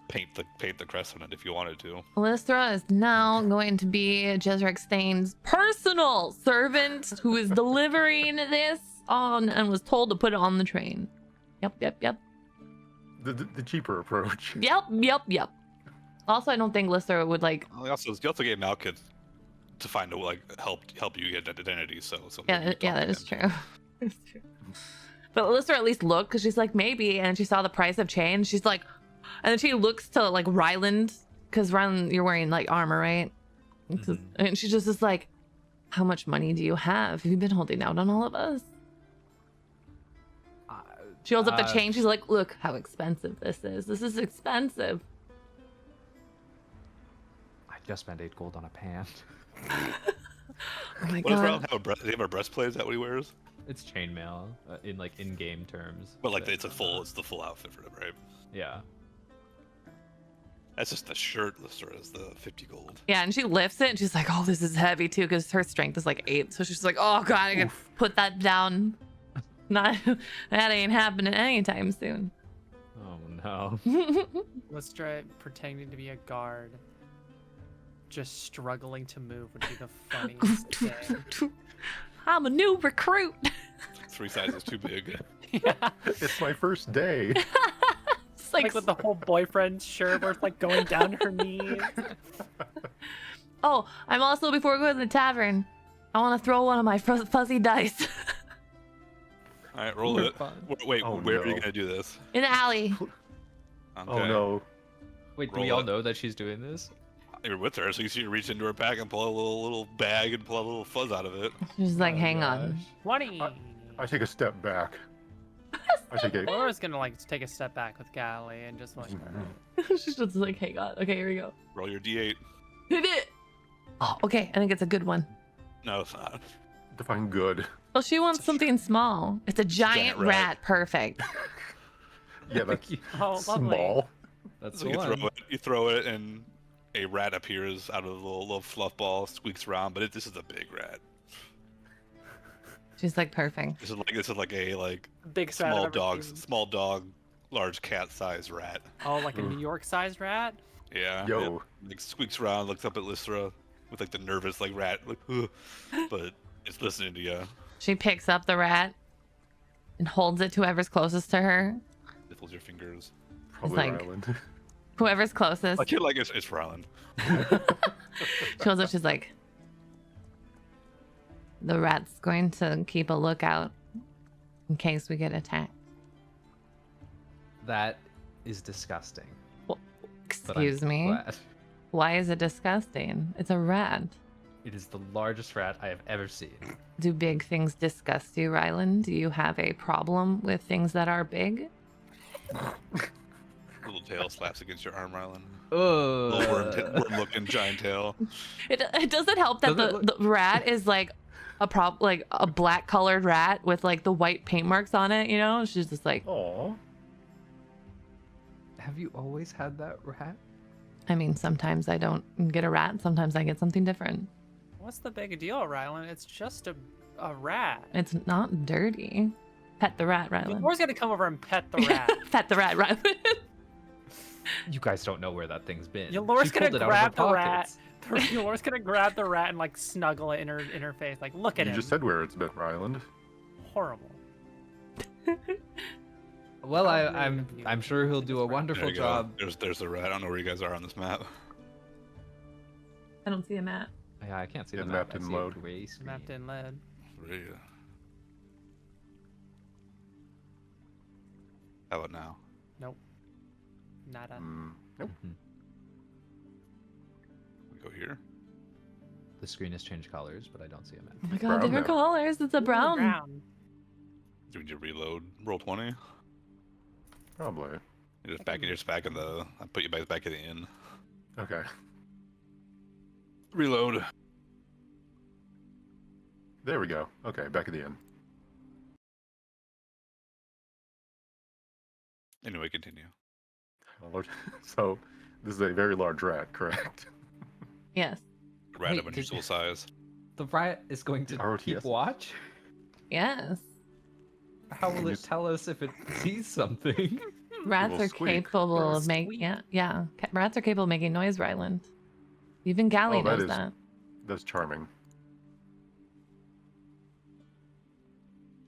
paint the crest on it if you wanted to. Lystra is now going to be Jezrek Stain's personal servant who is delivering this on and was told to put it on the train. Yep. The cheaper approach. Yep. Also, I don't think Lystra would like. You also gave Malkith to find a help you get that identity, so Yeah, that is true. It's true. But Lystra at least looked because she's like maybe, and she saw the price of change. She's like, and then she looks to like Ryland because Ryland, you're wearing like armor, right? And she's just like, how much money do you have? Have you been holding out on all of us? She holds up the change. She's like, look how expensive this is. This is expensive. I just spent 8 gold on a pant. Oh my What does god. Rylan have? Does he have a breastplate? Is that what he wears? It's chainmail in like in-game terms. But like it's the full outfit for him, right? Yeah. That's just the shirt. Lystra is the 50 gold. Yeah, and she lifts it and she's like, oh, this is heavy too, because her strength is like 8. So she's like, oh god, I gotta put that down. Not that ain't happening anytime soon. Oh no. Let's try pretending to be a guard. Just struggling to move would be the funniest thing. I'm a new recruit. 3 sizes too big. Yeah. It's my first day. like with the whole boyfriend shirt where it's like going down to her knees. Oh, I'm also, before we go to the tavern, I want to throw one of my fuzzy dice All right, roll For it. fun. Wait, Oh, where are you no. gonna do this? in the alley. Okay. Oh no. Wait, do Roll we all it. know that she's doing this? You're with her, so you see her reach into her pack and pull a little bag and pull a little fuzz out of it. She's like, Oh, hang on. gosh. 20. I take a step back. I take a. Laura's gonna like take a step back with Gally and just like. She's just like, hang on. Okay, here we go. Roll your d8. Hit it. Oh, okay. I think it's a good one. No, it's not. Define good. Well, she wants something small. It's a giant rat. rat. Perfect. Yeah, that's Oh, lovely. small. That's So the you one. throw it, and a rat appears out of the little fluff ball, squeaks around, but this is a big rat. She's like, perfect. This is like a Big rat I've ever seen. small dog, large cat-sized rat. Oh, like a New York-sized rat. Yeah. Yo. It, like squeaks around, looks up at Lystra with like the nervous like rat, like, "Ugh," but it's listening to you. She picks up the rat and holds it to whoever's closest to her. Sniffles your fingers. Probably like- Ryland. Whoever's closest. Like you're like it's Ryland. She holds it. She's like, the rat's going to keep a lookout in case we get attacked. That is disgusting. but I'm Excuse me. glad. Why is it disgusting? It's a rat. It is the largest rat I have ever seen. Do big things disgust you, Ryland? Do you have a problem with things that are big? Little tail slaps against your arm, Ryland. Oh, Little worm-looking giant tail. It doesn't help that Does it the rat is like a black colored rat with like the white paint marks on it, you know? She's just like, Aw. have you always had that rat? I mean, sometimes I don't get a rat, sometimes I get something different. What's the big deal, Rylan? It's just a rat. It's not dirty. Pet the rat, Ryland. Laura's gonna come over and pet the rat. Pet the rat, Ryland. You guys don't know where that thing's been. Yeah, Laura's She gonna pulled it out of her grab the rat. pockets. Laura's gonna grab the rat and like snuggle it in her face. Like, look at You him. just said where it's been, Ryland. Horrible. Well, Probably I'm sure he'll do a There wonderful you go. job. There's the rat. I don't know where you guys are on this map. I don't see a mat. Yeah, I can't see Yeah, the the map. map I didn't see a load. gray The map screen. didn't lead. Where are you? How about now? Nada. Nope. Mhm. We go here. The screen has changed colors, but I don't see a map. Oh my god, Brown different now. colors. It's a brown. Brown. Do we need to reload? Roll 20. Probably. You're just back in the. I put you guys back in the inn. Okay. Reload. There we go. Okay, back at the end. Anyway, continue. So, this is a very large rat, correct? Yes. Rat Wait, of unusual size. The rat is going to ROTS. keep watch? Yes. How will it Just- tell us if it sees something? Rats will are squeak. capable Or of making squeak. yeah. Rats are capable of making noise, Ryland. Even Gally Oh, that knows is- that. That's charming.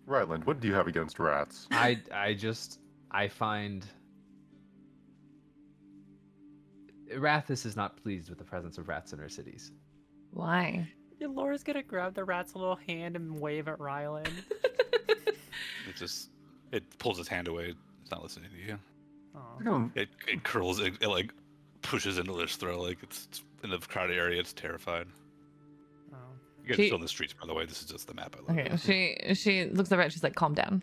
Ryland, what do you have against rats? I find Rathis is not pleased with the presence of rats in her cities. Why? Yeah, Laura's gonna grab the rat's little hand and wave at Rylan. It pulls its hand away. It's not listening to you. Oh. It curls. It like pushes into Lystra. Like it's in the crowded area. It's terrified. Oh. You guys She- are still in the streets, by the way. This is just the map I looked Okay, at. she looks at the rat, she's like, calm down.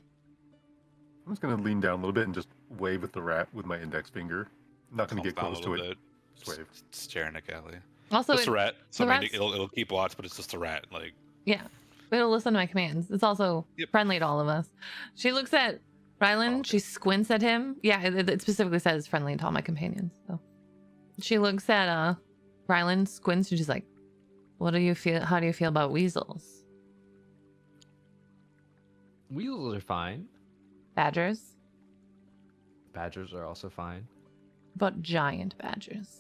I'm just gonna lean down a little bit and just wave at the rat with my index finger. Not gonna get Calms close down a to little it. bit, Just wave. staring at Gally. Also, It's a rat. So the I mean, rat's- it'll keep watch, but it's just a rat. Like yeah, it'll listen to my commands. It's also Yep. friendly to all of us. She looks at Ryland, Oh, okay. she squints at him. Yeah, it specifically says friendly to all my companions. So she looks at Ryland, squints, and she's like, what do you feel? How do you feel about weasels? Weasels are fine. Badgers? Badgers are also fine. But giant badgers.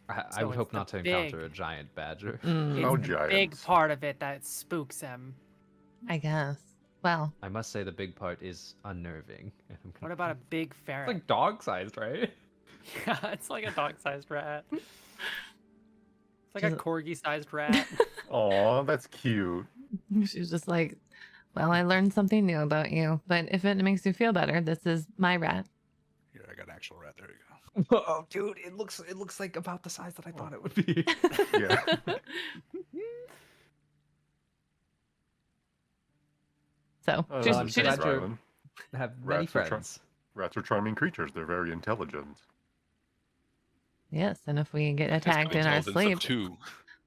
I So would it's hope the not to big- encounter a giant badger. Mm, Oh, It's the big giants. part of it that spooks him. I guess. Well, I must say the big part is unnerving. What about a big It's ferret? like dog-sized, right? Yeah, it's like a dog-sized rat. It's like a Just- corgi-sized rat. Aw, that's cute. she's just like, well, I learned something new about you, but if it makes you feel better, this is my rat. Here, I got an actual rat. There you go. Oh, dude, it looks like about the size that I thought it would be. Yeah. So Oh, she's, I'm she glad just you're- Rylan. Have many Rats are friends. Rats are charming creatures. They're very intelligent. yes, and if we get It's got attacked in our intelligence of sleep, 2.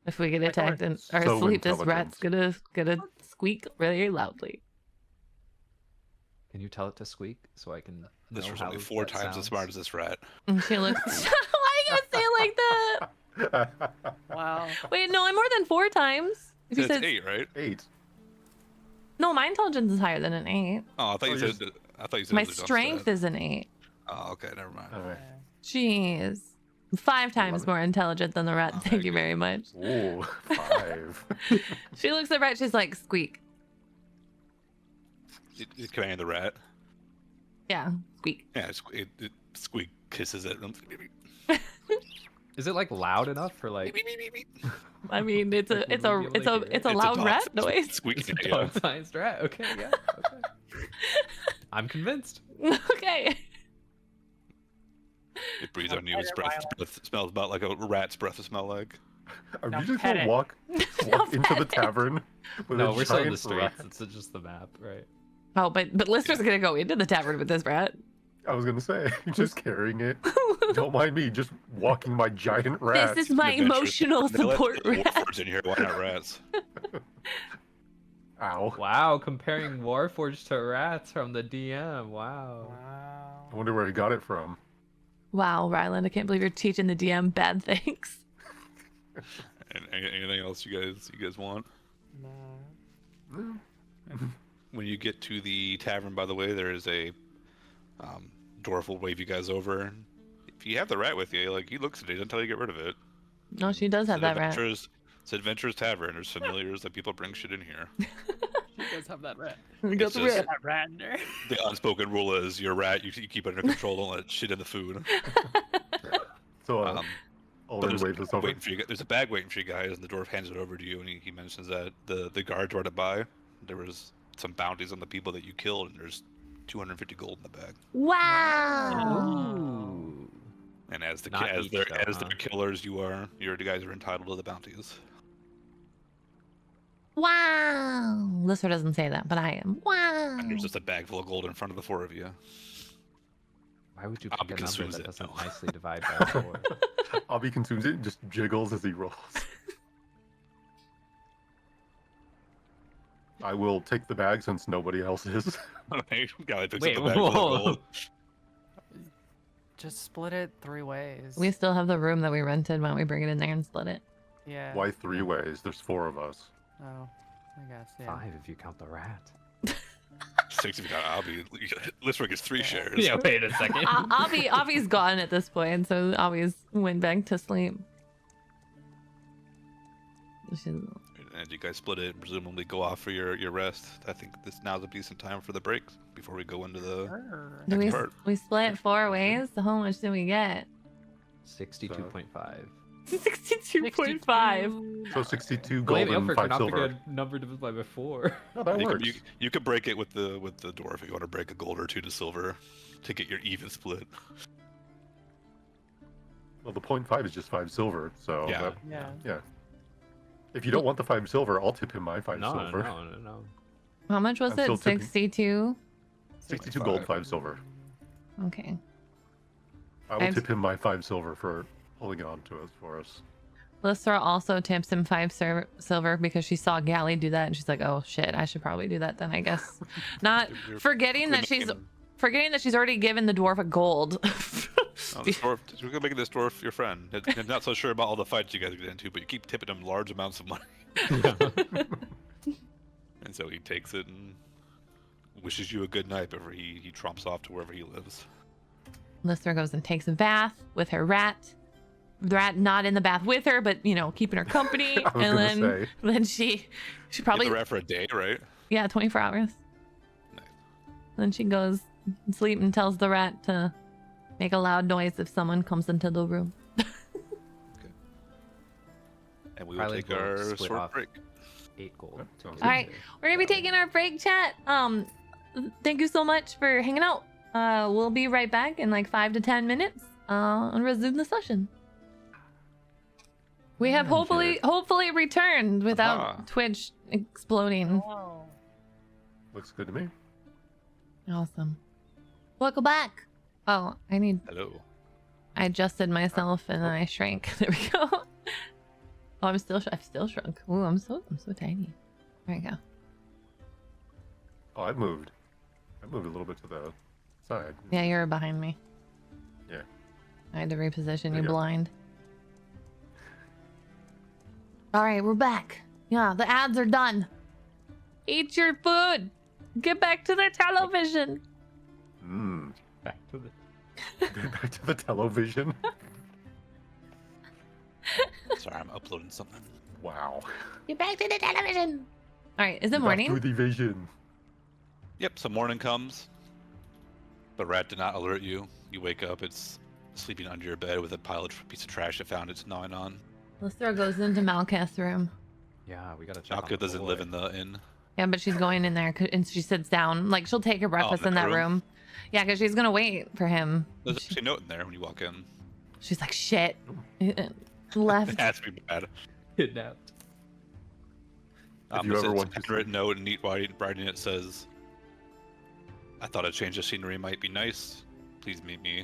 if we get Like attacked in our so sleep, this rat's intelligent. gonna squeak really loudly. Can you tell it to squeak so I can? This know was how only 4 that times as sounds? smart as this rat. And she looks. Why are you gonna say it like that? Wow. Wait, no, I'm more than 4 times. If you It's said 8, right? 8. no, my intelligence is higher than an 8. Oh, I thought you you're said. I thought you said. My it was a dump strength stat. is an 8. Oh, okay, never mind. Alright. Jeez. 5 times Love it. more intelligent than the rat. Oh, Thank thank you you. very much. Ooh, 5. She looks at the rat. She's like, squeak. Can I hand the rat? Yeah, squeak. Yeah, Squeak kisses it. Is it like loud enough for like? I mean, it's a Would we be able to hear it? it's a It's loud dog- rat noise. It's Squeaking. a Yeah. dog-sized rat. Okay, yeah. Okay. I'm convinced. Okay. It breathes on you. Pet Its it, breath, Rylan. breath smells about like a rat's breath to smell like. Are Now you just pet gonna it. walk Now into the pet it. tavern with No, a we're still in the giant streets. rat? It's just the map, right? Oh, but Lister's gonna go into the tavern with this rat. I was gonna say, just carrying it. Don't mind me, just walking my giant rat. This is my Adventures. emotional They let support the rat. Warforged in here. Why not rats? Ow. Wow, comparing Warforged to rats from the DM. Wow. Wow. I wonder where he got it from. Wow, Ryland, I can't believe you're teaching the DM bad things. And anything else you guys want? No. When you get to the tavern, by the way, there is a dwarf will wave you guys over. If you have the rat with you, like he looks at it, he doesn't tell you to get rid of it. No, she does have that rat. It's Adventurers Tavern. There's familiars that people bring shit in here. She does have that rat. We It's got the just- rat. That rat in there. The unspoken rule is your rat, you keep it under control, don't let shit in the food. So, But Owen there's, waved us over. there's a bag waiting for you guys, and the dwarf hands it over to you, and he mentions that the guards were to buy. There was some bounties on the people that you killed, and there's 250 gold in the bag. Wow. Ooh. And as Not as each, their though, as huh? their killers, you guys are entitled to the bounties. Wow. Lister doesn't say that, but I am. Wow. And there's just a bag full of gold in front of the 4 of you. Why would you I'll pick be a number consumed that it, doesn't no. nicely divide by 4? Abby consumes it and just jiggles as he rolls. I will take the bag since nobody else is. Guy picks Wait, up the bag full of whoa. gold. Just split it 3 ways. We still have the room that we rented. Why don't we bring it in there and split it? Yeah. Why 3 ways? There's 4 of us. Oh, I guess. Yeah. 5 if you count the rat. 6 if you got Abby. Lister gets 3 Yeah. shares. Yeah, wait a second. Avi's gone at this point, so Avi's went back to sleep. She's- And you guys split it and presumably go off for your rest. I think now's a decent time for the break before we go into the. Sure. Do Next part. we split 4 ways? How much did we get? 62.5. 62.5. So 62 Blame gold and Aelfrik for 5 not silver. picking a number divided by 4. No, that You works. you could break it with the dwarf if you want to break a gold or 2 to silver to get your even split. Well, the 0.5 is just 5 silver, so Yeah. that- Yeah. yeah. If you don't want the 5 silver, I'll tip him my 5 No, silver. no. How much was I'm it? still tipping. 62? 62 gold, 5 silver. Okay. I will I've- tip him my 5 silver for holding on to it for us. Lystra also tips him 5 silver because she saw Gally do that and she's like, oh shit, I should probably do that then, I guess. Not You're forgetting that she's already given the dwarf a gold. Oh, this dwarf, we're gonna make this dwarf your friend. I'm not so sure about all the fights you guys get into, but you keep tipping him large amounts of money. And so he takes it and wishes you a good night before he tromps off to wherever he lives. Lystra goes and takes a bath with her rat. The rat not in the bath with her, but you know, keeping her company. I was And gonna say. then she Probably probably the rat for a day, right? yeah, 24 hours. Then she goes to sleep and tells the rat to make a loud noise if someone comes into the room. And we will Ryland take will our split short off break. 8 gold. Sounds All right, we're gonna be taking our break, chat. Thank you so much for hanging out. We'll be right back in like 5 to 10 minutes. And resume the session. We have hopefully returned without Aha. Twitch exploding. Oh. Looks good to me. Awesome. Welcome back. Oh, I adjusted myself and then I shrank. There we go. Oh, I've still shrunk. Ooh, I'm so tiny. There we go. Oh, I moved a little bit to the side. Yeah, you're behind me. Yeah. I had to reposition There you you go. blind. All right, we're back. Yeah, the ads are done. Eat your food. Get back to the television. Mmm. Back to the. Back to the television. Sorry, I'm uploading something. Wow. Get back to the television. All right, is it Back morning? to the vision. Yep, so morning comes. The rat did not alert you. You wake up, it's sleeping under your bed with a piece of trash it found it's gnawing on. Lystra goes into Malkath's room. Yeah, we gotta check. on Malka the doesn't live boy. in the inn. Yeah, but she's going in there and she sits down. Like she'll take her breakfast in in the that room? room. Yeah, because she's gonna wait for him. There's actually a note in there when you walk in. She's like, shit. Left. It has to be bad. Kidnapped. If you ever it's want a to handwritten note in neat writing, it says, I thought a change of scenery might be nice. Please meet me.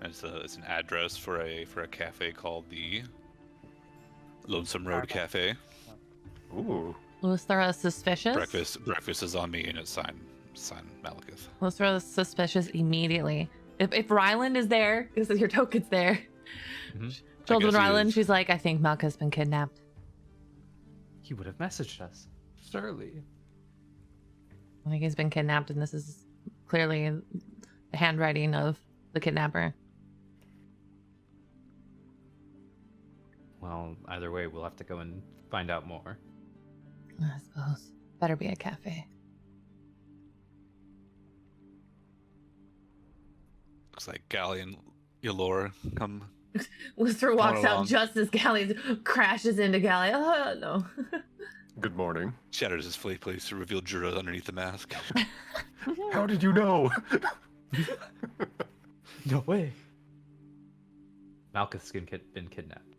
And it's an address for a cafe called the Lonesome Road Cafe. Ooh. Lystra is suspicious. Breakfast is on me, and it's signed Malekith. Lystra is suspicious immediately. If Ryland is there, because your token's there. Mhm. Told I with guess he Ryland, is. she's like, I think Malka's been kidnapped. He would have messaged us. Surely. I think he's been kidnapped, and this is clearly the handwriting of the kidnapper. Well, either way, we'll have to go and find out more. I suppose. Better be a cafe. Looks like Gally and Yalor come. Lystra walks out along. just as Gally crashes into Gally. Oh, no. Good morning. Shatters his place to reveal Jura underneath the mask. How did you know? No way. Malkath's been kidnapped.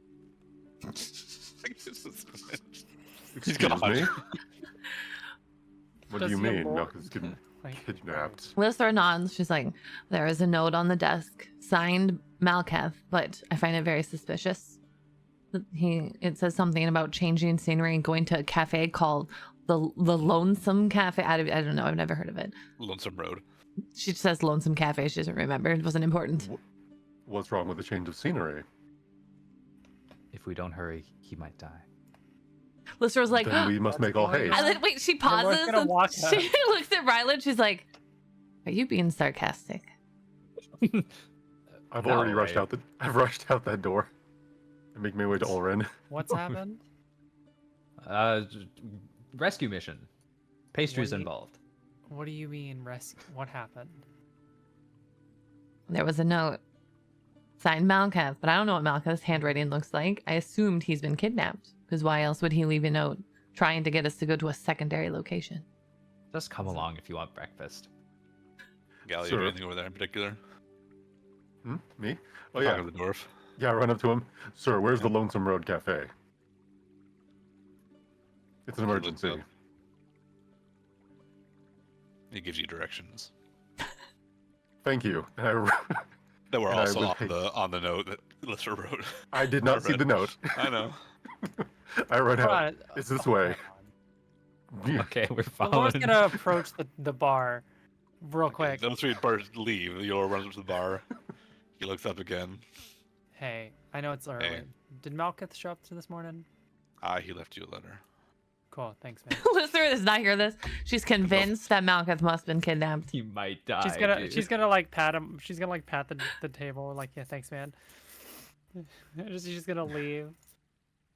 Excuse gone. me? What do Does you he mean? abort? Milk is getting Like, kidnapped. Lystra nods. She's like, there is a note on the desk signed Malkath, but I find it very suspicious. It says something about changing scenery and going to a cafe called the Lonesome Cafe. I don't know. I've never heard of it. Lonesome Road. She says Lonesome Cafe. She doesn't remember. It wasn't important. What's wrong with the change of scenery? If we don't hurry, he might die. Lystra was like, Then we must make all haste. and then, wait, she Everyone's pauses gonna and walk she looks at Ryland. She's like, are you being sarcastic? I've No already rushed way. I've rushed out that door. And make my way to Olren. What's happened? Rescue mission. Pastries What do you- involved. What do you mean, what happened? There was a note signed Malkath, but I don't know what Malkath's handwriting looks like. I assumed he's been kidnapped, because why else would he leave a note trying to get us to go to a secondary location? Just come along if you want breakfast. Gally, you Sure. do anything over there in particular? Hmm? Me? Oh yeah. Talking to the dwarf. Yeah, I run up to him. Sir, where's the Lonesome Road Cafe? It's an He looks emergency. up. He gives you directions Thank you. And that were And I also would on take- the note that Lister wrote. I did not see read. the note. I know. I run out. Right. It's this way. Yeah. Okay, we're Laura's following. gonna approach the bar real quick. Those three birds leave. Yalor runs up to the bar. He looks up again. Hey, I know it's early. Hey. Did Malkath show up to this morning? He left you a letter. Cool, thanks, man. Lystra does not hear this. She's convinced that Malkath must have been kidnapped. He might die. dude. She's gonna like pat him. She's gonna like pat the table. Like, yeah, thanks, man. She's just gonna leave.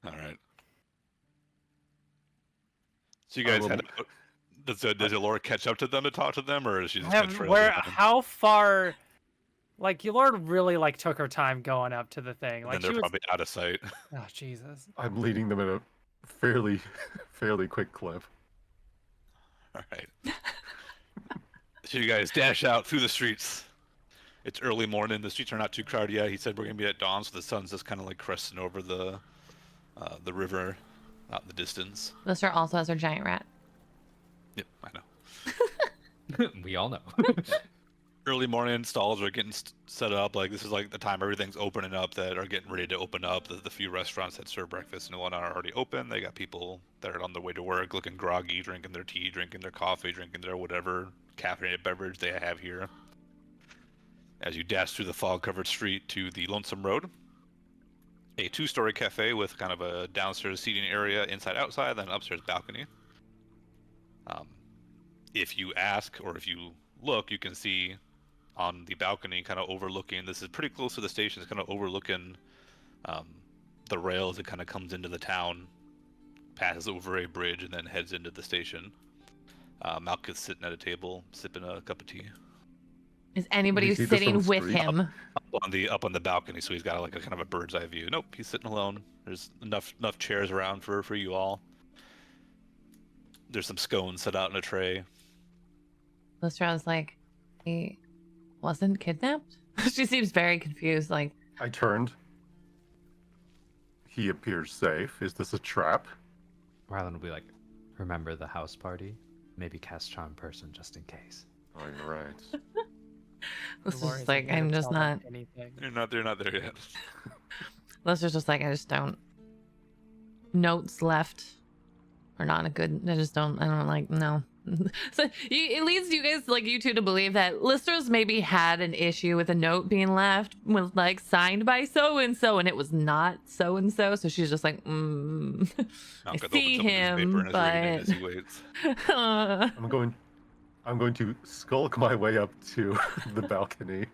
All right. So you I guys will- head out Does Laura catch up to them to talk to them, or is she just gonna trail behind? How far? Like, Lord really like took her time going up to the thing. And Like then she they're was. probably out of sight. Oh Jesus! I'm leading them in a fairly quick clip. All right. So you guys dash out through the streets. It's early morning. The streets are not too crowded yet. He said we're gonna be at dawn, so the sun's just kind of like cresting over the river out in the distance. Lister also has her giant rat. Yep, I know. We all know. Early morning, stalls are getting set up. Like, this is like the time everything's opening up that are getting ready to open up. The few restaurants that serve breakfast and whatnot are already open. They got people that are on their way to work, looking groggy, drinking their tea, drinking their coffee, drinking their whatever caffeinated beverage they have here. As you dash through the fog-covered street to the Lonesome Road, a 2-story cafe with kind of a downstairs seating area, inside-outside, then an upstairs balcony. If you ask, or if you look, you can see on the balcony, kind of overlooking, this is pretty close to the station, it's kind of overlooking the rail as it kind of comes into the town, passes over a bridge, and then heads into the station. Malkuth's sitting at a table, sipping a cup of tea. Is anybody You see this sitting on the with street? him? Up on the balcony, so he's got like a kind of a bird's eye view. Nope, he's sitting alone. There's enough chairs around for you all. There's some scones set out in a tray. Lister was like, he wasn't kidnapped? She seems very confused, like, I turned. He appears safe. Is this a trap? Rylan will be like, remember the house party? Maybe cast charm person just in case. Oh, you're right. Lister's Dolores just like, isn't gonna I'm just tell them not. anything. They're not there yet. Lister's just like, I just don't. Notes left are not a good. I don't like, no. So it leads you guys, like you two, to believe that Lister's maybe had an issue with a note being left with like signed by so and so, and it was not so and so. So she's just like, I Malkuth see opens up a newspaper him, and is reading it but as he waits. I'm going to skulk my way up to the balcony.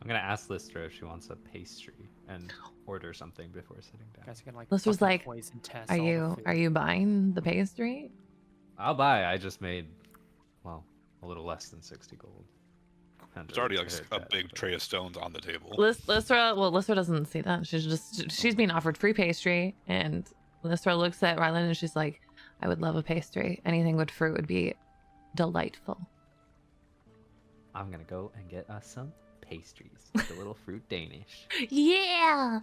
I'm gonna ask Lister if she wants a pastry and order something before sitting down. Guys are gonna like. Lister's fucking like, poison test are all the you food. buying the pastry? I'll buy. I just made, well, a little less than 60 gold. And There's already like heard a that, big but- tray of stones on the table. Lister doesn't see that. She's being offered free pastry, and Lister looks at Rylan and she's like, I would love a pastry. Anything with fruit would be delightful. I'm gonna go and get us some pastries. With a little fruit Danish. Yeah.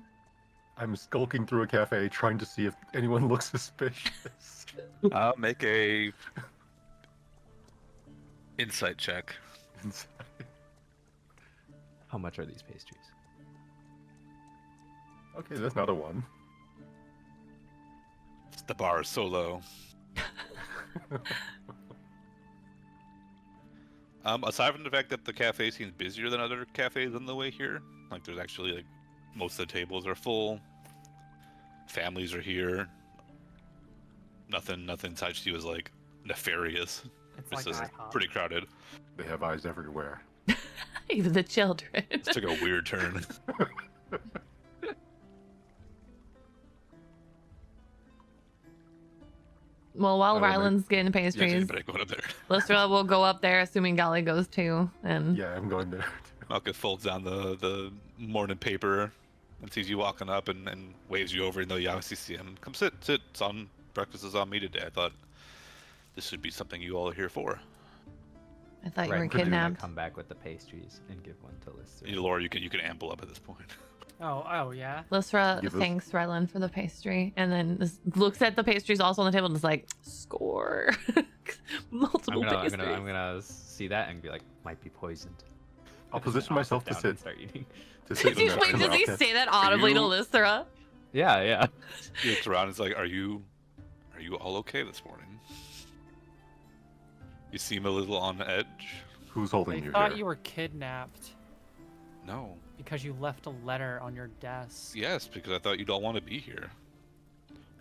I'm skulking through a cafe trying to see if anyone looks suspicious. Make a insight check. How much are these pastries? Okay, that's not a 1. The bar is so low. Aside from the fact that the cafe seems busier than other cafes on the way here, like there's actually like most of the tables are full. Families are here. Nothing strikes you as like nefarious. It's This like is IHOP. pretty crowded. They have eyes everywhere. Even the children. It took a weird turn. Well, while Oh, my- Rylan's getting Yeah, pastries, but I go up there. Lister will go up there, assuming Golly goes too, and Yeah, I'm going there. Malkuth folds down the morning paper and sees you walking up and waves you over, even though you obviously see him. Come sit. It's on, breakfast is on me today. I thought this should be something you all are here for. I thought you Right, were we're gonna kidnapped. come back with the pastries and give one to Lister. Laura, you can amble up at this point. Oh yeah. Lysra Give us- thanks Rylan for the pastry, and then looks at the pastries also on the table and is like, score. Multiple pastries. I'm gonna see that and be like, might be poisoned. I'll position I'll myself sit to down and sit. start eating. To sit Wait, next to does he Malkuth. say that audibly to you- Lysra? Yeah. He looks around and is like, are you all okay this morning? You seem a little on edge. Who's holding They you thought here? you were kidnapped No. because you left a letter on your desk. Yes, because I thought you'd all want to be here.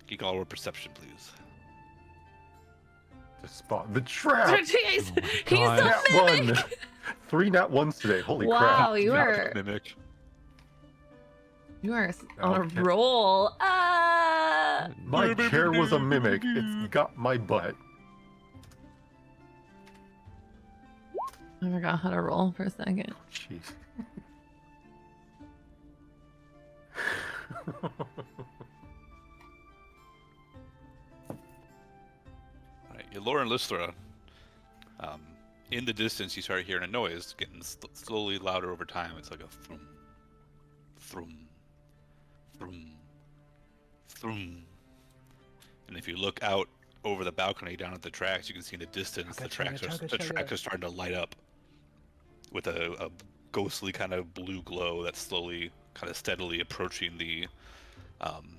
Geek all over perception, please. To spot the trap. He's God. so Nat mimic. 1. 3 nat 1s today. Holy Wow, crap. you Not are mimic. on a Okay. roll. My chair was a mimic. It's got my butt. I forgot how to roll for a second. Jeez. Right, Elora and Lystra. In the distance, you start hearing a noise getting slowly louder over time. It's like a thrum, thrum, thrum, thrum. And if you look out over the balcony down at the tracks, you can see in the distance the tracks are starting to light up with a ghostly kind of blue glow that's slowly, kind of steadily approaching the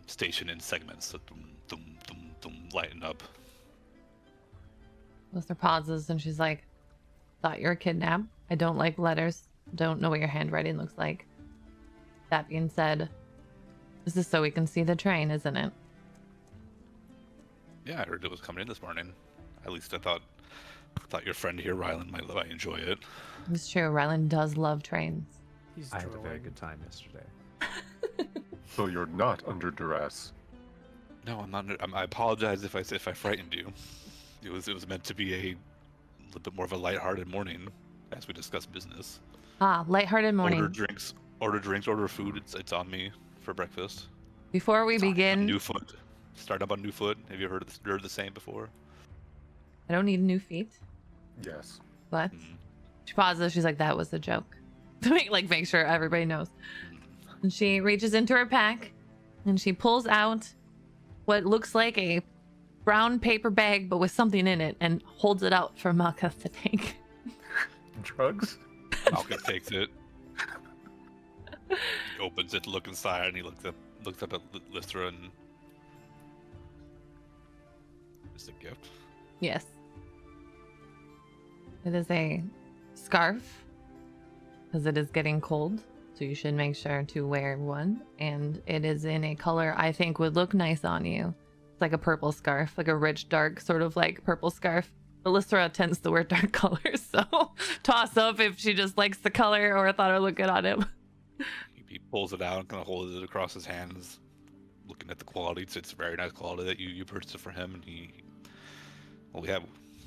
station in segments. So thum, thum, thum, thum, lighting up. Luther pauses and she's like, thought you were kidnapped. I don't like letters. Don't know what your handwriting looks like. That being said, this is so we can see the train, isn't it? Yeah, I heard it was coming in this morning. At least I thought your friend here, Rylan, might enjoy it. It's true. Rylan does love trains. He's I had a very drooling. good time yesterday. So you're not under duress. No, I'm not. I apologize if I frightened you. It was meant to be a little bit more of a lighthearted morning as we discuss business. Ah, lighthearted morning. Order drinks, order food. It's on me for breakfast. Before we begin, Newfoot. Start up on Newfoot. Have you heard the saying before? I don't need new feet. Yes. What? Mm. She pauses. She's like, that was a joke. To make sure everybody knows. And she reaches into her pack and she pulls out what looks like a brown paper bag, but with something in it, and holds it out for Malkuth to take. Drugs? Malkuth takes it. He opens it to look inside, and he looks up at Lystra, and it's a gift. Yes. It is a scarf, because it is getting cold, so you should make sure to wear one. And it is in a color I think would look nice on you. It's like a purple scarf, like a rich, dark, sort of like purple scarf. But Lystra tends to wear dark colors, so toss up if she just likes the color or thought it would look good on him. He pulls it out and kind of holds it across his hands, looking at the quality. It's a very nice quality that you purchased for him, and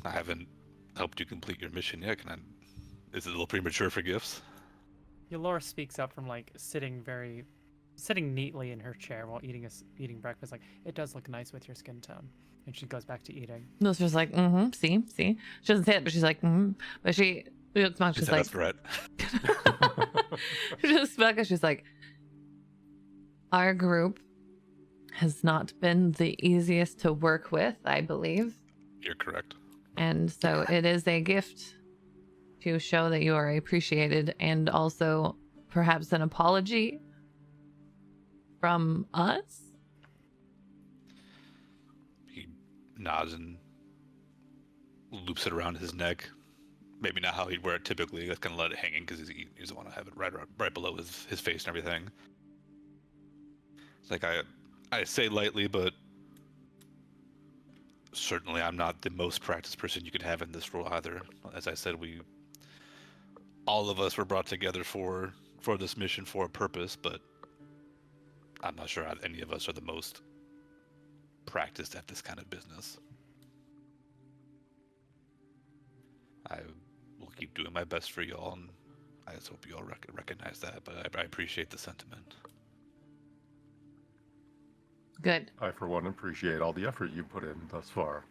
I haven't helped you complete your mission yet. Is it a little premature for gifts? Elora speaks up from sitting neatly in her chair while eating breakfast. Like, it does look nice with your skin tone. And she goes back to eating. Lystra's like, see. She doesn't say it, but she's like, But she looks back, she's like, a threat. she just back, she's like, our group has not been the easiest to work with, I believe. You're correct. And so it is a gift to show that you are appreciated, and also perhaps an apology from us. He nods and loops it around his neck. Maybe not how he'd wear it typically. He just kind of let it hanging because he doesn't want to have it right below his face and everything. It's like I say lightly, but certainly I'm not the most practiced person you could have in this role either. As I said, all of us were brought together for this mission for a purpose, but I'm not sure any of us are the most practiced at this kind of business. I will keep doing my best for y'all, and I just hope you all recognize that, but I appreciate the sentiment. Good. I, for one, appreciate all the effort you put in thus far.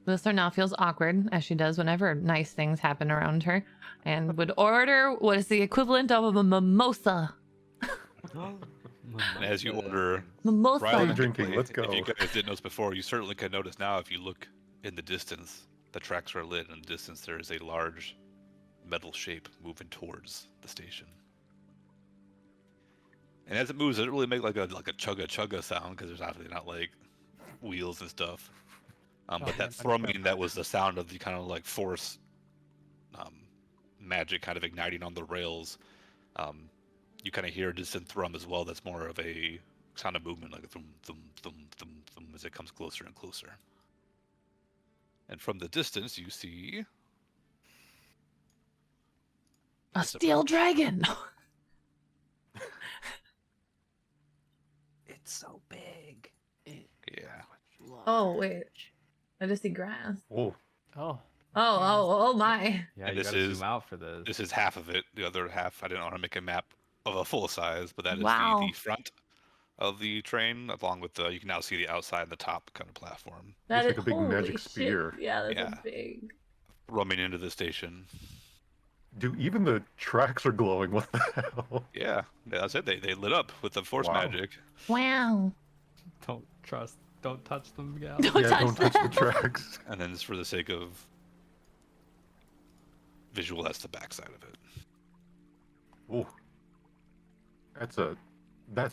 Lystra now feels awkward, as she does whenever nice things happen around her, and would order what is the equivalent of a mimosa. And as you order Mimosa. Rylan, drinking, let's go. If you guys didn't notice before, you certainly can notice now if you look in the distance, the tracks are lit. In the distance, there is a large metal shape moving towards the station. And as it moves, it doesn't really make like a chugga sound because there's obviously not like wheels and stuff. But that thrumming, that was the sound of the kind of like force magic kind of igniting on the rails. You kind of hear a distant thrum as well. That's more of a sound of movement, like a thum, thum, thum, thum, thum, as it comes closer and closer. And from the distance, you see a steel dragon. It's so big. Yeah. Oh, wait. I just see grass. Oh, Oh, Oh my. Yeah, And you this gotta is- zoom out for this. This is half of it. The other half, I didn't want to make a map of a full size, but that is Wow. the front of the train, along with the, you can now see the outside and the top kind of platform. That Looks like a big holy magic shit. spear. Yeah, that's Yeah. a big. Roaming into the station. Dude, even the tracks are glowing. What the hell? Yeah, that's it. They lit up with the force Wow. magic. Wow. Don't touch them, Gal. Don't Yeah, touch don't touch that. the tracks. And then just for the sake of visual, that's the backside of it. Oh, that's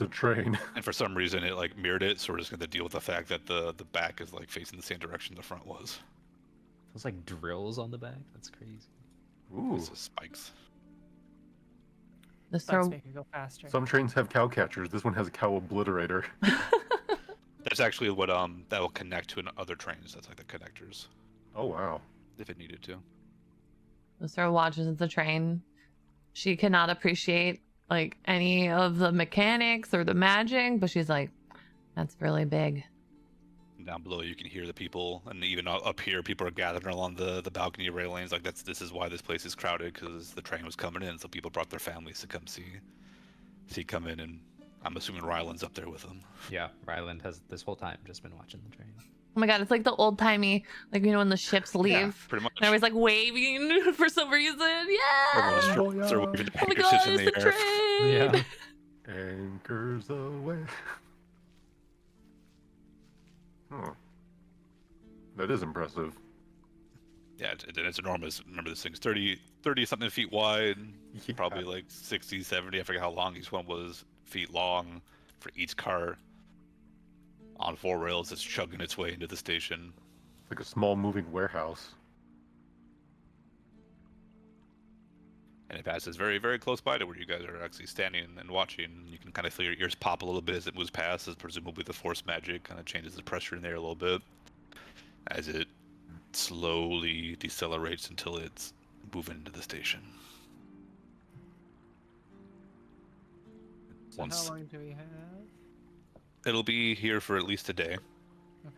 a train. And for some reason, it like mirrored it, so we're just going to deal with the fact that the back is like facing the same direction the front was. There's like drills on the back. That's crazy. Ooh, It's just spikes. The Spikes Sir. make it go faster. some trains have cow catchers. This one has a cow obliterator. That's actually what that will connect to other trains. That's like the connectors, Oh wow. if it needed to. The Sir watches the train. She cannot appreciate like any of the mechanics or the magic, but she's like, that's really big. Down below, you can hear the people, and even up here, people are gathering along the balcony railings. Like this is why this place is crowded, because the train was coming in, so people brought their families to come see come in, and I'm assuming Ryland's up there with them. Yeah, Ryland has this whole time just been watching the train. Oh my god, it's like the old timey, like you know when the ships leave. Yeah, pretty much. And everybody's like waving for some reason. Yeah. Everyone's Oh, yeah. they're waving Oh my handkerchiefs god, in it's the air. train. Yeah. Anchors away. Huh. That is impressive. Yeah, it's enormous. Remember, this thing's 30 something feet wide, Yeah. probably like 60, 70. I forget how long each one was, feet long for each car. On 4 rails, it's chugging its way into the station. It's like a small moving warehouse. And it passes very, very close by to where you guys are actually standing and watching. You can kind of feel your ears pop a little bit as it moves past, as presumably the force magic kind of changes the pressure in there a little bit. As it slowly decelerates until it's moving into the station. So Once how long do we have? it'll be here for at least a day. Okay.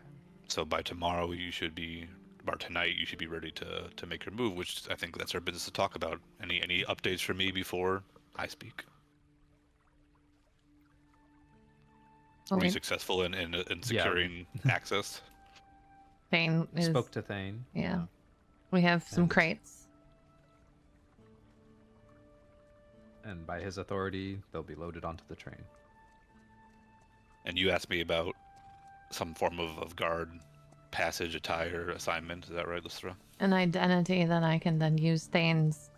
So by tomorrow you should be, or tonight you should be ready to make your move, which I think that's our business to talk about. Any updates from me before I speak? Were you Okay. successful in securing access? Thane is. Spoke to Thane. Yeah. We have some And- crates. And by his authority, they'll be loaded onto the train. And you asked me about some form of guard passage, attire, assignment. Is that right, Lystra? An identity that I can then use Thane's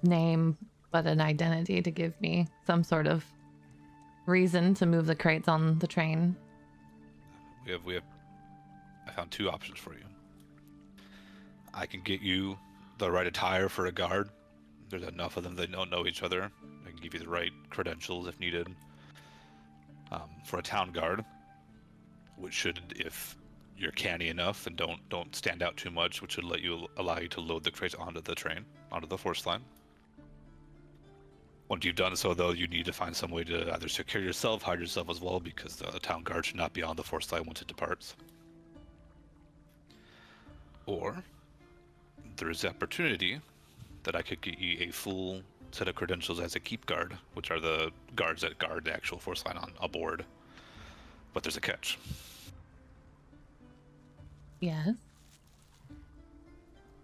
name, but an identity to give me some sort of reason to move the crates on the train. We have. I found 2 options for you. I can get you the right attire for a guard. There's enough of them that don't know each other. I can give you the right credentials if needed. For a town guard, which should, if you're canny enough and don't stand out too much, which should allow you to load the crates onto the train, onto the force line. Once you've done so, though, you need to find some way to either secure yourself, hide yourself as well, because the town guard should not be on the force line once it departs. Or there is the opportunity that I could get you a full set of credentials as a keep guard, which are the guards that guard the actual force line on aboard. But there's a catch. Yes.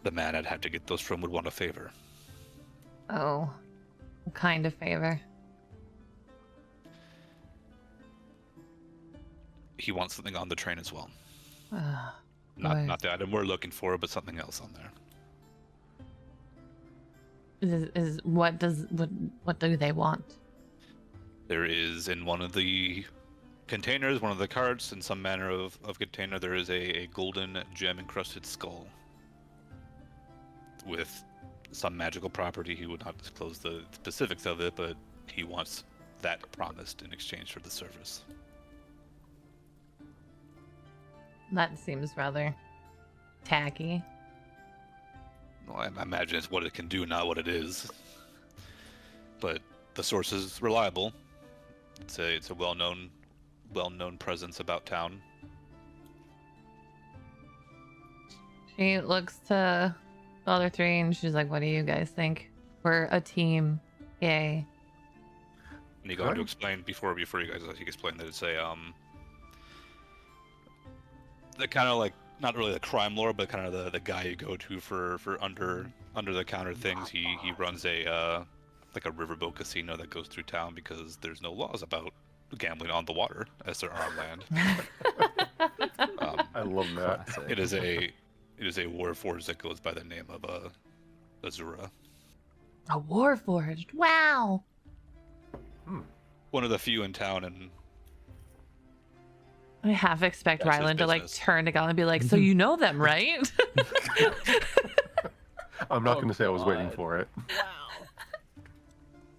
The man I'd have to get those from would want a favor. Oh. What kind of favor? He wants something on the train as well. Ah, Not Right. not the item we're looking for, but something else on there. what do they want? There is in one of the containers, one of the carts, in some manner of container, there is a golden gem encrusted skull with some magical property. He would not disclose the specifics of it, but he wants that promised in exchange for the service. That seems rather tacky. Well, I imagine it's what it can do, not what it is. But the source is reliable. It's a well-known presence about town. She looks to the other three and she's like, what do you guys think? We're a team. Yay. And you go on to explain before you guys explain that it's a the kind of like not really the crime lord, but kind of the guy you go to for under the counter things. He runs a like a riverboat casino that goes through town because there's no laws about gambling on the water as there are on land. I love that. Classic. It is a warforged that goes by the name of Azura. A warforged. Wow. One of the few in town, and I half expect That's his Rylan to like business. turn to Gal and be like, so you know them, right? I'm not going to say I was waiting God. for it.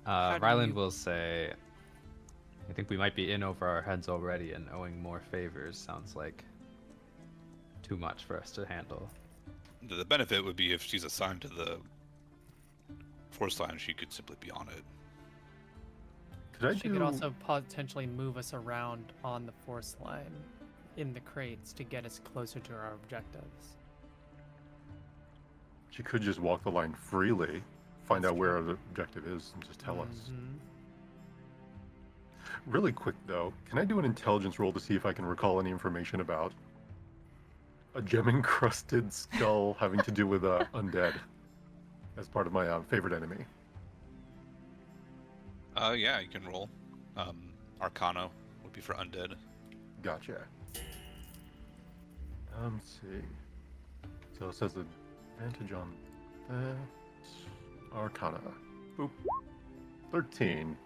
How do Ryland you- will say, I think we might be in over our heads already, and owing more favors sounds like too much for us to handle. the benefit would be if she's assigned to the force line, she could simply be on it. Could I She do... could also potentially move us around on the force line in the crates to get us closer to our objectives. She could just walk the line freely, find That's out where the objective is, and just tell us. Mhm. Really quick though, can I do an intelligence roll to see if I can recall any information about a gem-encrusted skull having to do with undead as part of my favorite enemy? Yeah, you can roll. Arcana would be for undead. Gotcha. Let's see. So it says advantage on that. Arcana. Boop. 13.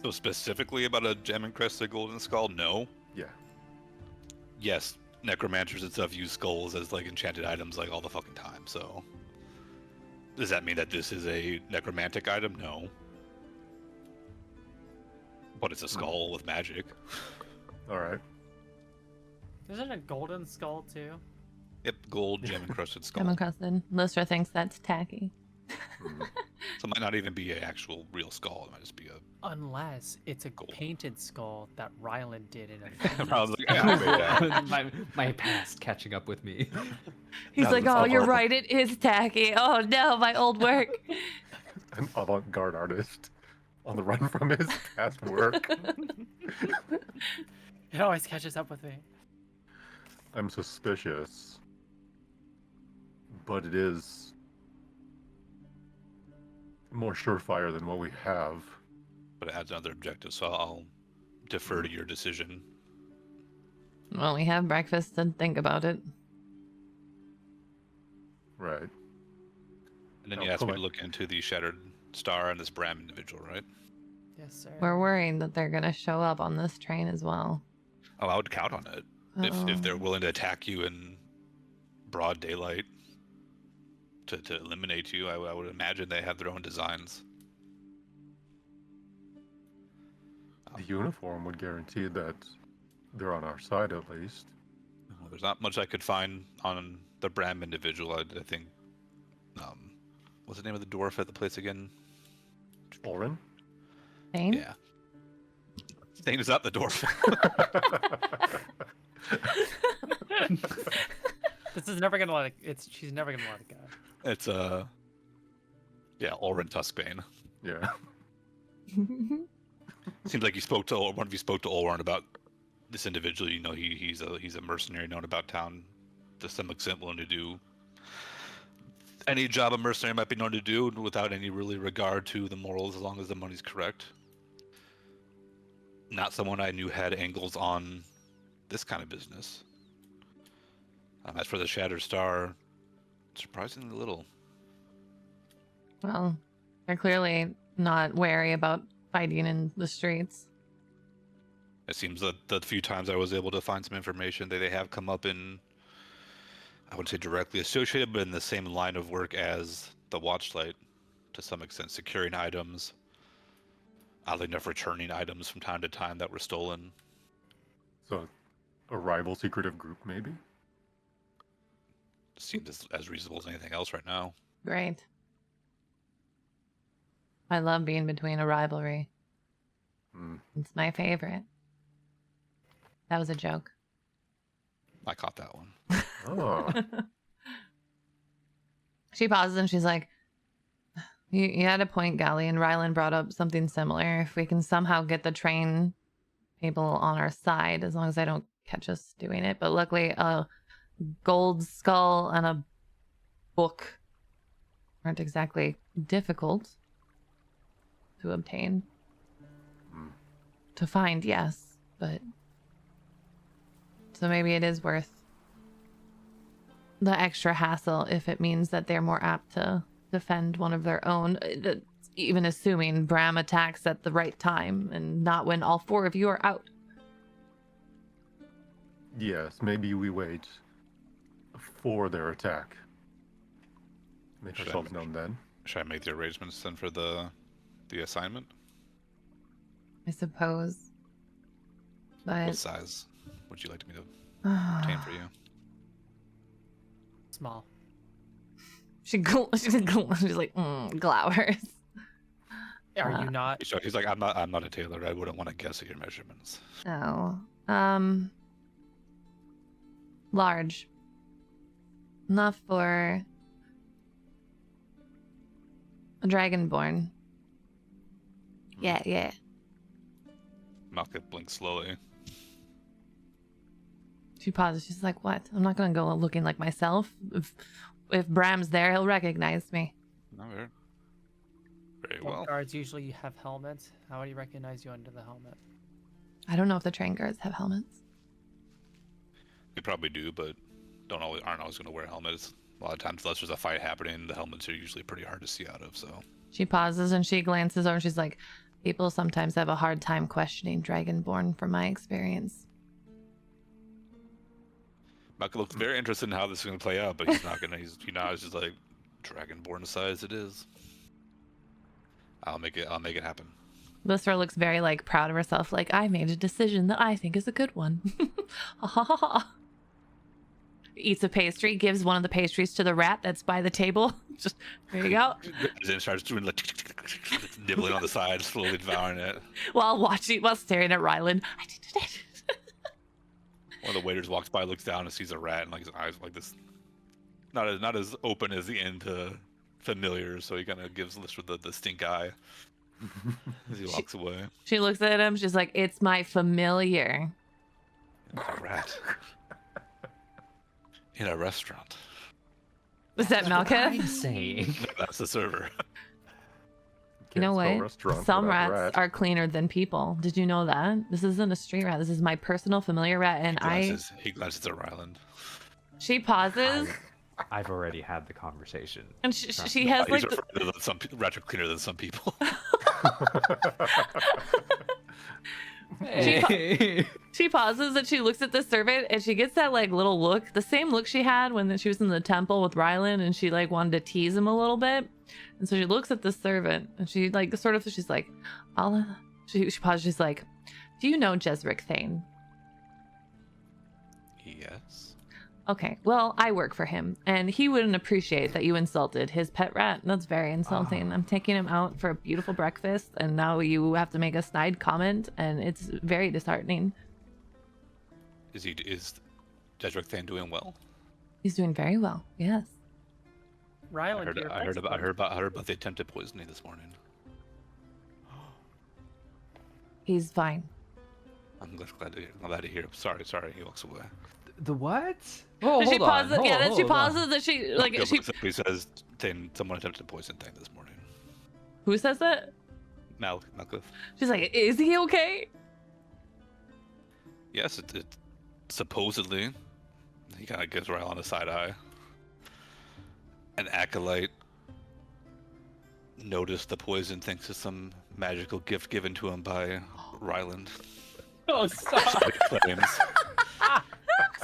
So specifically about a gem-encrusted golden skull, no. Yeah. Yes, necromancers and stuff use skulls as like enchanted items like all the fucking time. So does that mean that this is a necromantic item? No. But it's a skull with magic. Alright. Isn't a golden skull too? Yep, gold gem-encrusted skull. I'm encrusted. Lister thinks that's tacky. Mm. So it might not even be an actual real skull. It might just be a. Unless it's a Gold. painted skull that Ryland did in a Probably, yeah, I made that. my past catching up with me. He's That like, was oh, you're horrible. right, it is tacky. Oh no, my old work. An avant-garde artist on the run from his past work. It always catches up with me. I'm suspicious. But it is more surefire than what we have. But it adds another objective, so I'll defer to your decision. Well, we have breakfast and think about it. Right. And then Oh, you asked me to cool. look into the Shattered Star and this Bram individual, right? Yes, sir. We're worried that they're gonna show up on this train as well. Oh, I would count on it. If they're Uh-oh. willing to attack you in broad daylight to eliminate you, I would imagine they have their own designs. The uniform would guarantee that they're on our side at least. Well, there's not much I could find on the Bram individual. I think. What's the name of the dwarf at the place again? Oren? Thane? Yeah. Thane is not the dwarf. This is never gonna let it. She's never gonna let it go. It's yeah, Ulrin Tuskbane. Yeah. Seems like you spoke to one of you spoke to Ulrin about this individual. You know, he's a mercenary known about town to some extent, willing to do any job a mercenary might be known to do without any really regard to the morals, as long as the money's correct. Not someone I knew had angles on this kind of business. As for the Shattered Star, surprisingly little. Well, they're clearly not wary about fighting in the streets. It seems that the few times I was able to find some information, they have come up in, I wouldn't say directly associated, but in the same line of work as the Watchlight, to some extent, securing items, oddly enough, returning items from time to time that were stolen. So, a rival secretive group, maybe? Seems as reasonable as anything else right now. Great. I love being between a rivalry. Hmm. It's my favorite. That was a joke. I caught that one. Oh. She pauses and she's like, you had a point, Gally, and Rylan brought up something similar. If we can somehow get the train people on our side, as long as I don't catch us doing it. But luckily, a gold skull and a book aren't exactly difficult to obtain. To find, yes, but... So maybe it is worth the extra hassle if it means that they're more apt to defend one of their own, even assuming Bram attacks at the right time and not when all 4 of you are out. Yes, maybe we wait for their attack. Make Should I ourselves make- known then. Should I make the arrangements then for the assignment? I suppose. What But size would you like me to obtain for you? Small. she's like glowers. Are you not? So he's like, I'm not a tailor. I wouldn't want to guess at your measurements. Oh, large. Enough for a dragonborn. Yeah. Malka blinks slowly. She pauses. She's like, "What? I'm not gonna go looking like myself. If Bram's there, he'll recognize me." No, very Well, well. guards usually have helmets. How would he recognize you under the helmet? I don't know if the train guards have helmets. They probably do, but aren't always going to wear helmets. A lot of times, unless there's a fight happening, the helmets are usually pretty hard to see out of. So She pauses and she glances over. She's like, "People sometimes have a hard time questioning Dragonborn, from my experience." Malka looks very interested in how this is going to play out, but he's not going to. He's just like, Dragonborn size it is. I'll make it happen. Lysra looks very like proud of herself. Like, I made a decision that I think is a good one. Ha ha ha ha. Eats a pastry, gives one of the pastries to the rat that's by the table. Just, there you go. Then starts doing like nibbling on the side, slowly devouring it. While staring at Rylan. I did it. One of the waiters walks by, looks down, and sees a rat, and like his eyes like this, not as open as the inn to familiars. So he kind of gives Lysra the stink eye as he walks away. She looks at him. She's like, "It's my familiar." It's a rat in a restaurant. Is that Malka? I'm saying. No, that's the server. You know Can't spell what? restaurant Some without rats rat. are cleaner than people. Did you know that? This isn't a street rat. This is my personal familiar rat, and He glances at Ryland. She pauses, I've already had the conversation. and she has He's like. referring to some rats are cleaner than some people. She pauses and she looks at the servant and she gets that like little look, the same look she had when she was in the temple with Rylan and she like wanted to tease him a little bit. And so she looks at the servant and she like she's like, she pauses, she's like, "Do you know Jesric Thane?" Yes. Okay, well, I work for him, and he wouldn't appreciate that you insulted his pet rat. That's very insulting. I'm taking him out for a beautiful breakfast, and now you have to make a snide comment, and it's very disheartening. Is Jedrick Thane doing well? He's doing very well, yes. Rylan, I heard about the attempted poisoning this morning. He's fine. I'm glad to hear. Sorry. He walks away. The what? Oh, She hold on. pauses, Hold yeah, on, then she hold on. pauses and she, like, Malka she, looks up, he says, someone attempted to poison Thane this morning. who says that? Malka. She's like, "Is he okay?" Yes, it supposedly. He kind of gives Rylan a side eye. An acolyte noticed the poison thanks to some magical gift given to him by Ryland. Oh, stop! He claims.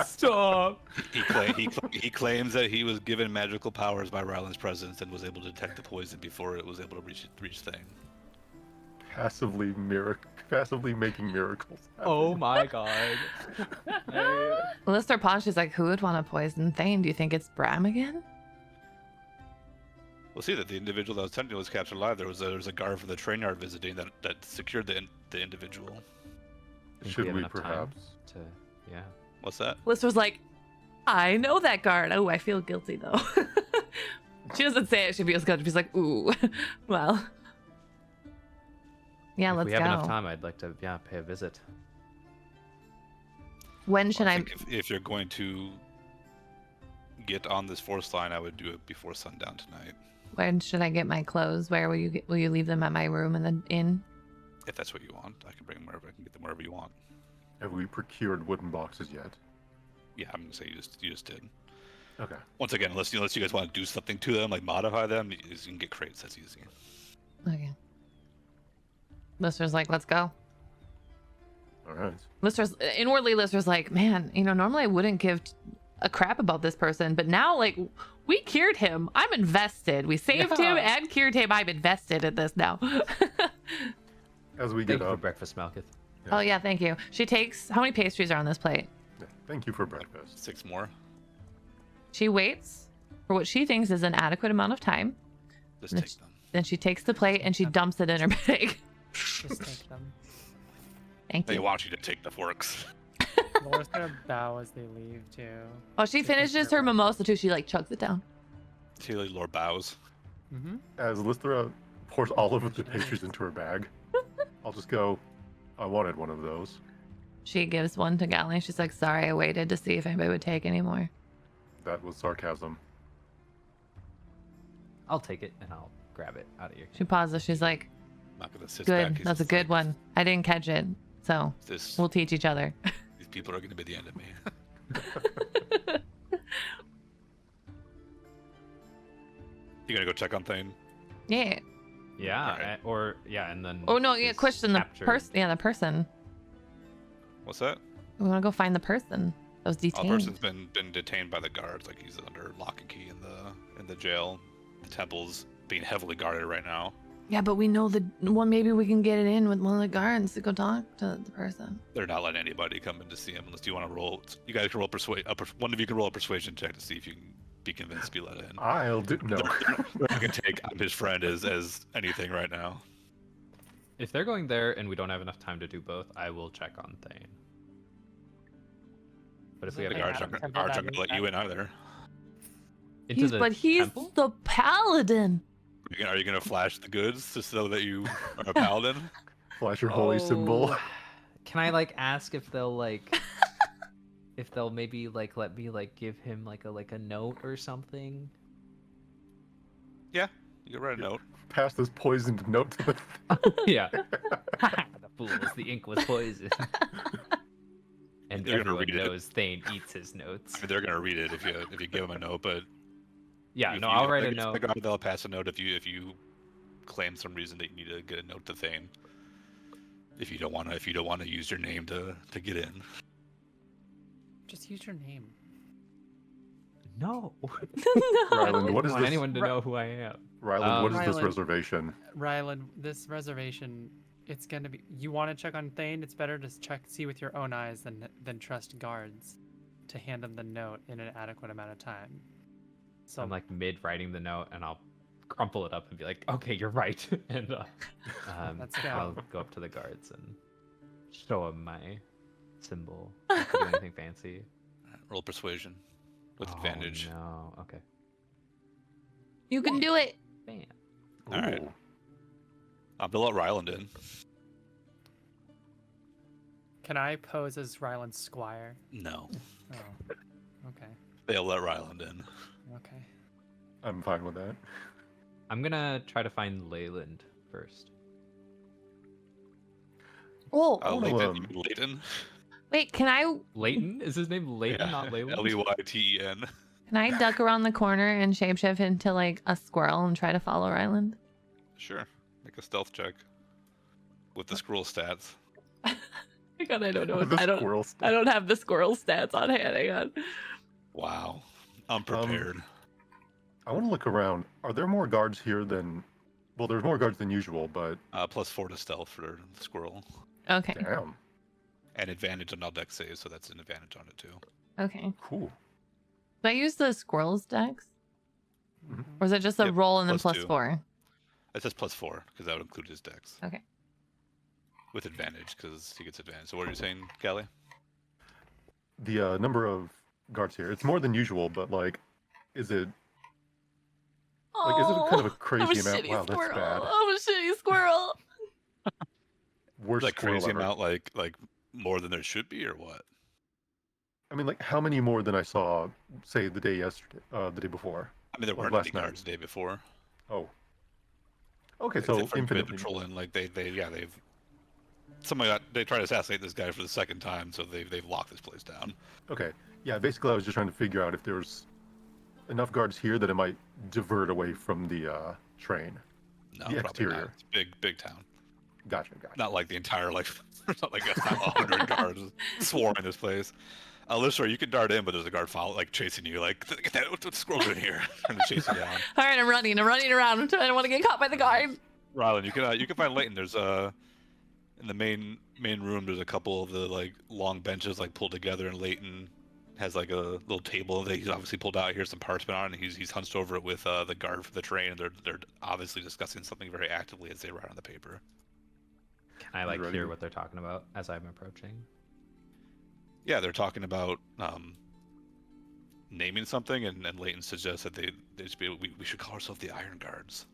Stop! He claims that he was given magical powers by Ryland's presence and was able to detect the poison before it was able to reach Thane. Passively making miracles. Oh my god. Lister pauses, she's like, "Who would want to poison Thane? Do you think it's Bram again?" We'll see that the individual that was attempting was captured alive. There was a guard from the train yard visiting that secured the individual. Think Should have we enough time perhaps? to, yeah. What's that? Lister's like, "I know that guard." Oh, I feel guilty though. She doesn't say it. She feels good. She's like, ooh, well. Yeah, If let's we have go. enough time, I'd like to pay a visit. When should I? think if you're going to get on this force line, I would do it before sundown tonight. When should I get my clothes? Where will you leave them at my room in the inn? If that's what you want, I can bring them wherever. I can get them wherever you want. Have we procured wooden boxes yet? Yeah, I'm gonna say you just did. Okay. Once again, unless you guys want to do something to them, like modify them, you can get crates. That's easy. Okay. Lister's like, let's go. All right. Lister's like, man, normally I wouldn't give a crap about this person, but now, like, we cured him. I'm invested. We saved him and cured him. I'm invested in this now. As we Thank get you for up. breakfast, Malkuth. Oh, yeah, thank you. She takes, how many pastries are on this plate? Yeah, thank you for breakfast. 6 more. She waits for what she thinks is an adequate amount of time. Just Then take them. Then she takes the plate and she dumps it in her bag. Just take them. Thank They you. want you to take the forks. Laura's gonna bow as they leave too. Oh, she finishes her mimosa too. She like chugs it down. Tilly Lord bows. Mm-hmm. As Lystra pours all of the pastries into her bag, I'll just go, I wanted one of those. She gives one to Gally. She's like, sorry, I waited to see if anybody would take any more. That was sarcasm. I'll take it and I'll grab it out of your. She pauses. She's like, Not gonna sit good. back. That's a good one. I didn't catch it. So This, we'll teach each other. these people are gonna be the end of me. You gonna go check on Thane? Yeah. Yeah, Alright. and then. Oh, no. Yeah. he's Question the captured. person. Yeah, the person. What's that? We want to go find the person that was The detained. person's been detained by the guards. Like he's under lock and key in the jail. The temple's being heavily guarded right now. Yeah, but we know the one. Maybe we can get it in with one of the guards to go talk to the person. They're not letting anybody come in to see him unless you want to roll. You guys can roll one of you can roll a persuasion check to see if you can be convinced to be let in. I'll do. No. I can take I'm his friend as anything right now. If they're going there and we don't have enough time to do both, I will check on Thane. But if we The have guards enough aren't time gonna let you in either. into the He's temple? the paladin. Are you gonna flash the goods just so that you are a paladin? Flash your holy symbol. Oh, Can I ask if they'll if they'll maybe let me give him a note or something? Yeah, you can write a note. Pass this poisoned note to the. Yeah. The fools, the ink was poisoned. And They're gonna everyone read it. knows Thane eats his notes. I mean, they're gonna read it if you give them a note, but Yeah, if no, you- I'll if write they a get to note. the guard, they'll pass a note if you claim some reason that you need to get a note to Thane. If you don't want to use your name to get in. Just use your name. No. Ryland, what is want this? anyone to know who I am. Ryland, what is this Ryland. reservation? Rylan, this reservation, it's gonna be. You want to check on Thane? It's better to see with your own eyes than trust guards to hand them the note in an adequate amount of time. So I'm mid writing the note and I'll crumple it up and be like, okay, you're right. And Let's go. I'll go up to the guards and show them my symbol. Not to do anything fancy. Roll persuasion with Oh, advantage. No, okay. You can do it. Bam. All right. Ooh. They'll let Ryland in. can I pose as Ryland's squire? No, Oh, okay, they'll let Ryland in. okay. I'm fine with that. I'm gonna try to find Leyland first. Oh, Leighton. Leighton. wait. Can I Leighton? Is his name Leighton, not Leyland? Leyten. can I duck around the corner and shapeshift into a squirrel and try to follow Ryland? Sure. Make a stealth check with the scroll stats. God, I don't know. The I don't. squirrel I stuff. don't have the squirrel stats on hand. Hang on. Wow, unprepared. I want to look around. Are there more guards here than? Well, there's more guards than usual, but +4 to stealth for the squirrel, Okay. damn, and advantage on all deck saves, so that's an advantage on it too. Okay. cool. Do I use the squirrel's dex, Mhm. or is it just a Yep, roll and then plus plus two. 4? It says +4 because that would include his dex. Okay. With advantage because he gets advantage. So what are you saying, Callie? The number of guards here, it's more than usual, but is it Like, is it kind of a I'm a crazy amount? shitty Wow, that's squirrel. bad. I'm a shitty squirrel. Worst Like squirrel crazy ever. amount, like more than there should be, or what? I mean, like, how many more than I saw, say, the day before? I mean, there Like weren't last any night. guards the day before. Oh. Okay, Because so they've been infinitely. patrolling. Like they've they tried to assassinate this guy for the second time, so they've locked this place down. Okay. Yeah, basically, I was just trying to figure out if there's enough guards here that it might divert away from the train. No, The probably exterior. not. It's big town. Gotcha. Not like the entire like not like that's not 100 guards swarming this place. Alyssa, you can dart in, but there's a guard chasing you. Like, get that what's squirrel in here? Trying to chase you down. All right, I'm running around. I don't want to get caught by the guard. Rylan, you can find Leighton. There's in the main room. There's a couple of the like long benches like pulled together, and Leighton has like a little table that he's obviously pulled out. Here's some parchment on, and he's hunched over it with the guard for the train, and they're obviously discussing something very actively as they write on the paper. Can I like ready? hear what they're talking about as I'm approaching? Yeah, they're talking about naming something, and Leighton suggests that we should call ourselves the Iron Guards.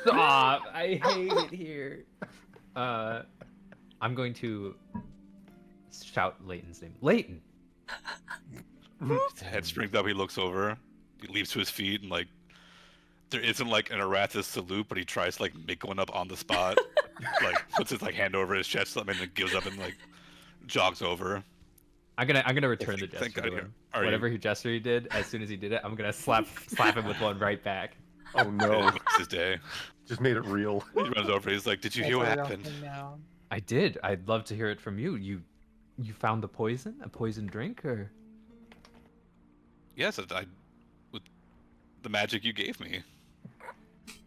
Stop! I hate it here. I'm going to shout Leighton's name. Leighton! His head springs up, he looks over, he leaps to his feet, and like there isn't like an Arathis salute, but he tries to like make one up on the spot. Like puts his like hand over his chest, and then gives up and like jogs over. I'm gonna return the Thank gesture God to you- him. are you- Whatever gesture he did, as soon as he did it, I'm gonna slap him with one right back. Oh And no. it makes his day. Just made it real. He runs over, he's like, "Did you hear what happened?" I did. I'd love to hear it from you. You found the poison? A poison drink, or? Yes, I with the magic you gave me.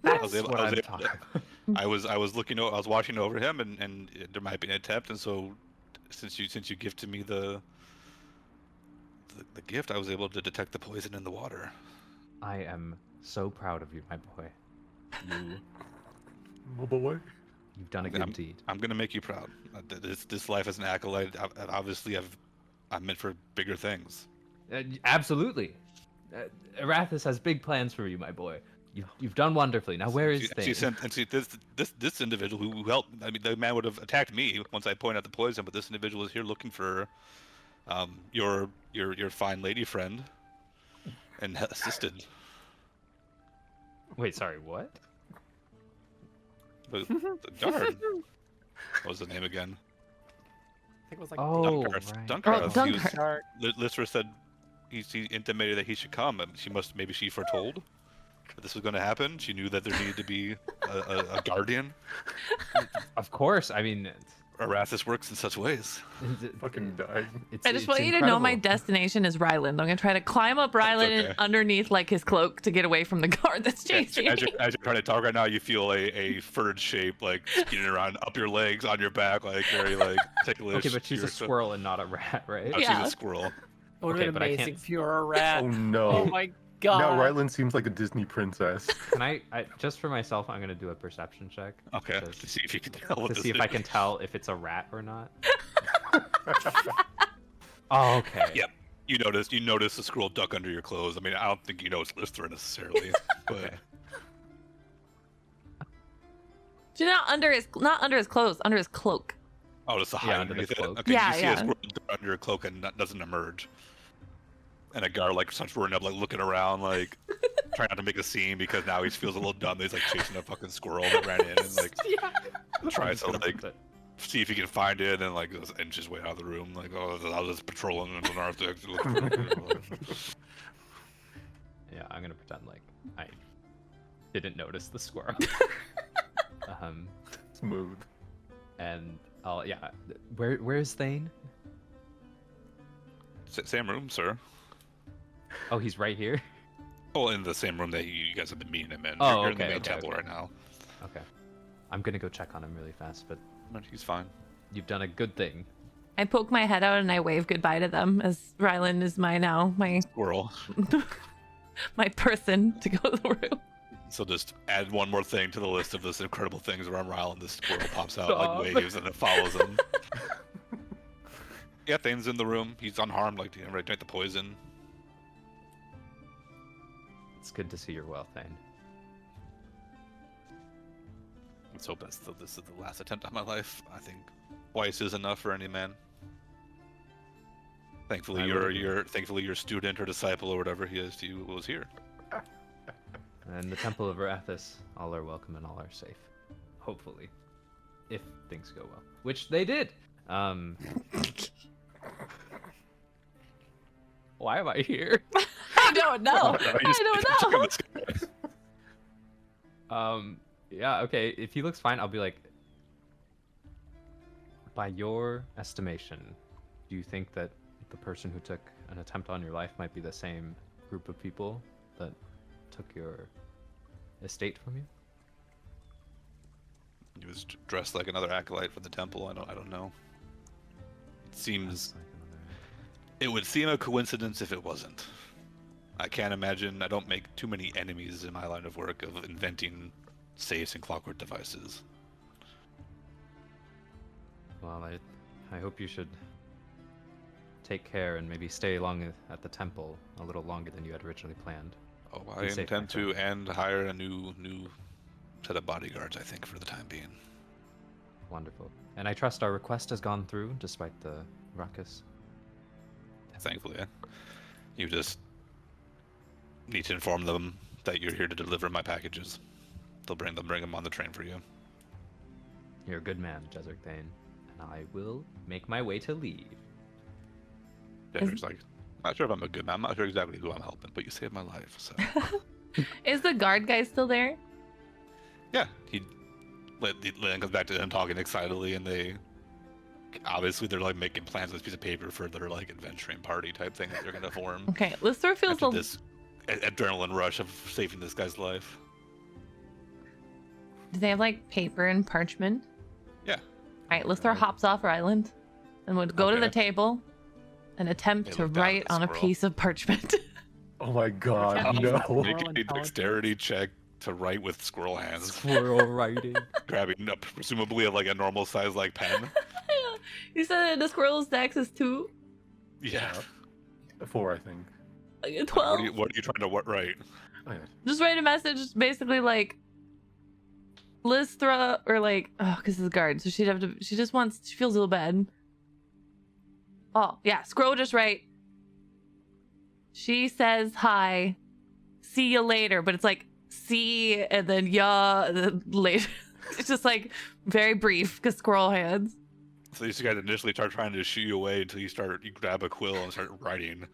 That's able- what I was I'm able talking to- about. I was looking, I was watching over him, and there might be an attempt, and so since you gifted me the gift, I was able to detect the poison in the water. I am so proud of you, my boy. Oh boy. You've done a good deed. I'm gonna make you proud. This life as an acolyte, obviously I'm meant for bigger things. Absolutely. Arathis has big plans for you, my boy. You've done wonderfully. Now, where is Thane? This individual who helped. I mean, the man would have attacked me once I pointed out the poison, but this individual is here looking for your fine lady friend, and assisted. Wait, sorry, what? The guard. What was the name again? I think it was like Oh, Dunkarth. right. Dunkarth. Oh, He was- Dunkarth. Lister said he intimated that he should come. And maybe she foretold that this was going to happen. She knew that there needed to be a guardian. Of course. I mean, Arathis works in such ways. Fucking die. I just want you to know my destination is Ryland. I'm gonna try to climb up Ryland okay. and underneath like his cloak to get away from the guard that's chasing As me. you're trying to talk right now, you feel a furred shape like skidding around up your legs, on your back, like very like ticklish. Okay, but she's a You're squirrel and not a rat, right? Oh, Yeah. she's a squirrel. It would Okay, have but been I amazing can't- if you were a rat. Oh no. Oh my god. Now Ryland seems like a Disney princess. Can I just for myself, I'm gonna do a perception check. Okay, Just to see if you can tell what to this see if is. I can tell if it's a rat or not. Oh, okay. Yep. You notice the squirrel duck under your clothes. I mean, I don't think you know it's Lister necessarily, but Okay. Not under his clothes, under his cloak. oh, just a Yeah, hide under the underneath it. cloak. Okay, Yeah, you see yeah. a squirrel duck under a cloak and doesn't emerge. And a guard like starts running up, like looking around, like trying not to make a scene because now he feels a little dumb. He's like chasing a fucking squirrel that ran in and like I'm tries just to gonna like put see if he can find it, and like just inch his way out of the room. Like, oh, I was just patrolling in the narthex looking for it. Yeah, I'm gonna pretend like I didn't notice the squirrel. Smooth. And I'll where's Thane? Same room, sir. Oh, he's right here. Oh, in the same room that you guys have been meeting him in. Oh, You're in the okay, main okay, temple okay. right now. Okay. I'm gonna go check on him really fast, but But he's fine. you've done a good thing. I poke my head out and I wave goodbye to them as Ryland is my Squirrel. my person to go to the room. So just add one more thing to the list of this incredible things around Ryland. This squirrel pops out, Stop. like waves, and it follows him. Yeah, Thane's in the room. He's unharmed, like right, the poison. It's good to see you're well, Thane. Let's hope this is the last attempt on my life. I think twice is enough for any man. Thankfully, your student or disciple or whatever he is to you was here. And the Temple of Arathis, all are welcome and all are safe. Hopefully. If things go well. Which they did! Why am I here? I don't know. I don't know. Yeah, okay, if he looks fine, I'll be like, by your estimation, do you think that the person who took an attempt on your life might be the same group of people that took your estate from you? He was dressed like another acolyte for the temple. I don't know. It seems. It would seem a coincidence if it wasn't. I can't imagine. I don't make too many enemies in my line of work of inventing safes and clockwork devices. Well, I hope you should take care and maybe stay long at the temple a little longer than you had originally planned. Oh, I intend to and hire a new set of bodyguards, I think, for the time being. Wonderful. And I trust our request has gone through despite the ruckus. Thankfully, you just need to inform them that you're here to deliver my packages. They'll bring them on the train for you. You're a good man, Jezrek Thane, and I will make my way to leave. Jezrek's like, not sure if I'm a good man. I'm not sure exactly who I'm helping, but you saved my life, so. Is the guard guy still there? Yeah, Lynn comes back to them talking excitedly, and they're like making plans with this piece of paper for their like adventuring party type thing that they're gonna form. Okay, Lister feels after this adrenaline rush of saving this guy's life. Do they have like paper and parchment? Yeah. Alright, Lister hops off her island and would go to the table and attempt to write on a piece of parchment. Oh my god, no. Make a dexterity check to write with squirrel hands. Squirrel writing. Grabbing up presumably like a normal size like pen. You said the squirrel's dex is 2? Yeah. 4, I think. Like a 12? What are you trying to write? Oh, yeah. Just write a message basically like Lystra, or like, oh, because it's a guard, so she feels a little bad. Oh, yeah, scroll just right. She says hi, see you later, but it's like see and then yeah, and then later. It's just like very brief because squirrel hands. So these guys initially start trying to shoo you away until you grab a quill and start writing.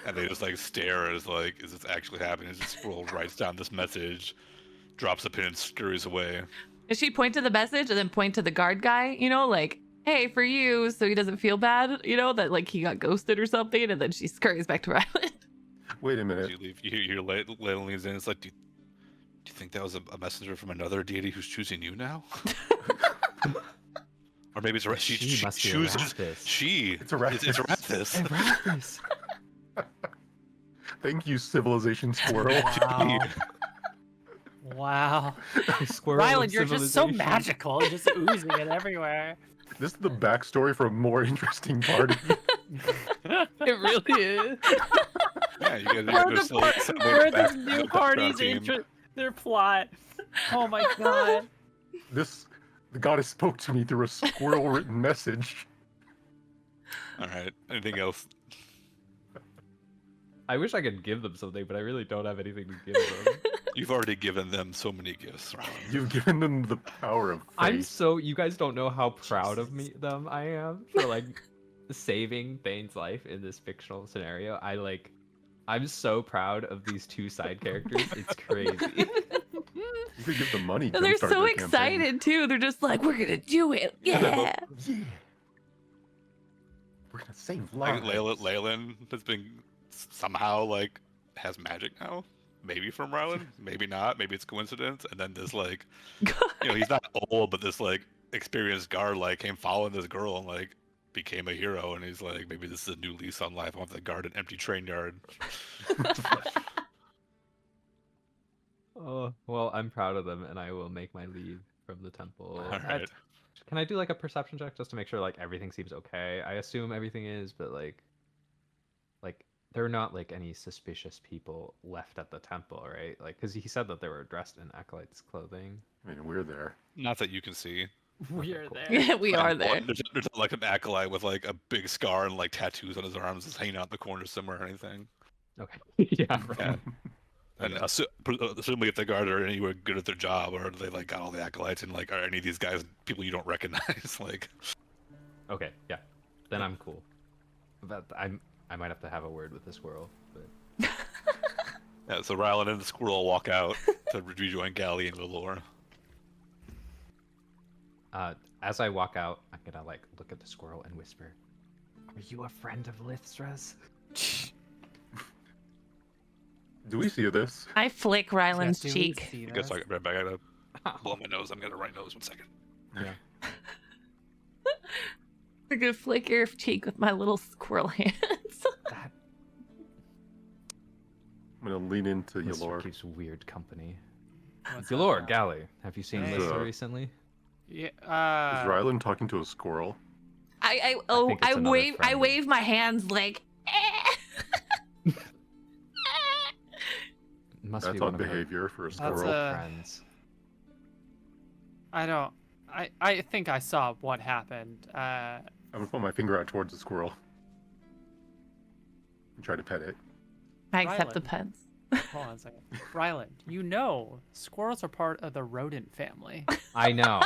And they just like stare as like, is this actually happening? As the squirrel writes down this message, drops a pin and scurries away. Does she point to the message and then point to the guard guy, like, hey, for you, so he doesn't feel bad, that like he got ghosted or something, and then she scurries back to her island. Wait a minute. You hear Layla leans in, it's like, do you think that was a messenger from another deity who's choosing you now? Or maybe it's she must be chooses Arathis. It's Arathis. Arathis. Thank you, civilization squirrel. Wow. Wow. Squirrel Ryland, you're just so magical, just oozing it everywhere. This is the backstory for a more interesting party. It really is. Yeah, you guys Where this new party's their plot. Oh my god. The goddess spoke to me through a squirrel written message. Alright, anything else? I wish I could give them something, but I really don't have anything to give them. You've already given them so many gifts, Ryland. You've given them the power of faith. You guys don't know how proud of them I am for like saving Thane's life in this fictional scenario. I'm so proud of these 2 side characters. It's crazy. You could give them money. And they're jumpstart so their excited campaign. too. They're just like, we're gonna do it. Yeah. Yeah. We're gonna save Like lives. Leyland has been somehow like has magic now. Maybe from Ryland, maybe not. Maybe it's coincidence. And then this like, he's not old, but this like experienced guard like came following this girl and like became a hero. And he's like, maybe this is a new lease on life. I want to guard an empty train yard. Oh, well, I'm proud of them, and I will make my leave from the temple. All right. Can I do like a perception check just to make sure like everything seems okay? I assume everything is, but like there are not like any suspicious people left at the temple, right? Like, because he said that they were dressed in acolytes' clothing. I mean, we're there. Not that you can see. We are cool. there. We are there. There's like an acolyte with like a big scar and like tattoos on his arms that's hanging out in the corner somewhere or anything. Okay. Yeah. Right. Yeah. And assuming if the guards are anywhere good at their job, or they like got all the acolytes, and like are any of these guys people you don't recognize? Like, Okay. Yeah. Then I'm cool. But I might have to have a word with the squirrel. But yeah. So Rylan and the squirrel walk out to rejoin Gally and Lore. as I walk out, I'm gonna like look at the squirrel and whisper, "Are you a friend of Lithstra's?" Do we see this? I flick Ryland's Yes, do we cheek. see I guess this? I gotta blow my nose. I'm gonna right nose 1 second. Yeah. I'm gonna flick your cheek with my little squirrel hands. That I'm gonna lean into Lister Yalor. keeps weird company. What's up Yalor, now? Gally, have you seen Hey. Lister recently? Yeah. Is Rylan talking to a squirrel? think it's another I friend. wave my hands like. Must That's be one odd of her behavior for a That's squirrel. friends. I don't. I think I saw what happened. I'm gonna put my finger out towards the squirrel and try to pet it. I accept the Ryland. pets. Hold on a second. Ryland, you know squirrels are part of the rodent family. I know.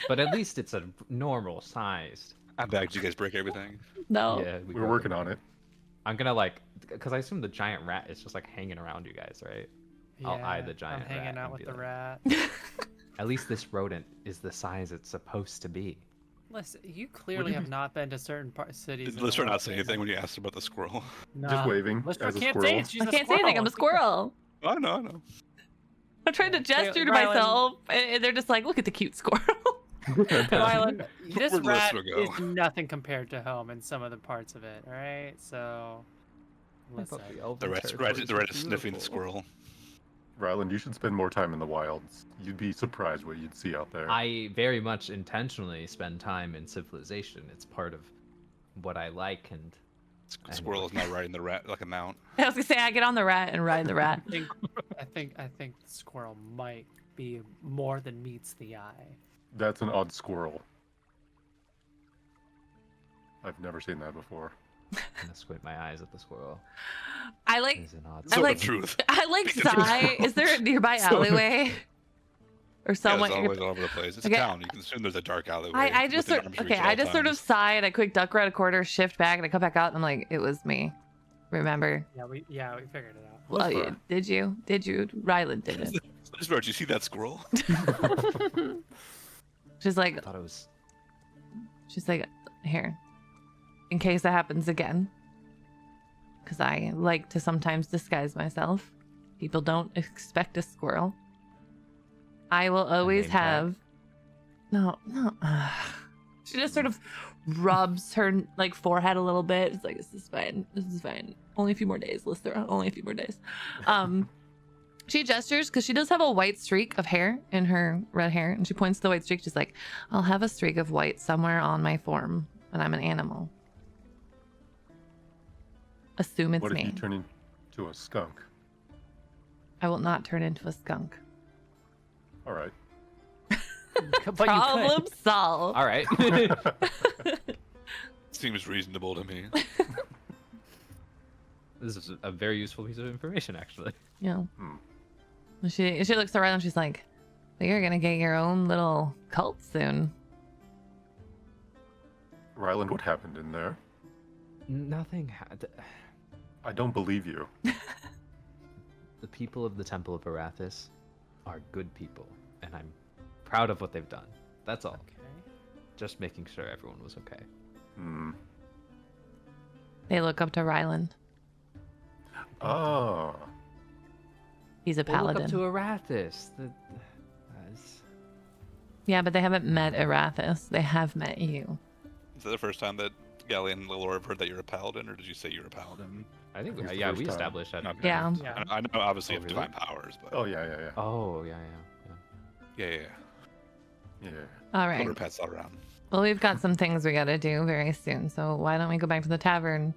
But at least it's a normal sized. I'm back. Did you guys break everything? No. Yeah, We're got working it. on it. I'm gonna like, because I assume the giant rat is just like hanging around you guys, right? I'll eye the giant I'm hanging rat out and with be the like- rat. At least this rodent is the size it's supposed to be. Listen, you clearly you have be- not been to certain cities. Did in the Lister not world, say man. anything when you asked about the squirrel? Just waving Lister as a can't squirrel. say it. She's I a can't say anything. I'm a squirrel. Oh no, no. I'm trying to Yeah, gesture to Ryland- myself, and they're just like, "Look at the cute squirrel." Ryland, this Where'd rat Lister go? is nothing compared to home in some of the parts of it. All right, so listen. The rat is sniffing the squirrel. Ryland, you should spend more time in the wilds. You'd be surprised what you'd see out there. I very much intentionally spend time in civilization. It's part of what I like, and Squirrel is now riding the rat like a mount. I was gonna say I get on the rat and ride the rat. I think the squirrel might be more than meets the eye. That's an odd squirrel. I've never seen that before. I'm gonna squint my eyes at the squirrel. I like. It's an odd I So like- the truth. I like Speak the truth. sigh. Is there a nearby So- alleyway? Or Yeah, someone? it's always all over the place. It's Okay. a town. You can assume there's a dark alleyway. I just within sort arm's reach okay. at I all just sort of times. sigh and I quick duck around a corner, shift back, and I come back out. And I'm like, it was me. Remember? Yeah, we figured it out. Well, Lister. did you? Did you? Ryland did it. Lister, did you see that squirrel? She's I like, thought it was. here, in case that happens again. Because I like to sometimes disguise myself. People don't expect a squirrel. I will always name tag? have. No. She just sort of rubs her like forehead a little bit. It's like, this is fine. This is fine. Only a few more days, Lister. Only a few more days. She gestures because she does have a white streak of hair in her red hair, and she points to the white streak. She's like, I'll have a streak of white somewhere on my form, and I'm an animal. Assume it's What if me. you turn into a skunk? I will not turn into a skunk. All right. But Problem solved. All right. Seems reasonable to me. This is a very useful piece of information, actually. Yeah. Hmm. She looks around and she's like, well, you're gonna get your own little cult soon. Ryland, what happened in there? Nothing had. I don't believe you. The people of the Temple of Arathis are good people, and I'm proud of what they've done. That's all. Okay. Just making sure everyone was okay. Hmm. They look up to Ryland. Ah. He's a They look paladin. up to Arathis. Yeah, but they haven't met Arathis. They have met you. Is that the first time that Gally and Lilor have heard that you're a paladin, or did you say you're a paladin? I think, It's the yeah, first we time. established that. Okay. Yeah. Yeah. I know obviously Oh, you have really? divine powers, but Oh yeah, yeah, yeah. Oh, yeah. yeah. Yeah. All right. Little pets all around. Well, we've got some things we gotta do very soon. So why don't we go back to the tavern?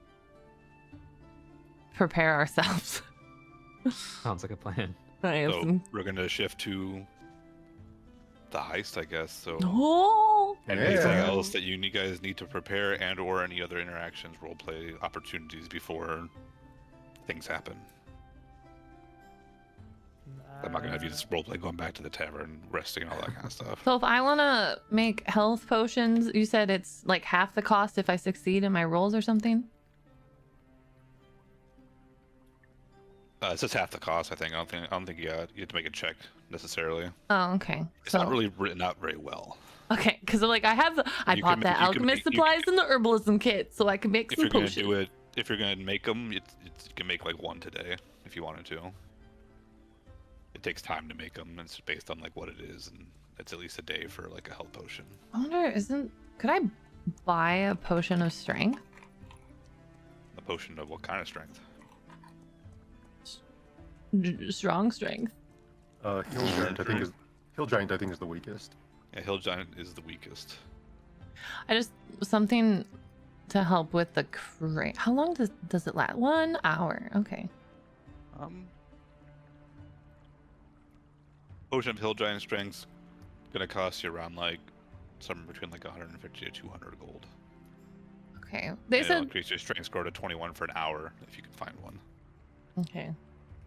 prepare ourselves. Sounds like a plan. So we're gonna shift to the heist, I guess. So Oh, anything Yeah. else that you guys need to prepare and or any other interactions, roleplay opportunities before things happen? I'm not gonna have you just roleplay going back to the tavern, resting, and all that kind of stuff. so if I want to make health potions, you said it's like half the cost if I succeed in my rolls or something? It's just half the cost, I think. I don't think you have to make a check necessarily. Oh, okay. It's So not really written out very well. okay, because like I You bought can the make- you can alchemist make- you supplies and the herbalism kit, so I can make If some you're gonna potions. do it, if you're gonna make them, you can make like one today if you wanted to. It takes time to make them. It's based on like what it is, and it's at least a day for like a health potion. I wonder, could I buy a potion of strength? A potion of what kind of strength? Strong strength. Hill Giant, I think is the weakest. Yeah, Hill Giant is the weakest. I just something to help with the crate. How long does it last? 1 hour. Okay. Potion of Hill Giant strength's gonna cost you around like somewhere between like 150 to 200 gold. Okay. And They it'll said increase your strength score to 21 for an hour if you can find one. okay.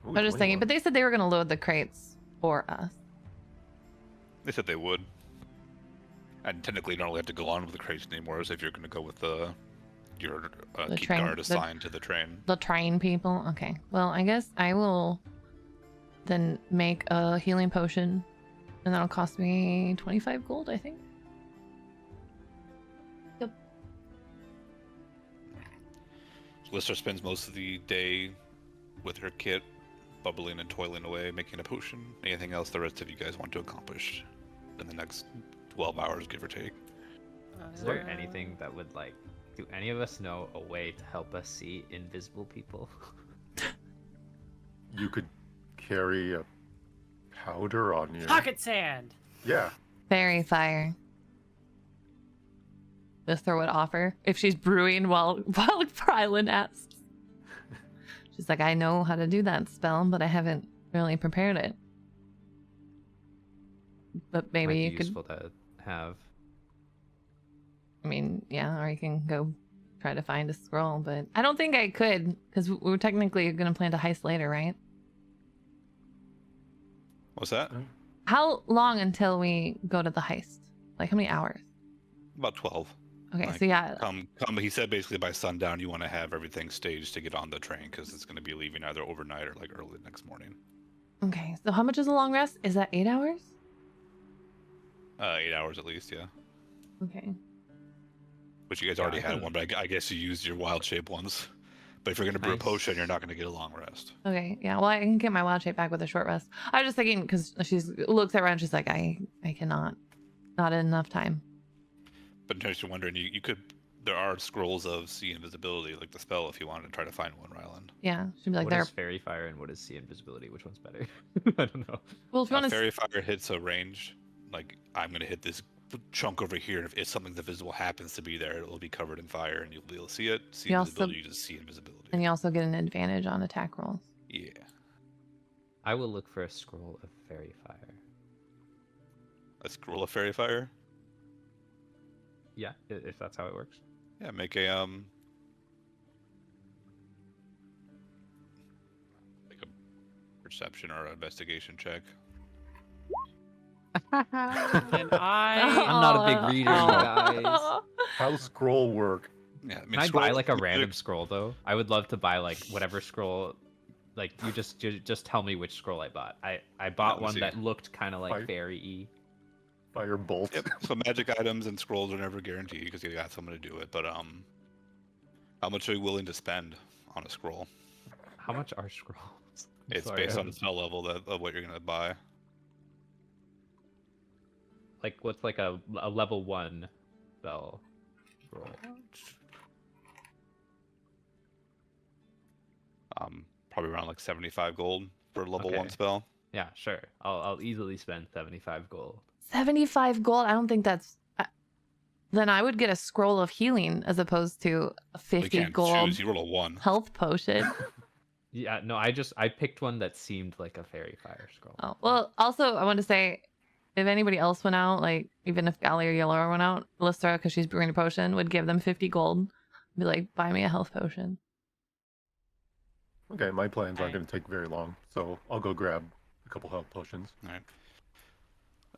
Ooh, I was just thinking, 21. but they said they were gonna load the crates for us. They said they would. And technically, you don't really have to go on with the crates anymore, so if you're gonna go with your The keep train- guard the- assigned to the train. The train people. Okay. Well, I guess I will then make a healing potion, and that'll cost me 25 gold, I think. Yep. Lister spends most of the day with her kit, bubbling and toiling away, making a potion. Anything else the rest of you guys want to accomplish in the next 12 hours, give or take? Is there anything that would like? Do any of us know a way to help us see invisible people? You could carry a powder on you. Pocket sand. Yeah. Fairy fire. Just throw it off her if she's brewing while Prylan asks. She's like, I know how to do that spell, but I haven't really prepared it. But maybe Might you be could. useful to have. I mean, yeah, or you can go try to find a scroll, but I don't think I could because we're technically going to plan to heist later, right? What's that? How long until we go to the heist? Like how many hours? About 12. Okay, Like, so yeah, Come. He said basically by sundown you want to have everything staged to get on the train because it's going to be leaving either overnight or like early next morning. okay. So how much is a long rest? Is that 8 hours? 8 hours at least, yeah. Okay. Which you guys Yeah, already I had can- one, but I guess you used your wild shape ones. But if you're going to brew a Nice. potion, you're not going to get a long rest. Okay, yeah. Well, I can get my wild shape back with a short rest. I was just thinking because she looks around, she's like, I cannot, not enough time. But in case you're wondering, you could. There are scrolls of see invisibility, like the spell, if you wanted to try to find one, Ryland. Yeah, she'd be like, What there. is fairy fire and what is see invisibility? Which one's better? I don't know. Well, if you want to, Fairy fire hits a range. Like I'm going to hit this chunk over here, and if something invisible happens to be there, it'll be covered in fire, and you'll be able to see it. See You also- invisibility, you just see invisibility. and you also get an advantage on attack rolls. Yeah. I will look for a scroll of fairy fire. A scroll of fairy fire. Yeah, if that's how it works. Yeah, make a like a perception or investigation check. And I I'm not a big reader, you guys. How scroll work? Yeah, I mean, Can I buy scroll- like a random scroll though? I would love to buy like whatever scroll. Like you just tell me which scroll I bought. I bought let me one see. that looked kind of like Fire. fairy-y. Fire bolt. Yep. So magic items and scrolls are never guaranteed because you got someone to do it. But how much are you willing to spend on a scroll? How much are scrolls? I'm It's sorry, based I on the was- spell level of what you're gonna buy. like what's like a level 1 spell roll. Probably around like 75 gold for a level 1 Okay. spell. Yeah, sure. I'll easily spend 75 gold. 75 gold. I don't think that's. Then I would get a scroll of healing as opposed to a You 50 can't gold choose. You roll a 1. health potion. Yeah, no, I picked one that seemed like a fairy fire scroll. Oh, well, also, I want to say, if anybody else went out, like, even if Gally or Yellow went out, Lystra, because she's brewing a potion, would give them 50 gold. Be like, buy me a health potion. Okay, my plans aren't Alright. going to take very long, so I'll go grab a couple health potions. All right.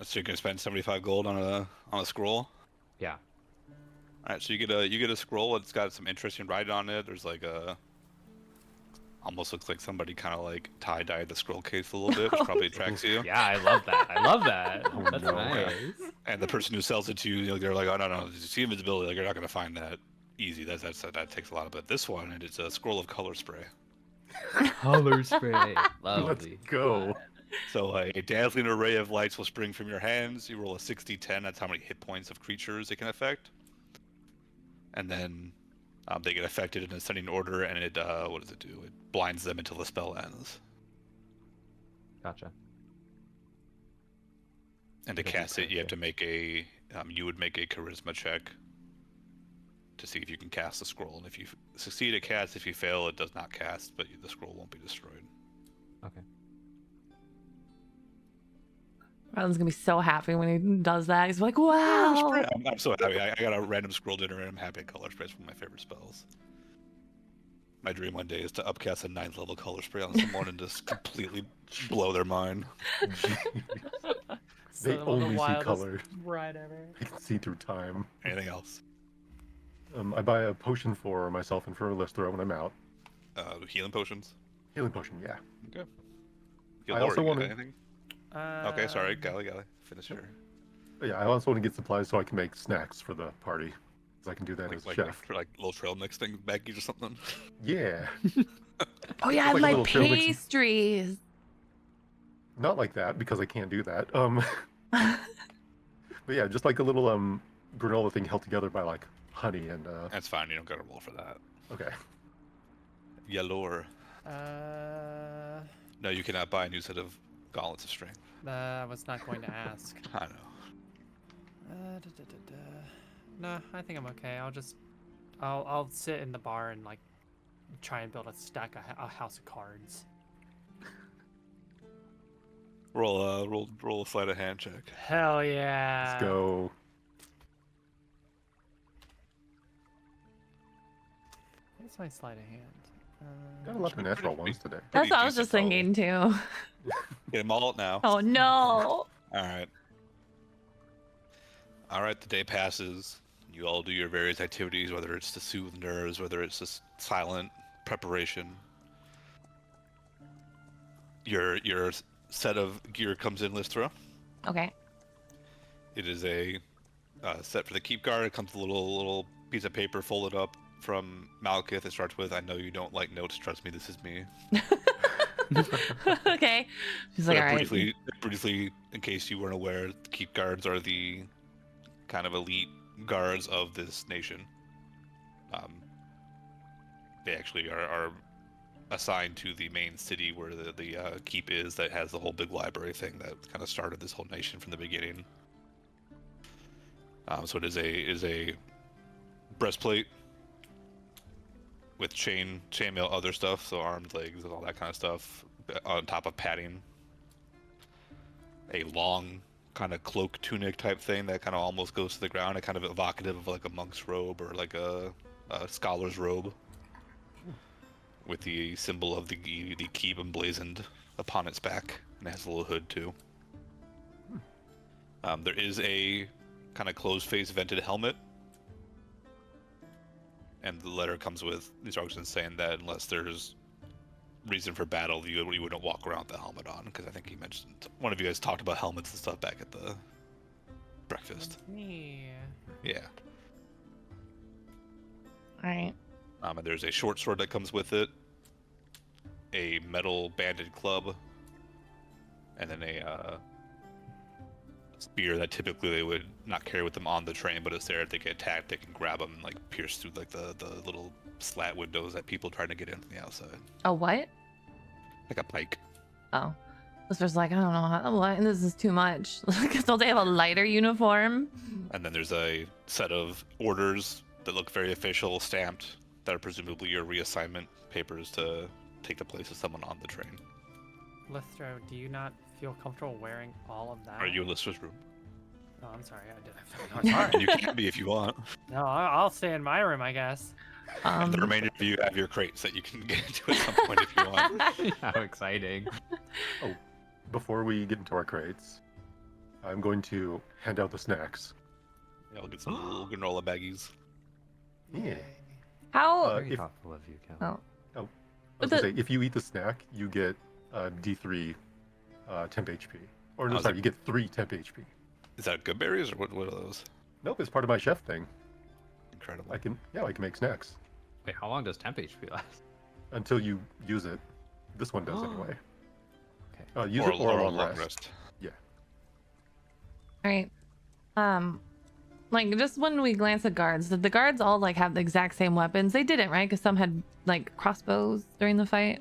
So you're gonna spend 75 gold on a scroll. Yeah. All right, so you get a scroll. It's got some interesting writing on it. There's like a almost looks like somebody kind of like tie-dyed the scroll case a little bit, which probably attracts you. Yeah, I love that. I love that. Oh, That's no. nice. And the person who sells it to you, they're like, oh no, you see invisibility, like you're not gonna find that easy. That takes a lot. But this one, and it's a scroll of color spray. Color spray. Let's Lovely. go. So a dazzling array of lights will spring from your hands. You roll a 60-10. That's how many hit points of creatures it can affect. And then they get affected in ascending order, and it what does it do? It blinds them until the spell ends. Gotcha. And to That'd be cast it, you have crazy. to make a you would make a charisma check to see if you can cast the scroll. And if you succeed at cast, if you fail, it does not cast, but the scroll won't be destroyed. Okay. Rylan's gonna be so happy when he does that. He's like, wow. I'm so happy. I got a random scroll dinner, and I'm happy at color spray. It's one of my favorite spells. My dream one day is to upcast a 9th level color spray on someone and just completely blow their mind. They the only see wildest color. ride ever. They can see through time. Anything else? I buy a potion for myself and for Lystra when I'm out. Healing potions. Healing potion, yeah. Okay. I also you got wanna- anything? Okay, sorry, Gally. Finish your. But yeah, I also want to get supplies so I can make snacks for the party. 'Cause I can do that as a Like, chef. for like little trail mix things, baggies or something. Yeah. Oh yeah, Like a my little trail mix. pastries. Not like that, because I can't do that. But yeah, just like a little granola thing held together by like honey and That's fine. You don't got to roll for that. okay. Yellow. Uh, No, you cannot buy a new set of gauntlets of strength. I was not going to ask. I know. No, I think I'm okay. I'll sit in the bar and like try and build a stack of a house of cards. Roll a sleight of hand check. Hell yeah! Let's go. What's my sleight of hand? Got a lot of natural ones today. That's what I was decent just thinking too. Get them all out now. Oh no. All right. All right. The day passes. You all do your various activities, whether it's to soothe nerves, whether it's just silent preparation. Your set of gear comes in, Lystra. Okay. It is a set for the keep guard. It comes with a little piece of paper folded up from Malekith. It starts with, "I know you don't like notes. Trust me, this is me." Okay. She's like, all right. Briefly, in case you weren't aware, the keep guards are the kind of elite guards of this nation. They actually are assigned to the main city where the keep is, that has the whole big library thing that kind of started this whole nation from the beginning. So it is a breastplate with chainmail, other stuff, so armed legs and all that kind of stuff, on top of padding. A long kind of cloak tunic type thing that kind of almost goes to the ground, and kind of evocative of like a monk's robe or like a scholar's robe, with the symbol of the keep emblazoned upon its back, and it has a little hood too. There is a kind of closed face vented helmet, and the letter comes with instructions saying that unless there's reason for battle, you wouldn't walk around with the helmet on, because I think he mentioned, one of you guys talked about helmets and stuff back at the breakfast. Yeah. All right. And there's a short sword that comes with it, a metal banded club, and then a spear that typically they would not carry with them on the train, but it's there if they get attacked, they can grab them and like pierce through like the little slat windows that people trying to get in from the outside. A what? Like a pike. Oh. This was like, I don't know, what? This is too much. Don't they have a lighter uniform? And then there's a set of orders that look very official, stamped, that are presumably your reassignment papers to take the place of someone on the train. Lithro, do you not feel comfortable wearing all of that? Are you in Lister's room? Oh, I'm sorry. I did. No, it's fine. And you can be if you want. No, I'll stay in my room, I guess. And the remainder of you have your crates that you can get into at some point if you want. How exciting. Oh, before we get into our crates, I'm going to hand out the snacks. Yeah, we'll get some little granola baggies. Yeah. How? Very if- thoughtful of you, Cal. Oh. I was But gonna say, if you eat the snack, you get D3 temp HP. Or no, Oh, is sorry, it- you get 3 temp HP. Is that good berries or what are those? Nope, it's part of my chef thing. Incredible. I can make snacks Wait, how long does temp HP last? until you use it. This one does anyway. Okay. Use it or a long rest. All right. Like just when we glance at guards, did the guards all like have the exact same weapons? They didn't, right? Because some had like crossbows during the fight.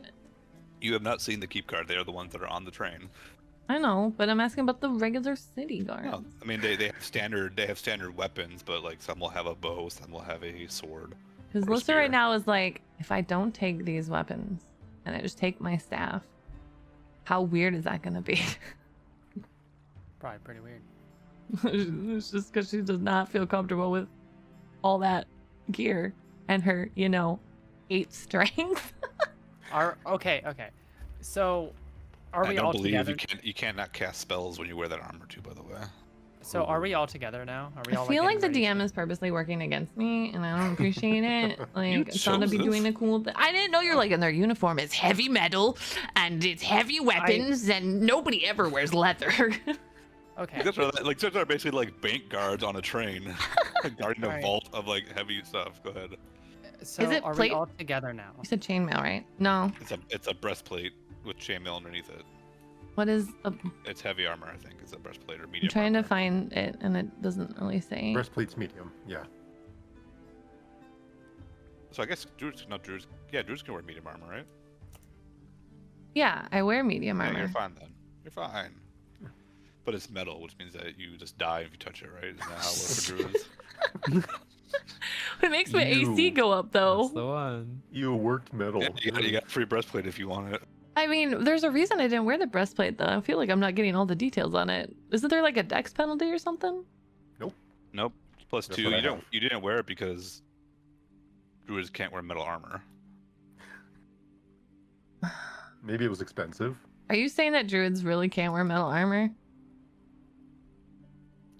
You have not seen the keep guard. They are the ones that are on the train. I know, but I'm asking about the regular city guards. No, I mean they have standard weapons, but like some will have a bow, some will have a sword. Because or a Lissa spear. right now is like, if I don't take these weapons and I just take my staff, how weird is that gonna be? Probably pretty weird. It's just because she does not feel comfortable with all that gear and her, 8 strength. Okay. So, are we I don't all believe together? you cannot cast spells when you wear that armor too, by the way. So, are we all together now? Are we all? I feel like the getting ready DM is purposely working against me, and I don't appreciate it. Like, You it's gonna be chose doing this. a cool thing. I didn't know you're like in their uniform. It's heavy metal, and it's heavy weapons, and nobody ever wears leather. Okay. Those are basically like bank guards on a train, guarding a Right. vault of like heavy stuff. Go ahead. So, Is it are plate- we all together now? You said chainmail, right? No. It's a breastplate with chainmail underneath it. What is? It's heavy armor, I think. It's a breastplate or I'm medium. trying to armor. find it, and it doesn't really say. Breastplate's medium. Yeah. So I guess Druids can wear medium armor, right? Yeah, I wear medium Yeah, armor. you're fine then. You're fine. But it's metal, which means that you just die if you touch it, right? Isn't that how it works for druids? It makes my AC You- go up though. That's the one. You worked metal. Yeah, you got a free breastplate if you want it. I mean, there's a reason I didn't wear the breastplate though. I feel like I'm not getting all the details on it. Isn't there like a dex penalty or something? Nope. Plus That's 2. what I You don't. have. You didn't wear it because druids can't wear metal armor. Maybe it was expensive. Are you saying that druids really can't wear metal armor?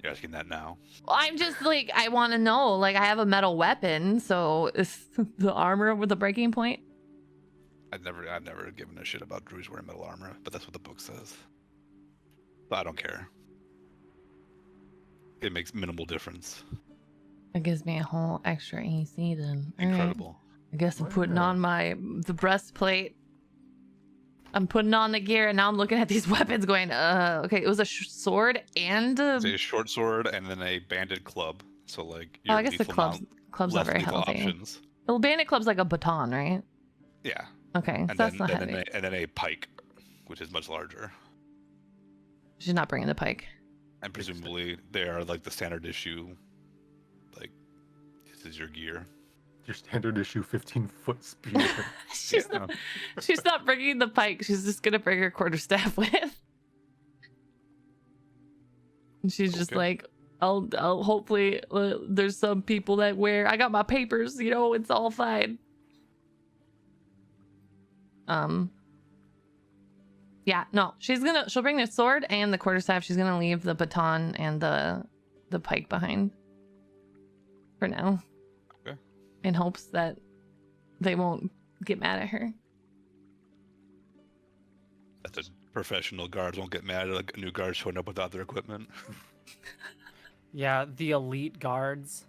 You're asking that now. Well, I'm just like, I want to know. Like, I have a metal weapon, so is the armor with a breaking point? I've never given a shit about druids wearing metal armor, but that's what the book says. But I don't care. It makes minimal difference. It gives me a whole extra AC then. All right. Incredible. I guess I'm putting on the breastplate. I'm putting on the gear, and now I'm looking at these weapons going, okay, it was a sword and It's a short sword and then a banded club. So like oh, your I guess the lethal club's less not very lethal healthy. options. Well, bandit club's like a baton, right? Yeah. Okay, so And that's then, not and, heavy. then a pike, which is much larger. She's not bringing the pike. And presumably they are like the standard issue. Like this is your gear. Your standard issue 15-foot spear. she's Yeah. not. She's not bringing the pike. She's just gonna bring her quarterstaff with. And she's just Okay. like, I'll hopefully there's some people that wear. I got my papers. It's all fine. Yeah, no, she'll bring the sword and the quarterstaff. She's gonna leave the baton and the pike behind for now. Okay. In hopes that they won't get mad at her. That's a professional guards won't get mad at a new guard showing up without their equipment. Yeah, the elite guards.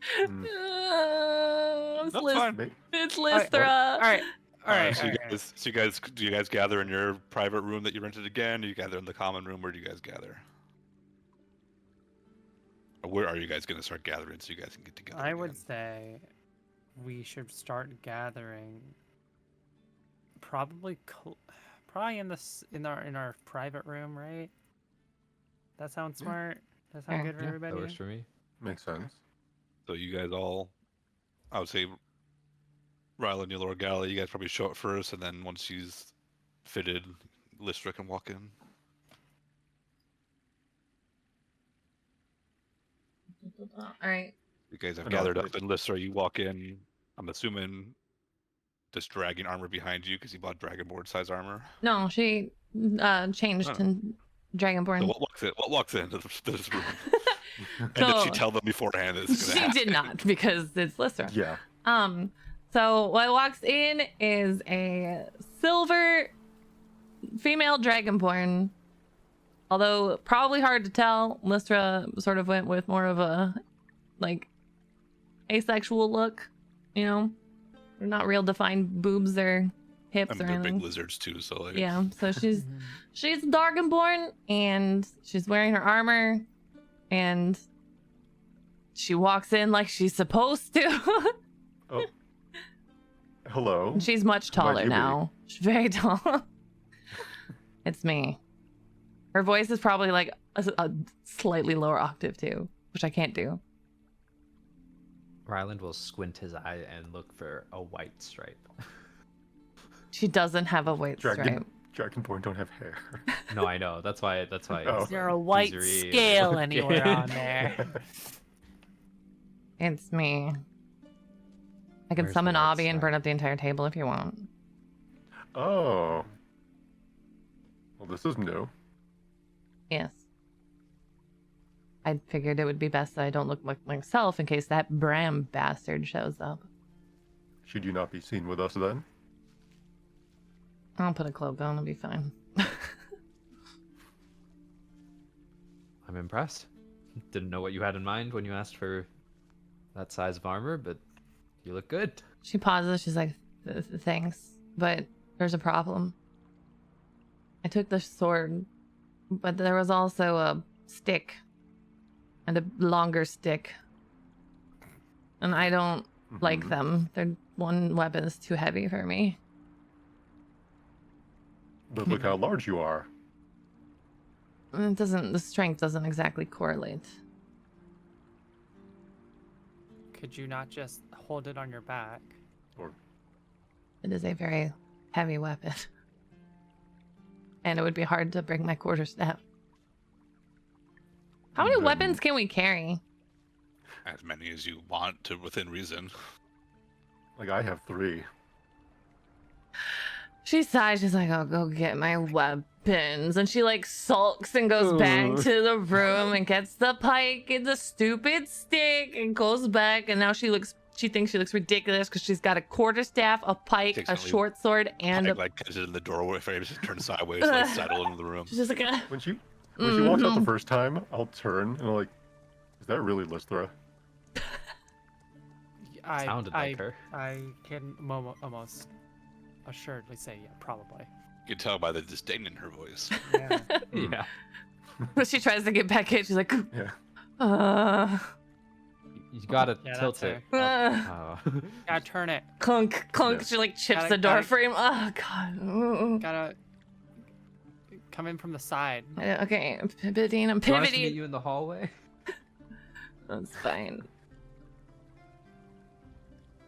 Hmm. It's, That's fine. May- it's All right, Lystra. All right. All right. So do you guys gather in your private room that you rented again? Do you gather in the common room? Where do you guys gather? Or where are you guys gonna start gathering so you guys can get together? I would again? say we should start gathering. Probably in our private room, right? That sounds smart. That sound Yeah. good for Yeah, everybody. that works for me. Makes sense. So you guys all, I would say, Rylan, Yulor, Galley, you guys probably show up first, and then once she's fitted, Lystra can walk in. All right. You guys have I know, gathered but- up, and Lystra, you walk in. I'm assuming this dragon armor behind you because you bought dragonborn size armor. No, she changed Oh. to Dragonborn. So what walks into this room? And did she So- tell them beforehand that it's gonna She happen? did not because it's Lystra. Yeah. So what walks in is a silver female dragonborn. Although probably hard to tell, Lystra sort of went with more of a like asexual look, you know? They're not real defined boobs or hips I mean, or they're anything. big lizards too, so like. Yeah, so she's Dragonborn and she's wearing her armor and she walks in like she's supposed to. Oh. Hello. And she's much taller you be? now. She's very tall. It's me. Her voice is probably like a slightly lower octave too, which I can't do. Ryland will squint his eye and look for a white stripe. She doesn't have a white stripe. Dragonborn don't have hair. No, I know. That's why. Oh. Is there a white Teasery. scale anywhere on there? It's me. I can Where's the summon white Obby and stripe? burn up the entire table if you want. Oh. Well, this is new. Yes. I figured it would be best that I don't look like myself in case that Bram bastard shows up. Should you not be seen with us then? I'll put a cloak on, it'll be fine. I'm impressed. Didn't know what you had in mind when you asked for that size of armor, but you look good. She pauses, she's like, thanks, but there's a problem. I took the sword, but there was also a stick. And a longer stick. And I don't like Mhm. them. One weapon is too heavy for me. But look how large you are. And the strength doesn't exactly correlate. Could you not just hold it on your back? It is a very heavy weapon. And it would be hard to bring my quarterstaff. How many Then- weapons can we carry? As many as you want to within reason. Like, I have 3. She sighs, she's like, I'll go get my weapons. And she like sulks and goes back to the room and gets the pike and the stupid stick and goes back. And now she thinks she looks ridiculous because she's got a quarterstaff, a pike, Takes a only short sword, and Pike, like catches it in the doorway frame, just turn sideways, like settle into the room. she's just like, When she walks out the Mhm. first time, I'll turn and I'm like, is that really Lystra? Sounded like her. I can almost assuredly say, yeah, probably. You can tell by the disdain in her voice. Yeah. Yeah. But she tries to get back in. She's like, Yeah. You gotta Yeah, tilt that's it. her. up. Oh. Gotta turn it. clunk, clunk. Yeah. She like chips Gotta- the door gotta- frame. Oh, God. Gotta come in from the side. Okay, I'm pivoting. I'm Do you want us to meet pivoting. you in the hallway? That's fine.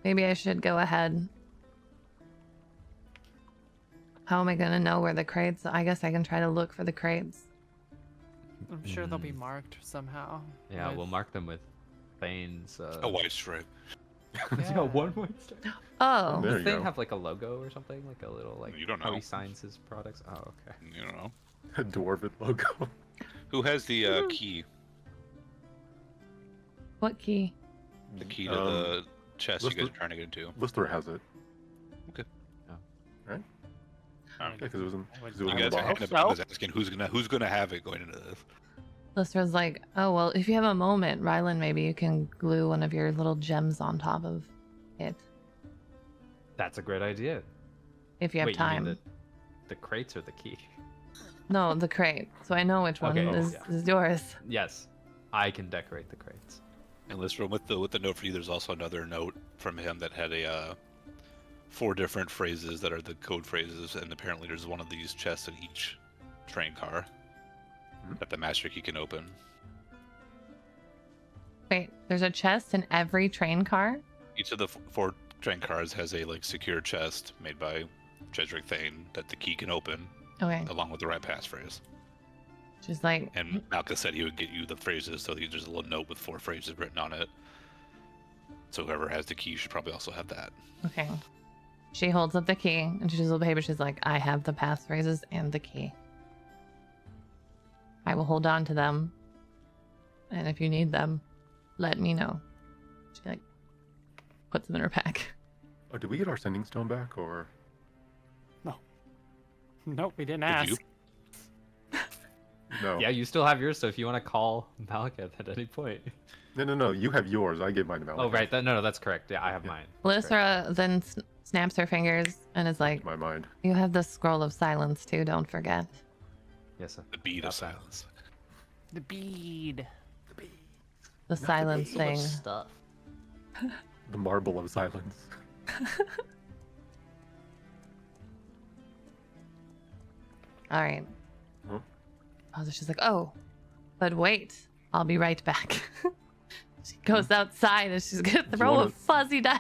Maybe I should go ahead. How am I gonna know where the crates? I guess I can try to look for the crates. I'm sure they'll be Mm. marked somehow. Yeah, with- we'll mark them with Thane's. A white stripe. Yeah, one white stripe. Oh, There Does you Thane go. have like a logo or something? Like a little like You don't how know. he signs his products? Oh, okay. You don't know. A Dwarven logo. Who has the key? what key? The key to the chest you guys Lystra- are trying to get into. Lystra has it. Alright. Yeah, because it was in, 'cause it You was in guys the are box. handing about asking who's gonna have it going into this. Lystra's like, oh, well, if you have a moment, Rylan, maybe you can glue one of your little gems on top of it. That's a great idea. If you have Wait, time. You mean the crates or the key? No, the crate. So I know which one Okay, is, yeah. is yours. Yes, I can decorate the crates. And Lystra, with the note for you, there's also another note from him that had a 4 different phrases that are the code phrases, and apparently there's one of these chests in each train car that the master key can open. Wait, there's a chest in every train car? Each of the 4 Cars has a like secure chest made by Jedrick Thane that the key can open, Okay. along with the right passphrase. She's like, And Malchus said he would get you the phrases, so there's a little note with 4 phrases written on it. So whoever has the key should probably also have that. okay. She holds up the key and she just little baby. She's like, I have the passphrases and the key. I will hold on to them. And if you need them, let me know. She like puts them in her pack. Oh, did we get our sending stone back, or? Nope, we didn't Did ask. you? No. Yeah, you still have yours, so if you want to call Malekith at any point. No. You have yours. I gave mine to Malekith. Oh, right. No, that's correct. Yeah, I have Yeah. mine. That's correct. Lysra then snaps her fingers and is like, My mind. you have the scroll of silence too, don't forget. Yes, sir. The bead of Got that. silence. The bead. The silence So much thing. stuff. The marble of silence. All right. Huh? Oh, she's like, oh, but wait, I'll be right back. She goes outside and she's gonna you throw a wanna- fuzzy dice.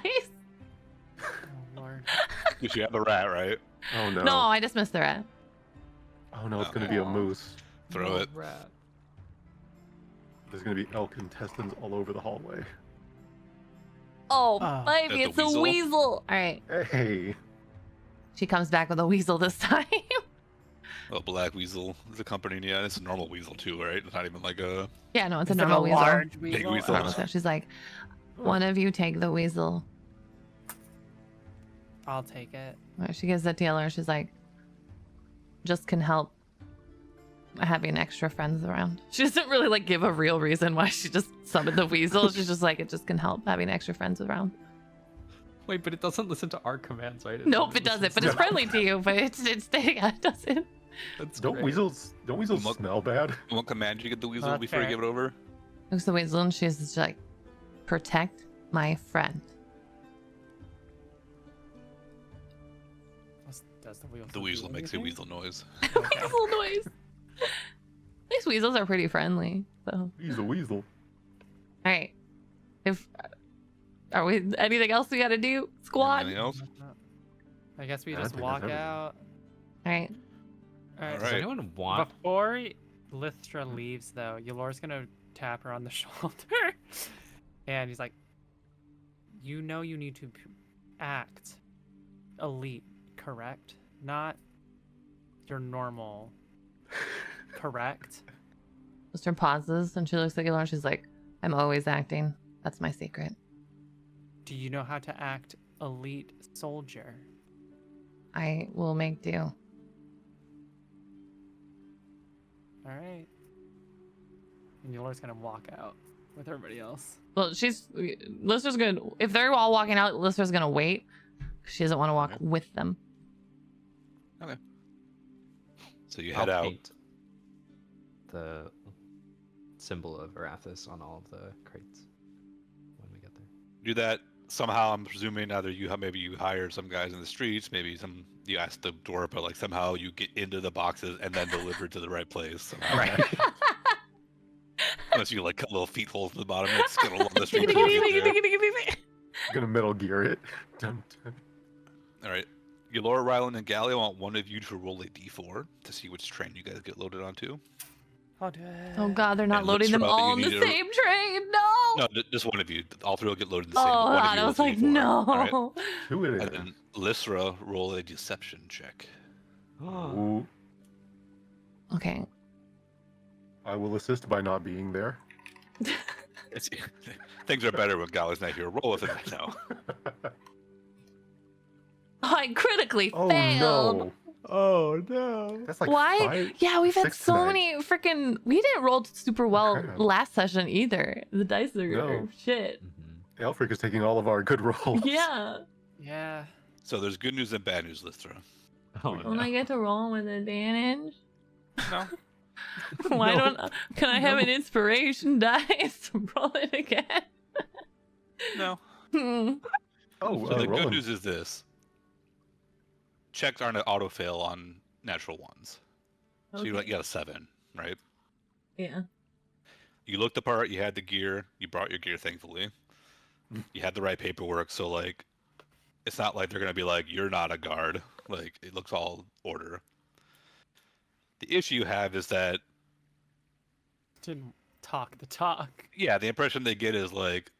Oh, Lord. You have the rat, right? Oh no. No, I dismissed the rat. Oh no, it's gonna be a moose. Throw it. Rat. There's gonna be elk intestines all over the hallway. Oh, Oh. maybe Is it's that a the weasel? weasel. All right. Hey. She comes back with a weasel this time. A black weasel is accompanying you. It's a normal weasel too, right? It's not even like a Yeah, no, it's a Is it normal weasel. large Big weasel? weasel. Oh, So she's like, one of you take the weasel. I'll take it. She gives it to Taylor. She's like, just can help having extra friends around. She doesn't really like give a real reason why she just summoned the weasel. She's just like, it just can help having extra friends around. Wait, but it doesn't listen to our commands, right? Nope, it doesn't. But it's friendly to you. But it's yeah, it doesn't. That's Don't great. weasels What- smell bad? what command you get the weasel That's before you fair. give it over? Looks at the weasel and she's just like, protect my friend. Does the weasel? The weasel makes a weasel noise. Okay. Weasel noise. These weasels are pretty friendly. So, He's a weasel. all right. If are we anything else we got to do, squad? Anything else? I guess we I just think walk that's everything. out. All right. All right. All Does right. anyone want? Before Lystra leaves, though, Yulor's gonna tap her on the shoulder, and he's like, "You know, you need to act elite, correct? Not your normal, correct?" Lister pauses and she looks at Gilor. She's like, I'm always acting. That's my secret. Do you know how to act elite soldier? I will make do. All right. And Yulor's gonna walk out with everybody else. Well, Lister's gonna, if they're all walking out, Lister's gonna wait. She doesn't want to walk Okay. with them. So you I'll head out. paint the symbol of Arathis on all of the crates when we get there. Do that somehow. I'm presuming either maybe you hire some guys in the streets, maybe you ask the door, but like somehow you get into the boxes and then deliver to the right place. Somehow. Right. Unless you like cut little feet holes in the bottom, it's gonna along the street. until you get there. Gonna Metal Gear it. Dun, dun. All right. Yulora, Rylan, and Gallia, I want one of you to roll a d4 to see which train you guys get loaded onto. I'll do it. Oh god, they're not And loading them Lister, all on you the need to- same train. No. No, just one of you. All three will get loaded the same. Oh but one of god, you I rolls was a like, D4. no. All right? Who it And is? then Lysra, roll a deception check. Ooh, Okay. I will assist by not being there. It's, things are better when Gallia's not here. Roll with it now. I critically Oh failed. no! Oh no! That's like Why? five. Yeah, we've had 6 so tonight. many freaking. We didn't roll super well Crap. last session either. The dice are No. shit. Mm-hmm. Aelfrik is taking all of our good rolls. Yeah. Yeah. So there's good news and bad news, Lysra. Oh Don't no! I get to roll with advantage? No. Why No. don't? Can I have an inspiration dice? Roll it again. No. Hmm. Oh, So the Roland. good news is this. Checks aren't an auto fail on natural ones. So you got a 7, right? Yeah. You looked the part, you had the gear, you brought your gear thankfully. You had the right paperwork, so like it's not like they're gonna be like, you're not a guard. Like it looks all order. The issue you have is that Didn't talk the talk. yeah, the impression they get is like,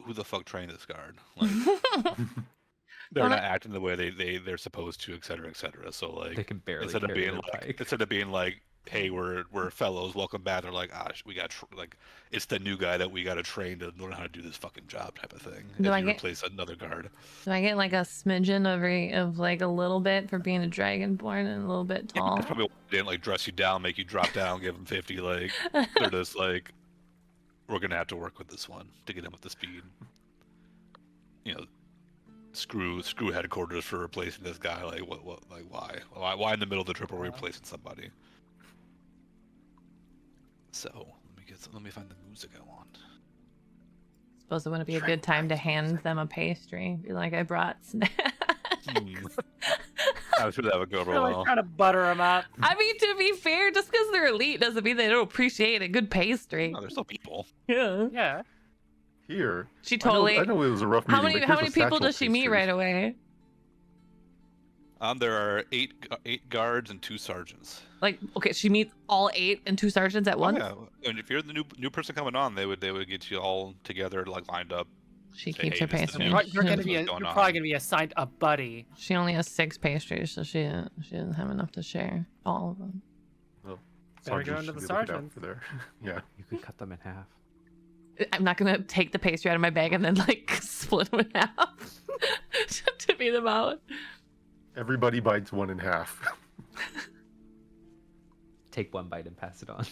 who the fuck trained this guard? Like they're Well, not acting the way they're supposed to, et cetera, et cetera. So like They can barely instead of carry being their like pike. instead of being like, hey, we're fellows, welcome back. They're like, we got like it's the new guy that we got to train to learn how to do this fucking job type of thing. Do As I you get- replace another guard. Do I get like a smidgen of like a little bit for being a dragonborn and a little bit Yeah, tall? that's probably why they didn't like dress you down, make you drop down, give them 50. Like they're just like, we're gonna have to work with this one to get him up to speed. You know, screw headquarters for replacing this guy. Like what like why in the middle of the trip are we replacing somebody? So let me find the music I want. Suppose it wouldn't be a good time to hand them a pastry. Be like, I brought snacks. I'm sure that would go over They're like well. trying to butter them up. I mean, to be fair, just because they're elite doesn't mean they don't appreciate a good pastry. No, they're still people. Yeah. Yeah. Here. She totally. I know it was a rough How meeting, many but how here's many a people satchel does she meet pastries. right away? There are eight guards and 2 sergeants. Like, okay, she meets all 8 and 2 sergeants at once. Oh, yeah. And if you're the new person coming on, they would get you all together, like lined up. She Say, keeps hey, her this is pastry. new. You're, What's you're going on? probably gonna be assigned a buddy. She only has 6 pastries, so she doesn't have enough to share all of them. Well, Better go sergeants into the should be looking out sergeants. for there. Yeah. You could cut them in half. I'm not gonna take the pastry out of my bag and then like split them in half to divvy them out. Everybody bites one in half. Take one bite and pass it on.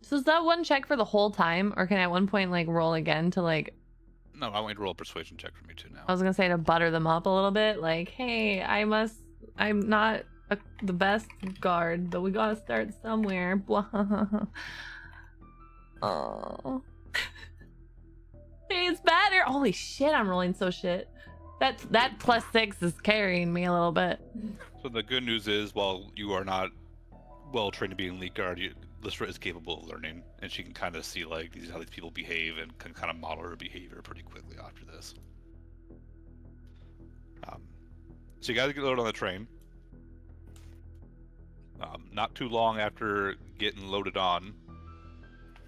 So is that one check for the whole time, or can I at one point like roll again to like? No, I want you to roll a persuasion check for me too now. I was gonna say to butter them up a little bit, like, hey, I'm not the best guard, but we gotta start somewhere. Oh. Hey, it's better. Holy shit, I'm rolling so shit. That +6 is carrying me a little bit. So the good news is, while you are not well trained to be an elite guard, Lystra is capable of learning, and she can kind of see like how these people behave and can kind of model her behavior pretty quickly after this. So you guys get loaded on the train. Not too long after getting loaded on,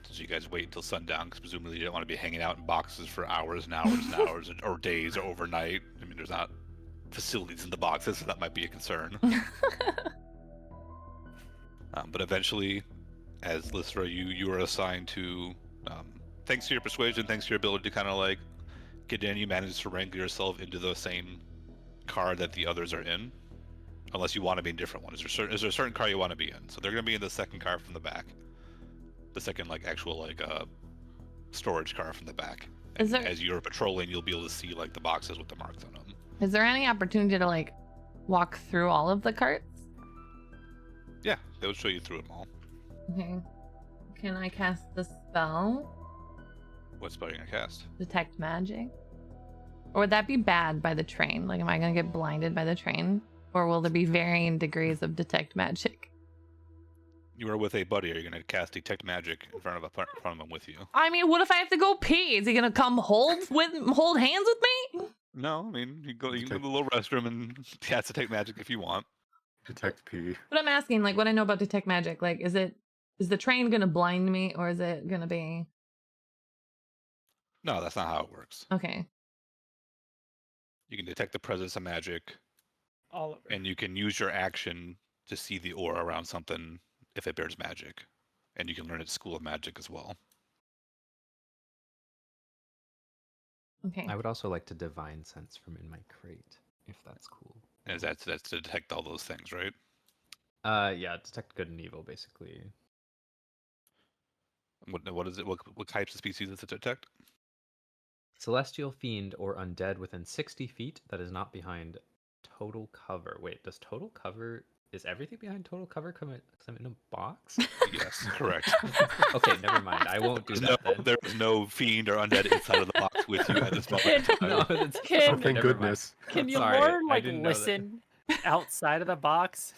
so you guys wait until sundown, because presumably you don't want to be hanging out in boxes for hours and hours and hours, or days, or overnight. I mean, there's not facilities in the boxes, so that might be a concern. But eventually, as Lystra, you are assigned to, thanks to your persuasion, thanks to your ability to kind of like get in, you manage to wrangle yourself into the same car that the others are in, unless you want to be in a different one. Is there a certain car you want to be in? So they're going to be in the second car from the back, the second like actual like storage car from the back. Is there- As you're patrolling, you'll be able to see like the boxes with the marks on them. Is there any opportunity to like walk through all of the carts? Yeah, they would show you through them all. Okay. Can I cast the spell? What spell are you gonna cast? Detect magic? Or would that be bad by the train? Like, am I gonna get blinded by the train? Or will there be varying degrees of detect magic? You are with a buddy. Are you gonna cast detect magic in front of them with you? I mean, what if I have to go pee? Is he gonna come hold hands with me? No, I mean you can go to the little restroom and cast detect magic if you want. Detect P. But I'm asking, like, what I know about detect magic. Like, is the train gonna blind me, or is it gonna be No, that's not how it works. okay? You can detect the presence of magic, All over. and you can use your action to see the aura around something if it bears magic, and you can learn its school of magic as well. Okay. I would also like to divine sense from in my crate, if that's cool. And that's to detect all those things, right? Yeah, detect good and evil, basically. What is it? What types of species does it detect? Celestial fiend or undead within 60 feet that is not behind total cover. Wait, does total cover... Is everything behind total cover come in a box? Yes, correct. Okay, never mind. I won't do that then. There is no fiend or undead inside of the box with you at this moment. in time. No, that's... Oh, Can- okay, thank never mind. goodness. Can you Sorry, more I like didn't know that. listen outside of the box?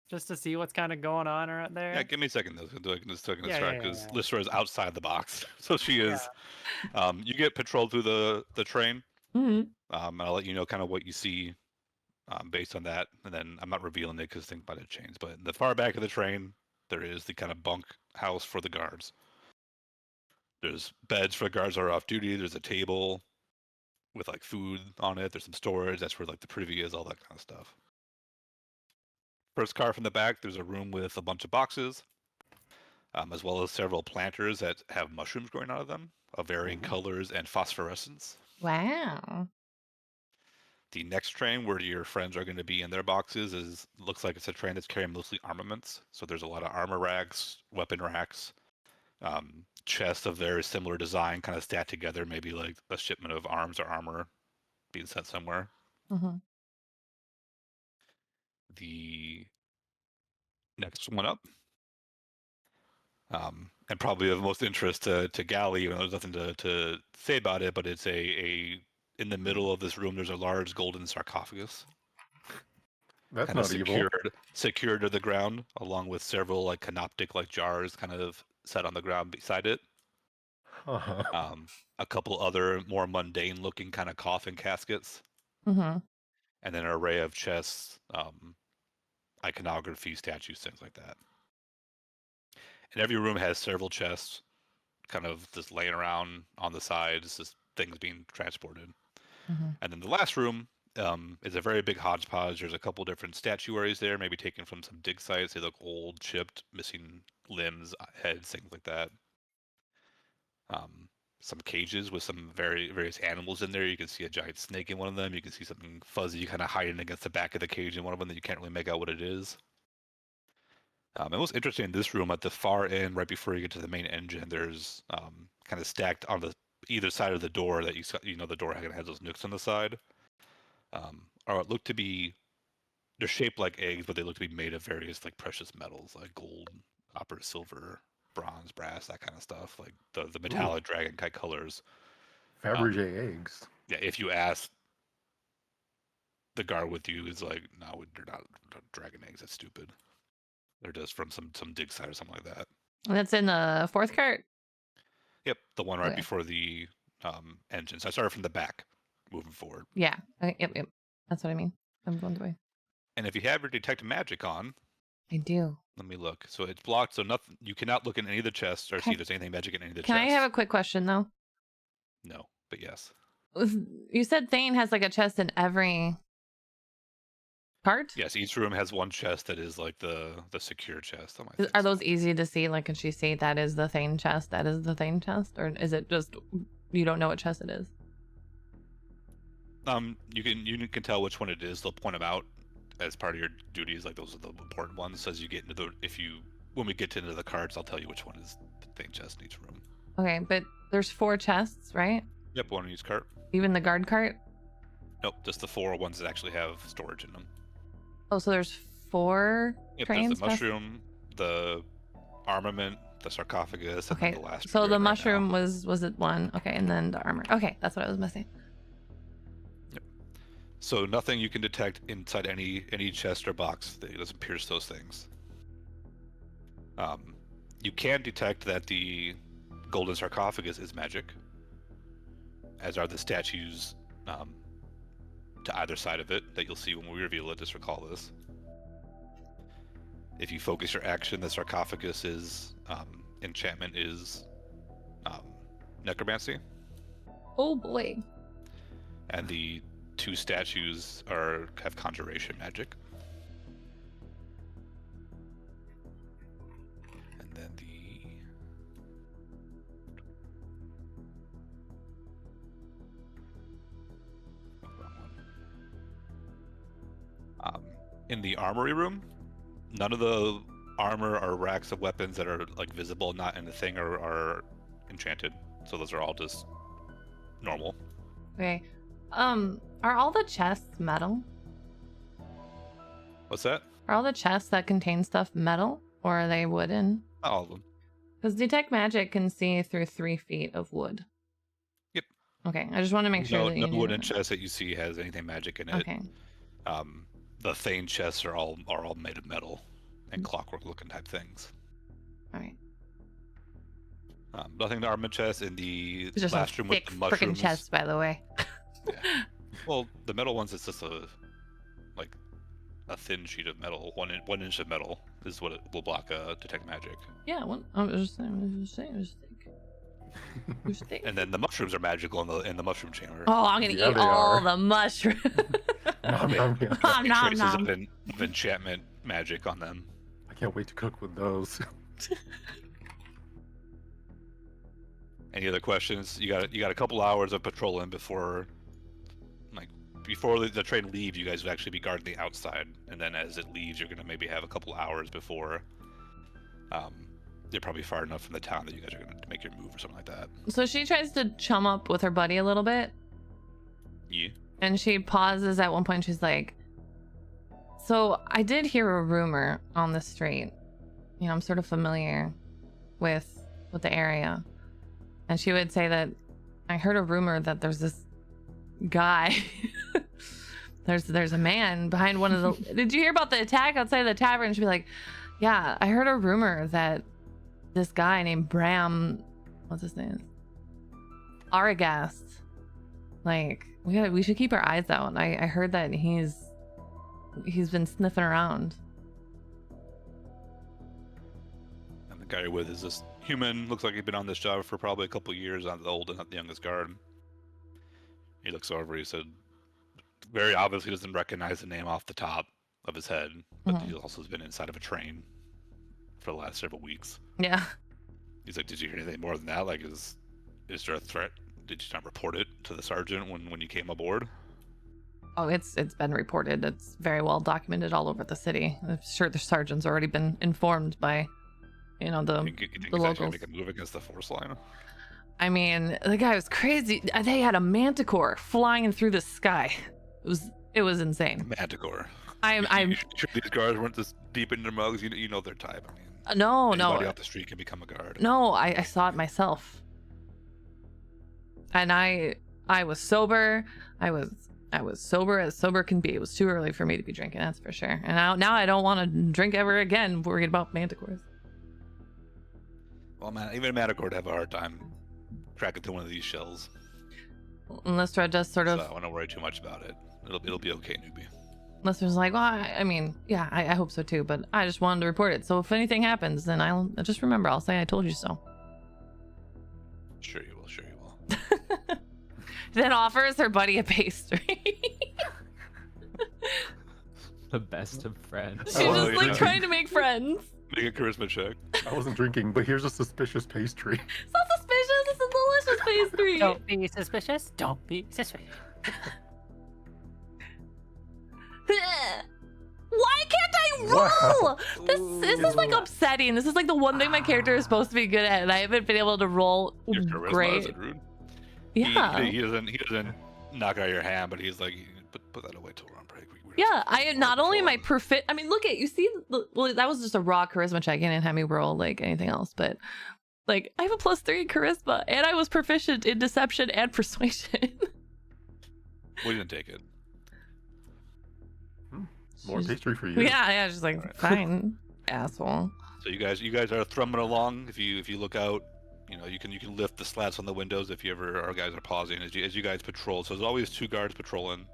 just to see what's kind of going on right there? Yeah, give me a second though. So I can just Yeah, start yeah, because yeah. Lystra is outside the box, so she is. You get patrolled through the train. Hmm. And I'll let you know kind of what you see based on that, and then I'm not revealing it because things might have changed. But in the far back of the train, there is the kind of bunk house for the guards. There's beds for the guards that are off duty. There's a table with like food on it. There's some storage. That's where like the privy is, all that kind of stuff. First car from the back, there's a room with a bunch of boxes, as well as several planters that have mushrooms growing out of them of varying colors and phosphorescence. Wow. The next train where your friends are going to be in their boxes looks like it's a train that's carrying mostly armaments. So there's a lot of armor racks, weapon racks, chests of very similar design kind of stacked together, maybe like a shipment of arms or armor being sent somewhere. Hmm. The next one up, and probably of most interest to Gally, even though there's nothing to say about it, but it's in the middle of this room, there's a large golden sarcophagus. That's Kind of not evil. secured to the ground, along with several like canoptic like jars kind of set on the ground beside it. Uh-huh. A couple other more mundane looking kind of coffin caskets, Hmm. and then an array of chests, iconography, statues, things like that. And every room has several chests, kind of just laying around on the sides, just things being transported. Hmm. And then the last room is a very big hodgepodge. There's a couple different statuaries there, maybe taken from some dig sites. They look old, chipped, missing limbs, heads, things like that. Some cages with some various animals in there. You can see a giant snake in one of them. You can see something fuzzy kind of hiding against the back of the cage in one of them that you can't really make out what it is. And what's interesting in this room, at the far end, right before you get to the main engine, there's kind of stacked on the either side of the door that the door has those nooks on the side. Or it look to be, they're shaped like eggs, but they look to be made of various like precious metals, like gold, copper, silver, bronze, brass, that kind of stuff, like the metallic dragon kite colors. Fabergé eggs. Yeah, if you ask the guard with you, is like, no, they're not dragon eggs. That's stupid. They're just from some dig site or something like that. That's in the fourth cart. Yep, the one right Okay. before the engine. So I started from the back, moving forward. Yeah. Okay, yep. That's what I mean. I'm going the way. And if you have your detect magic on, I do. let me look. So it's blocked, so nothing. You cannot look in any of the chests or see if there's anything magic in any of the Can chests. I have a quick question though? No, but yes. You said Thane has like a chest in every cart? Yes, each room has one chest that is like the secure chest. Are those easy to see? Like, can she say that is the Thane chest? That is the Thane chest, or is it just you don't know what chest it is? You can tell which one it is. They'll point them out as part of your duties. Like those are the important ones. As you get into when we get into the cards, I'll tell you which one is the Thane chest in each room. Okay, but there's 4 chests, right? Yep, one in each cart. Even the guard cart? Nope, just the 4 ones that actually have storage in them. Oh, so there's 4 Yep, trains? there's the mushroom, the armament, the sarcophagus, and Okay, then the last. so one the right mushroom now. was it 1? Okay, and then the armor. Okay, that's what I was missing. Yep. So nothing you can detect inside any chest or box that doesn't pierce those things. You can detect that the golden sarcophagus is magic, as are the statues to either side of it that you'll see when we reveal it. Just recall this. If you focus your action, the sarcophagus is enchantment is necromancy, Oh boy. and the 2 statues have conjuration magic. And then in the armory room, none of the armor or racks of weapons that are like visible, not in the thing, are enchanted. So those are all just normal. Okay. Are all the chests metal? What's that? Are all the chests that contain stuff metal, or are they wooden? Not all of them. Because detect magic can see through 3 feet of wood. Yep. Okay, I just want to make sure No, that you no knew wooden that. chest that you see has anything magic in it. Okay. The Thane chests are all made of metal. and clockwork looking type things. All right. Nothing to armament chest in the It's just a last room with thick the freaking mushrooms. chest, by the way. Yeah. Well, the metal ones, it's just a thin sheet of metal. 1 inch of metal is what it will block detect magic. Yeah, I was just saying. And then the mushrooms are magical in the mushroom chamber. Oh, I'm gonna Yeah, eat they all are. the mushrooms. Nom, nom, nom. Nom, nom, Traces nom. of enchantment magic on them. I can't wait to cook with those. Any other questions? You got a couple hours of patrolling before the train leaves. You guys would actually be guarding the outside, and then as it leaves, you're gonna maybe have a couple hours before. You're probably far enough from the town that you guys are gonna make your move or something like that. So she tries to chum up with her buddy a little bit, Yeah. and she pauses at one point. She's like, "So I did hear a rumor on the street. You know, I'm sort of familiar with the area." And she would say that I heard a rumor that there's this guy. there's a man behind one of the. Did you hear about the attack outside of the tavern? She'd be like, "Yeah, I heard a rumor that this guy named Bram, what's his name? Aragast. Like, we should keep our eyes out. I heard that he's been sniffing around." And the guy you're with is this human. Looks like he's been on this job for probably a couple years. Not the old and not the youngest guard. He looks over. He said, very obviously doesn't recognize the name off the top of his head, but Mhm. he also has been inside of a train for the last several weeks. Yeah. He's like, "Did you hear anything more than that? Like, is there a threat? Did you not report it to the sergeant when you came aboard?" Oh, it's been reported. It's very well documented all over the city. I'm sure the sergeant's already been informed by, you know, the You think he's actually locals. gonna make a move against the force line? I mean, the guy was crazy. They had a manticore flying through the sky. It was insane. Manticore. I'm You sure these guards weren't this deep in their mugs? You know their type. I mean, no anybody off the street can become a guard. no. I saw it myself, and I was sober. I was sober as sober can be. It was too early for me to be drinking, that's for sure. And now I don't want to drink ever again, worried about manticores. Well, man, even a manticore would have a hard time cracking through one of these shells. Unless Red just sort of, So I wouldn't worry too much about it. It'll be okay, newbie. unless there's like, well, I mean, yeah, I hope so too. But I just wanted to report it. So if anything happens, then I'll just remember. I'll say I told you so. Sure you will. Sure you will. Then offers her buddy a pastry. The best of friends. She's Oh, just like yeah. trying to make friends. Make a charisma check. I wasn't drinking, but here's a suspicious pastry. So suspicious. It's a delicious pastry. Don't be suspicious. Don't be suspicious. Why can't I roll? Wow. This is like upsetting. This is like the one thing my character is supposed to be good at, and I haven't been able to roll Your charisma, is great. it rude? Yeah. He doesn't knock out your hand, but he's like, put that away till we're on break. Yeah, I not only am I perfect. I mean, look at you see. Well, that was just a raw charisma check. I didn't have me roll like anything else, but like I have a +3 in charisma, and I was proficient in deception and persuasion. We didn't take it. More She's- pastry for you. Yeah, just like Alright. fine, asshole. So you guys are thrumming along. If you look out, you know you can lift the slats on the windows if you ever our guys are pausing as you guys patrol. So there's always 2 guards patrolling,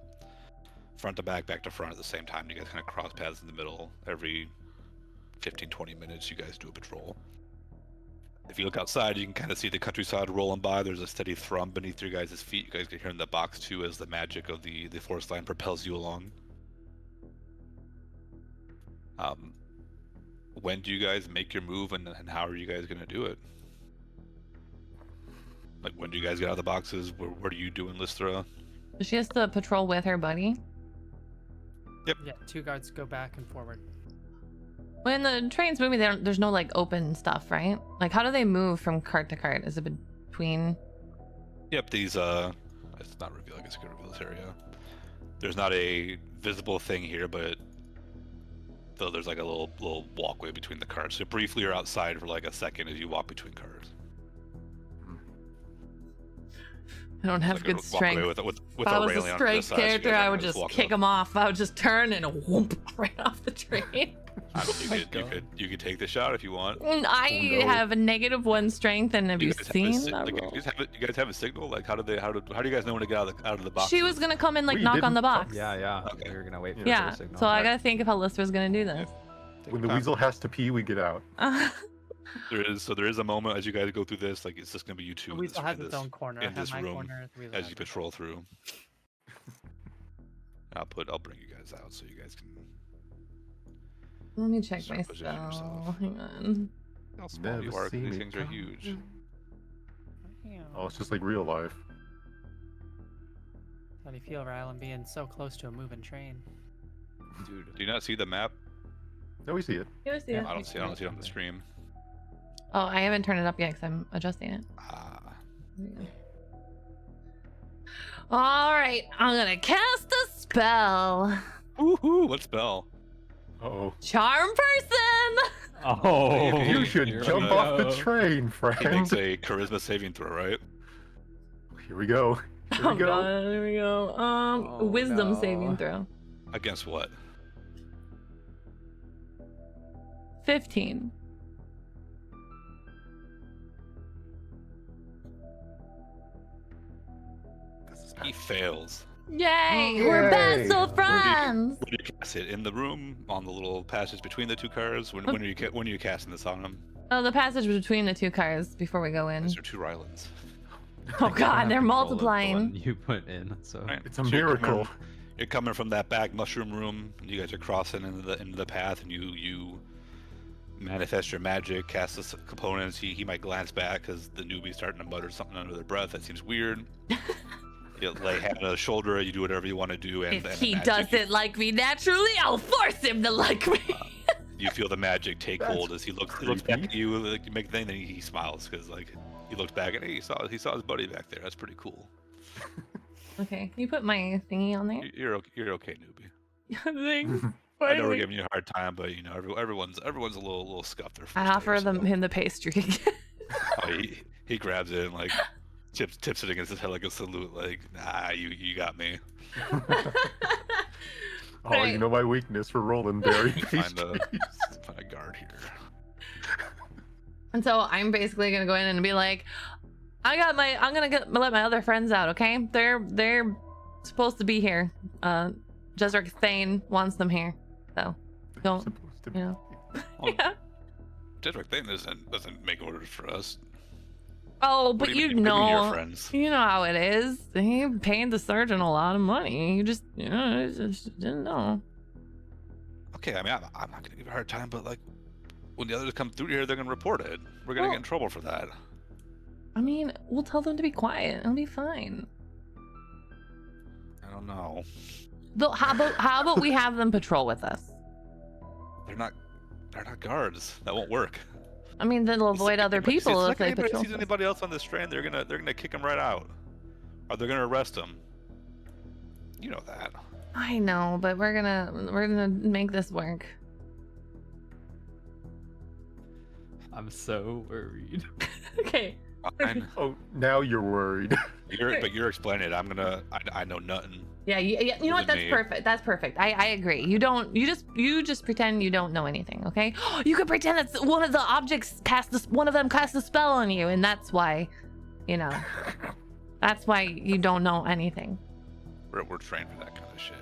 front to back to front at the same time. You guys kind of cross paths in the middle. Every 15-20 minutes, you guys do a patrol. If you look outside, you can kind of see the countryside rolling by. There's a steady thrum beneath your guys' feet. You guys can hear in the box too as the magic of the force line propels you along. When do you guys make your move, and how are you guys gonna do it? Like, when do you guys get out of the boxes? What are you doing, Lystra? She has to patrol with her buddy. Yeah, 2 guards go back and forward. When the train's moving, there's no like open stuff, right? Like, how do they move from cart to cart? Is it between? Yep, these it's not revealed. I guess I could reveal this area. There's not a visible thing here, but though there's like a little walkway between the carts. So briefly you're outside for like a second as you walk between cars. I don't have Like a good walkway strength. with If a I was a railing on the strength side, so you character, guys I are would just just walking kick up. him off. I would just turn and whoomp right off the train. I mean, you could take the shot if you want. I no. have a -1 strength, and have you seen that you roll? guys have a signal? Like, how do you guys know when to get out of the box? She was gonna come and like We knock on didn't. the box. Yeah. Okay. We were gonna wait for Yeah, the signal. so I gotta think of how Lister's gonna do this. When the weasel has to pee, we get out. There is a moment as you guys go through this, like it's just gonna be you two The in weasel this, has its own corner. I in have this my room corner. The weasel as has you its patrol through. I'll bring you guys out so you guys can. Let me check Start my positioning spell. yourself. Hang on. How small Never you are, 'cause seen these it things are come. huge. own. Oh, it's just like real life. How do you feel, Rylan, being so close to a moving train? Dude, Do you not see the map? No, we see it. You see Yeah. it? I don't see it on the stream. Oh, I haven't turned it up yet because I'm adjusting it. Ah. All right, I'm gonna cast a spell. Woohoo! What spell? Uh-oh. Charm person. Oh, You should here jump we off the go. train, He friend. makes a charisma saving throw, right? Here we go. Here Oh we go. god, here we go. Oh, Wisdom no. saving throw. Against what? 15. He fails. Yay! We're best Yay. of friends. When you cast it in the room on the little passage between the two cars, when are you casting this on him? Oh, the passage between the two cars before we go in. These are two Rylands. Oh I don't god, have they're control of the multiplying. one you put in, so Right? It's a So you're miracle. You're coming from that back mushroom room. And you guys are crossing into the path, and you manifest your magic, cast the components. He might glance back because the newbie's starting to mutter something under their breath. That seems weird. You lay hand on the shoulder. You do whatever you want to do, and If and he the magic- doesn't like me naturally, I'll force him to like me. You feel the magic take That's hold as he looks back creepy. at you. Like, you make the thing, then he smiles because like he looks back and he saw his buddy back there. That's pretty cool. Okay, can you put my thingy on there? You're okay, newbie. Thanks. I know we're giving you a hard time, but you know everyone's a little scuffed. Their I first offer day or so. him the pastry. Oh, he grabs it and like tips it against his head like a salute. Like, nah, you got me. Oh, Right. you know my weakness for rolling berry Find pastries. a guard here. And so I'm basically gonna go in and be like, I'm gonna let my other friends out, okay? They're supposed to be here. Jezrek Thane wants them here. So don't, Supposed to you know. Well, Yeah. Jedrick Thane doesn't make orders for us. Oh, What but do you you mean your know, friends? you know how it is. He paid the surgeon a lot of money. You just, you know, just didn't know. Okay, I mean, I'm not gonna give you a hard time, but like, when the others come through here, they're gonna report it. We're gonna Well- get in trouble for that. I mean, we'll tell them to be quiet. It'll be fine. I don't know. Though, how about we have them patrol with us? They're not guards. That won't work. I mean, then they'll avoid other people if they anybody patrol. sees with us. anybody else on this train, they're gonna kick them right out, or they're gonna arrest them. You know that. I know, but we're gonna make this work. I'm so worried. Okay. Fine. Oh, now you're worried. But you're explaining it. I know nothing. Yeah, you know what? Wasn't That's me. perfect. That's perfect. I agree. You just pretend you don't know anything, okay? You could pretend that one of the objects one of them cast a spell on you, and that's why, you know, that's why you don't know anything. We're trained for that kind of shit.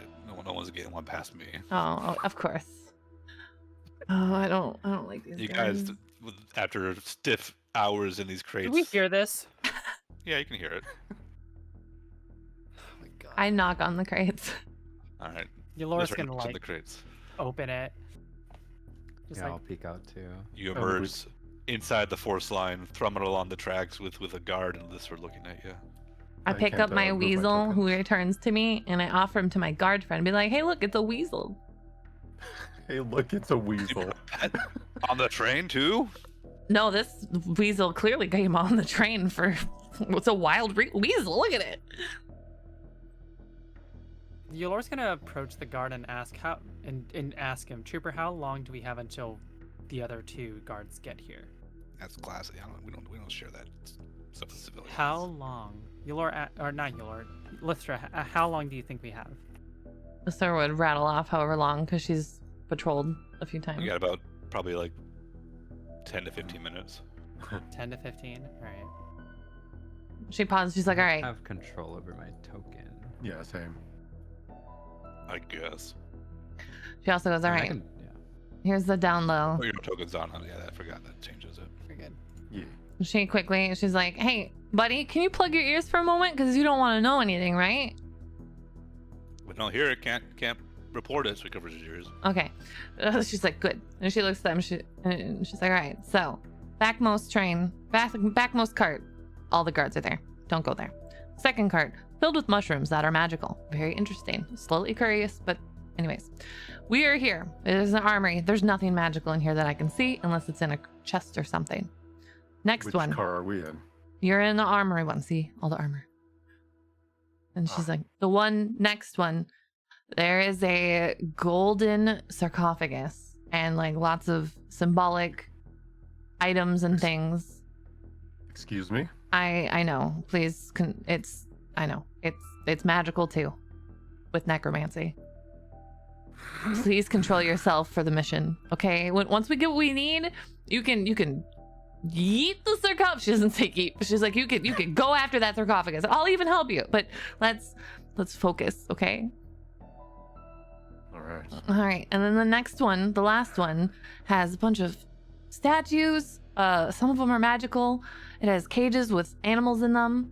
No one's getting one past me. Oh, of course. Oh, I don't like these You guys, after stiff hours in these crates. Do we hear this? Yeah, you can hear it. Oh my god. I knock on the crates. All right. Yalora's Let's gonna in like the crates. open it. Just Yeah, like I'll peek out too. You Oh, emerge inside the force line, thrumming along the tracks with a guard and Lister looking at you. I I pick can't, up my move my weasel, who tokens. returns to me, and I offer him to my guard friend. Be like, hey, look, it's a weasel. Hey, look, it's a weasel. On the train too? No, this weasel clearly came on the train for. It's a wild weasel. Look at it. Yalora's gonna approach the guard and ask and ask him, Trooper, how long do we have until the other two guards get here? That's classy. We don't share that stuff with civilians. How long? Yalora, or not Yalora, Lystra, how long do you think we have? The sir would rattle off however long because she's patrolled a few times. We got about probably like 10 to 15 minutes. 10 to 15. All right. She pauses. She's like, all I right. have control over my token. Yeah, same. I guess. She also goes, all I mean, I right. can- yeah. Here's the down low. Oh, your token's on. Yeah, I forgot that changes it. You're good. Yeah. She quickly, she's like, hey, buddy, can you plug your ears for a moment? Because you don't want to know anything, right? We don't hear it. Can't report it. So he covers his ears. Okay. She's like, good. And she looks at them. And she's like, all right. So, backmost train, backmost cart. All the guards are there. Don't go there. Second cart, filled with mushrooms that are magical. Very interesting. Slightly curious, but anyways. We are here. It is an armory. There's nothing magical in here that I can see unless it's in a chest or something. Next Which one. car are we in? You're in the armory one. See all the armor. And she's like, the one next one, there is a golden sarcophagus and like lots of symbolic items and things. Excuse me? I know. Please, I know. It's magical too, with necromancy. Please control yourself for the mission, okay? Once we get what we need, you can yeet the sarcophagus. She doesn't say yeet, but she's like, you can go after that sarcophagus. I'll even help you, but let's focus, okay? All right. All right, and then the next one, the last one, has a bunch of statues. Some of them are magical. It has cages with animals in them,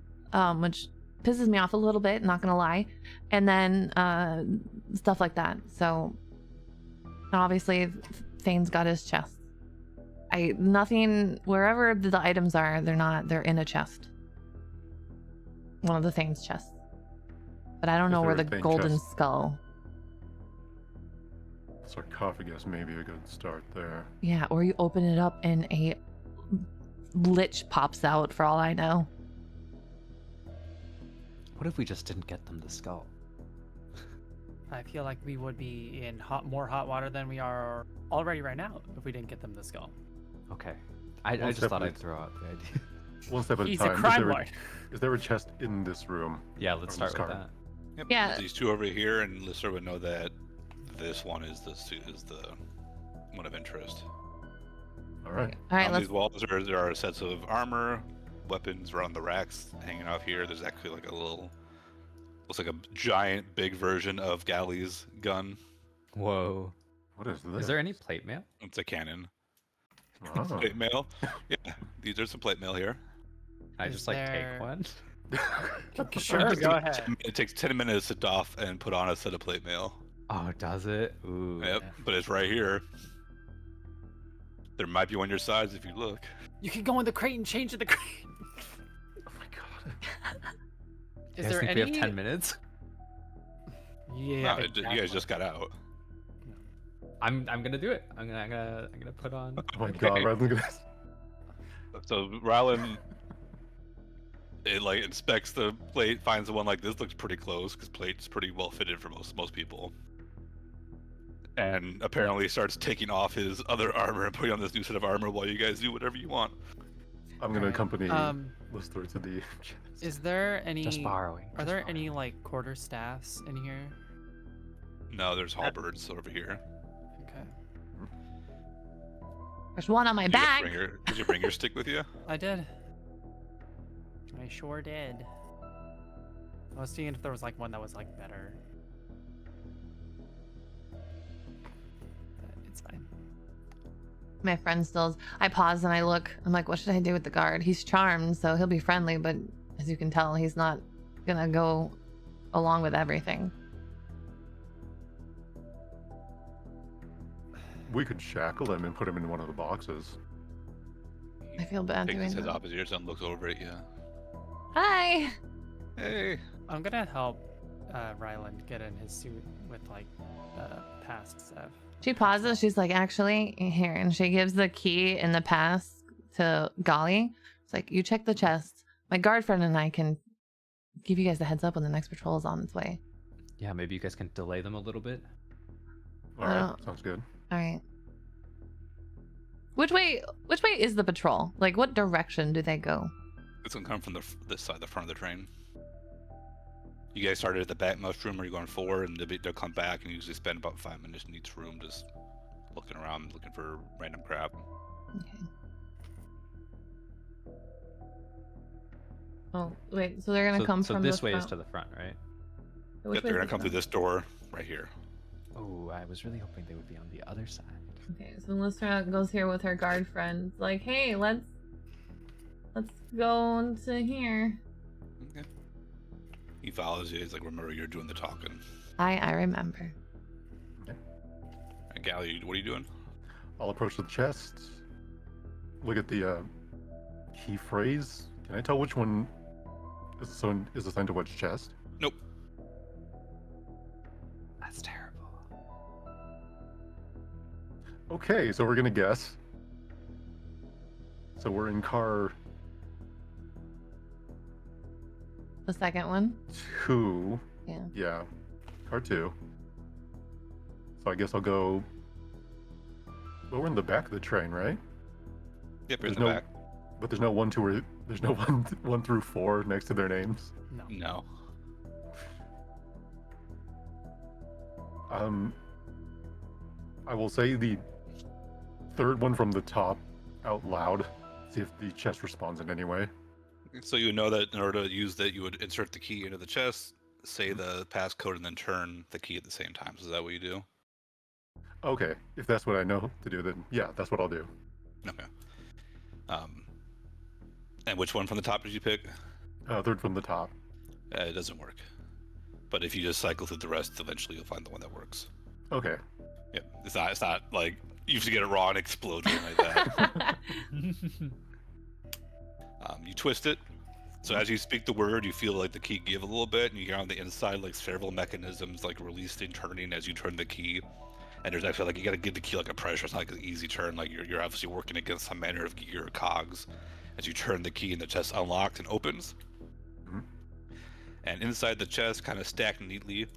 which pisses me off a little bit, not gonna lie. And then stuff like that. So obviously, Thane's got his chest. Nothing, wherever the items are, they're in a chest. One of the Thane's chests. But I don't Is know there where a the Thane golden chest? skull. Sarcophagus may be a good start there. Yeah, or you open it up and a lich pops out, for all I know. What if we just didn't get them the skull? I feel like we would be in more hot water than we are already right now if we didn't get them the skull. Okay. I One just step thought at I'd a- throw out the idea. One step at He's a a time. crime lord. Is there a chest in this room? Yeah, let's Or in start this with car? that. Yep. Yeah. There's these two over here, and Lister would know that this one is the one of interest. All right. All right, On let's. these walls there are sets of armor, weapons around the racks hanging off here. There's actually like a little, looks like a giant big version of Galley's gun. Whoa. What is this? Is there any plate mail? It's a cannon. Oh. Plate mail. Yeah, these are some plate mail here. Can I Is just like there- take one? Sure, go ahead. It takes 10 minutes to doff and put on a set of plate mail. Oh, does it? Ooh. Yep, but it's right here. There might be one on your sides if you look. You can go in the crate and change to the crate. Oh my god. Is You guys there think any? we have 10 minutes? Yeah. No, you guys just got out. I'm gonna do it. I'm gonna put on. Oh my Okay. god, right, look at this. So Rylan, it like inspects the plate, finds the one like this looks pretty close because plate's pretty well fitted for most people. And apparently starts taking off his other armor and putting on this new set of armor while you guys do whatever you want. I'm gonna accompany Um, Lister to the chest. is there any? Just borrowing. Are there any like quarter staffs in here? No, there's halberds over here. Okay. There's one on my Did you back. did you bring your stick with you? I did. I sure did. I was seeing if there was like one that was like better. But it's fine. My friend stills. I pause and I look. I'm like, what should I do with the guard? He's charmed, so he'll be friendly, but as you can tell, he's not gonna go along with everything. We could shackle him and put him in one of the boxes. I feel bad Takes doing his head that. off his ears and looks over at you. Hi. Hey. I'm gonna help Ryland get in his suit with like past stuff. She pauses. She's like, actually, here. And she gives the key and the pass to Golly. It's like, you check the chest. My guard friend and I can give you guys the heads up when the next patrol is on its way. Yeah, maybe you guys can delay them a little bit. All right, Oh. sounds good. All right. Which way is the patrol? Like, what direction do they go? It's gonna come from this side, the front of the train. You guys started at the back mushroom, or you're going forward, and they'll come back and usually spend about 5 minutes in each room, just looking around, looking for random crap. Okay. Oh wait, so they're gonna come so from this the way front. is to the front, right? Which Yep, they're way gonna is come the through this door right here. Oh, I was really hoping they would be on the other side. front? Okay, so Lystra goes here with her guard friends. Like, hey, let's go into here. Okay. He follows you. He's like, remember, you're doing the talking. I remember. And Gally, what are you doing? I'll approach the chest. Look at the key phrase. Can I tell which one is assigned to which chest? Nope. That's terrible. Okay, so we're gonna guess. So we're in car The second one. 2. Yeah. Yeah, car 2. So I guess I'll go. Well, we're in the back of the train, right? Yep, There's in the no- back. But there's no 1, 2, or there's no 1 through 4 next to their names. No. No. I will say the third one from the top out loud. See if the chest responds in any way. So you know that in order to use that, you would insert the key into the chest, say the passcode, and then turn the key at the same time. So is that what you do? Okay, if that's what I know to do, then yeah, that's what I'll do. Okay. And which one from the top did you pick? Third from the top. It doesn't work. But if you just cycle through the rest, eventually you'll find the one that works. Okay. Yep. It's not like you have to get it raw and explode or anything like that. You twist it. So as you speak the word, you feel like the key give a little bit, and you hear on the inside like several mechanisms like releasing, turning as you turn the key. And there's actually like you got to give the key like a pressure. It's not like an easy turn. Like you're obviously working against some manner of gear or cogs. As you turn the key, and the chest unlocks and opens. Mhm. And inside the chest, kind of stacked neatly,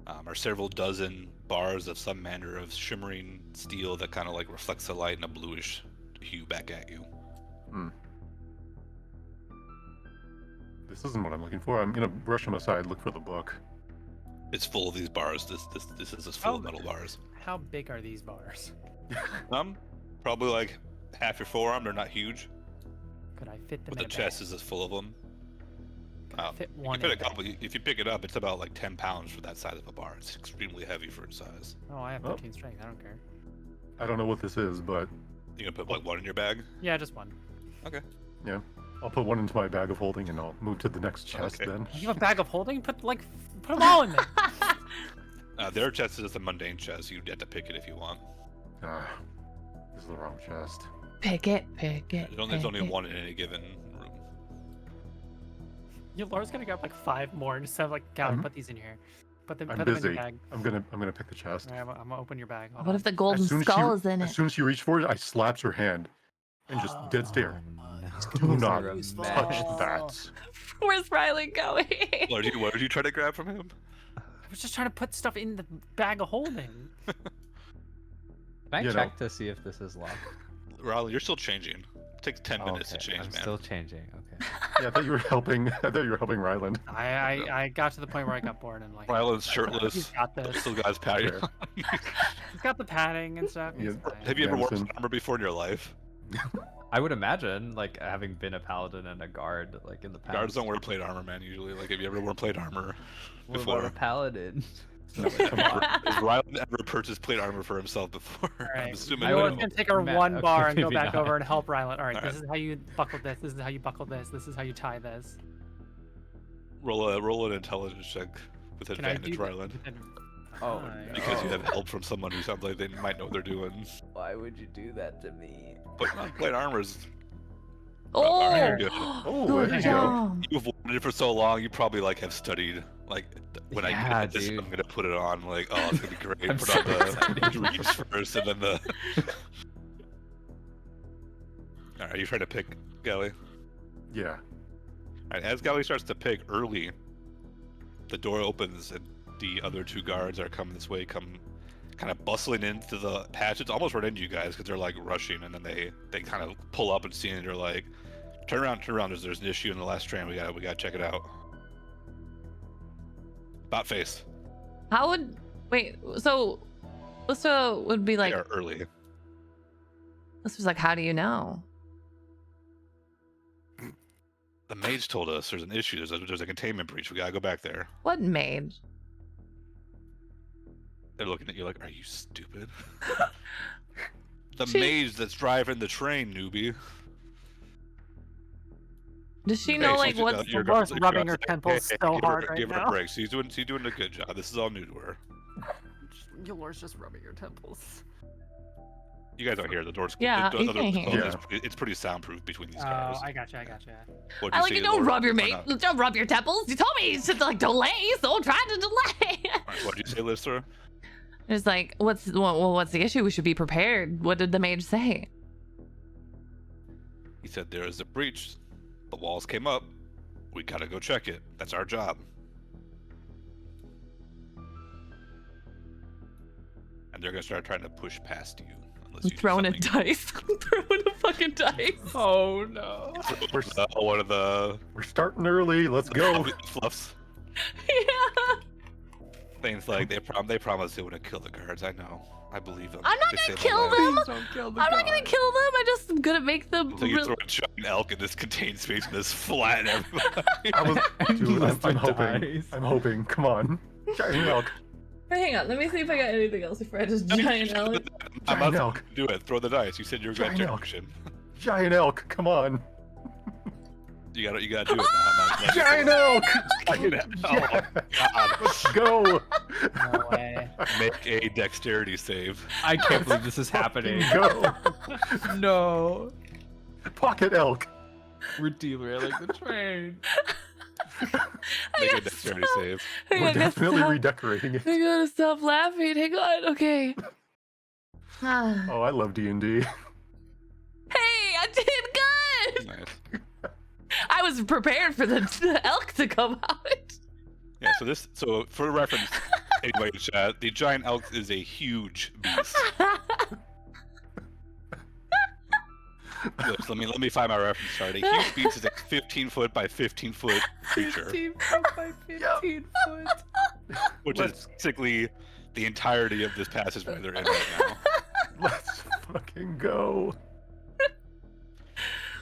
are several dozen bars of some manner of shimmering steel that kind of like reflects the light in a bluish hue back at you. This isn't what I'm looking for. I'm gonna brush them aside, look for the book. It's full of these bars. This is just full of metal bars. How big are these bars? Probably like half your forearm. They're not huge, Could I fit them but in the a chest bag? is just full of them. Could I fit You one can fit in a a couple. bag? If you pick it up, it's about like 10 pounds for that size of a bar. It's extremely heavy for its size. Oh, I have Oh. 13 strength. I don't care. I don't know what this is, but You gonna put like one in your bag? Yeah, just one. Okay. yeah, I'll put one into my bag of holding, and I'll move to the next chest Okay. then. You have a bag of holding? Put them all in there. Their chest is just a mundane chest. You have to pick it if you want. Ah, this is the wrong chest. Pick it. There's only one in any given room. Laura's gonna grab like 5 more and just have like, Gally, I'm- put these in here. Put them I'm in your busy. bag. I'm gonna pick the chest. All right, I'm gonna open your bag. Hold What on. if the golden soon as skull she, is in as it? soon as she reached for it, I slapped her hand and just dead stare. Do Those not are a touch mess. that. Where's Riley going? What did you try to grab from him? I was just trying to put stuff in the bag of holding. Can I You know. check to see if this is locked? Raleigh, you're still changing. It takes 10 minutes to Okay, change, I'm man. still changing. Okay. Yeah, I thought you were helping. I thought you were helping Ryland. I got to the point where I got bored and like. Ryland's He's shirtless. got this. Still got his patio. Fair. He's got the padding and stuff. He's Yeah. fine. Have you ever worn Anderson. armor before in your life? I would imagine, like, having been a paladin and a guard, like, in the past. Guards don't wear plate armor, man, usually. Like, have you ever worn plate armor What before? about a paladin? Has Ryland ever purchased plate armor for himself before? Alright. I'm assuming I Laura's would- gonna take her Matt, one okay, bar and go maybe back not. over and help Ryland. All right, Alright. this is how you buckle this. This is how you buckle this. This is how you tie this. roll an intelligence check with Can I advantage, do that? Ryland. Oh, Fine. Because you have help from someone who sounds like they might know what they're doing. Why would you do that to me? But plate armor is. Oh, Alright, you're good. Oh, good there you go. job. You've wanted it for so long, you probably like have studied. Like when I Yeah, get this, dude. I'm gonna put it on. Like, oh, it's gonna be great. I'm Put so on the excited. dreams first, and then the. All right, you trying to pick Gally? Yeah. All right, as Gally starts to pick early, the door opens and the other 2 guards are coming this way, come kind of bustling into the passage, almost right into you guys because they're like rushing, and then they kind of pull up and see, and they're like, turn around, there's an issue in the last train, we gotta check it out. About face. How would wait? So Listo would be like, They are early. Listo's like, how do you know? The mage told us there's an issue. There's a containment breach. We gotta go back there. What maid? They're looking at you like, are you stupid? The She- mage that's driving the train, newbie. Does she Hey, know she's like just- what's your Laura's girl's- rubbing your her girl's like, temples hey, so give her- hard right give her now. a break. She's doing a good job. This is all new to her. Laura's just rubbing her temples. You guys don't hear the doors. Yeah, the you other- can hear. It's pretty soundproof between these Oh, cars. I gotcha. What'd I like say, you don't Laura? rub your Or mate. not? Don't rub your temples. You told me to like delay, so try to delay. What'd you say, Lister? It's like, what's the issue? We should be prepared. What did the mage say? He said there is a breach. The walls came up. We gotta go check it. That's our job. And they're gonna start trying to push past you. Unless I'm you do throwing a something. dice. I'm throwing a fucking dice. Oh no. One of the We're starting early. Let's go. fluffs. Yeah. Things like they promised they wouldn't kill the guards. I know. I believe them. I'm not They gonna saved my kill life. them. Please don't kill the I'm not gonna guard. kill them. I'm just gonna make them. Until you real- throw a giant elk in this contained space and just flatten everybody. I was, dude, Lister I'm hoping. dies. I'm hoping. Come on. Giant elk. Hang on, let me see if I got anything else before I just giant elk. I'm Giant about elk. to do it. Throw the dice. You said you were going Giant to elk. action. Giant elk. Come on. You gotta do it now. I'm not- Giant elk. Giant elk. Yeah. Oh, God. Let's go. No way. Make a dexterity save. I can't believe this is happening. Go. No. Pocket elk. We're derailing the train. Make a gotta dexterity stop. save. I We're gotta definitely stop. redecorating it. I gotta stop laughing. Hang on. Okay. Ah. Oh, I love D&D. Hey, I did good. Nice. I was prepared for the elk to come out. Yeah. So for reference, anybody in chat, the giant elk is a huge beast. Look, let me find my reference chart. A huge beast is a 15-foot by 15-foot creature, 15 foot by 15 foot. which is basically the entirety of this passageway they're in right now. Let's fucking go.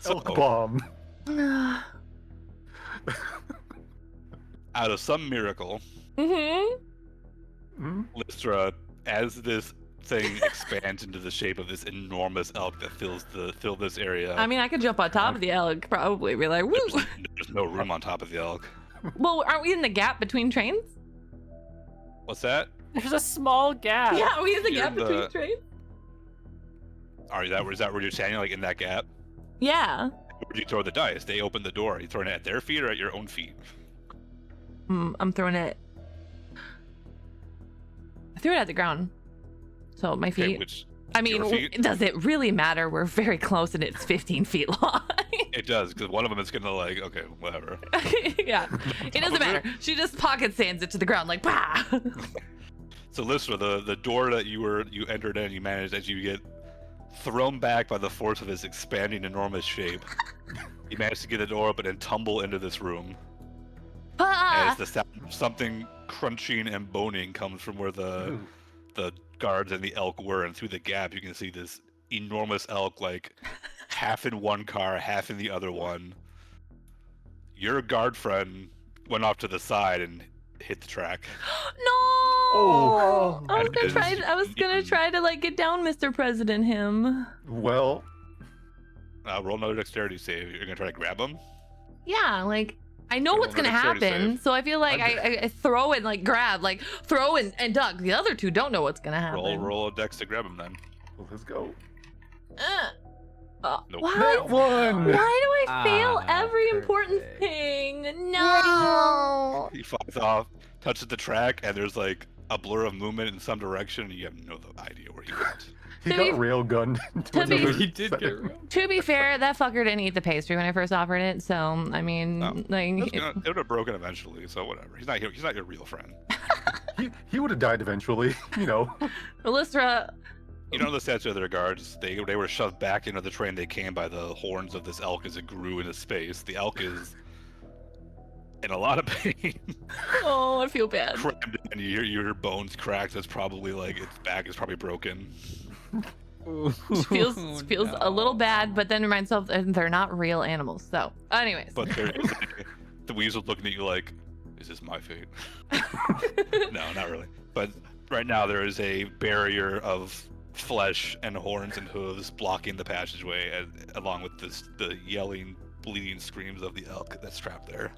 So, Elk bomb. out of some miracle, Mm-hmm. Hmm? Lystra, as this thing expands into the shape of this enormous elk that fills this area. I mean, I could jump on top of the elk, probably be like, woo. there's no room on top of the elk. Well, aren't we in the gap between trains? What's that? There's a small gap. Yeah, are we in the You're gap between the- trains? Is that where you're standing, like in that gap? Yeah. Where'd you throw the dice? They open the door. Are you throwing it at their feet or at your own feet? I'm throwing it. I threw it at the ground. So my feet. Okay, which I mean, your feet? does it really matter? We're very close and it's 15 feet long. it does, because one of them is gonna like, okay, whatever. Yeah. It doesn't matter. She just pocket sands it to the ground like, bah! So Lystra, the door that you entered in, you managed as you get thrown back by the force of this expanding enormous shape. You managed to get the door open and tumble into this room. Ah! As the sound of something crunching and boning comes from where the guards and the elk were, and through the gap you can see this enormous elk, like half in one car, half in the other one. Your guard friend went off to the side and hit the track. No! Oh. I was That gonna is try. I was gonna even- try to like get down, Mr. President. Him. Well, Roll another dexterity save. You're gonna try to grab him. Yeah, like I know Okay, what's roll gonna another dexterity happen, save. so I feel like I throw and like grab, like throw and duck. The other two don't know what's gonna happen. Roll a dex to grab him then. let's go. Oh, Nope. why? That one! Why do I fail Ah, every important perfect. thing? No. He flies off, touches the track, and there's like a blur of movement in some direction, and you have no idea where he went. He To got be- railgunned into to be- another He did get setting. To be fair, that fucker didn't eat the pastry when I first offered it, so I mean, Oh. like, It would have broken eventually, so whatever. He's not here. He's not your real friend. He would have died eventually, you know. Lystra. You know the statue of their guards. They were shoved back into the train they came by the horns of this elk as it grew into space. The elk is in a lot of pain. Oh, I feel bad. Crammed in, your bones cracked. It's probably like its back is probably broken. Feels a little bad, but then reminds myself that they're not real animals. So, anyways. But there is the weasel's looking at you like, is this my fate? No, not really. But right now there is a barrier of flesh and horns and hooves blocking the passageway, along with the yelling, bleeding screams of the elk that's trapped there.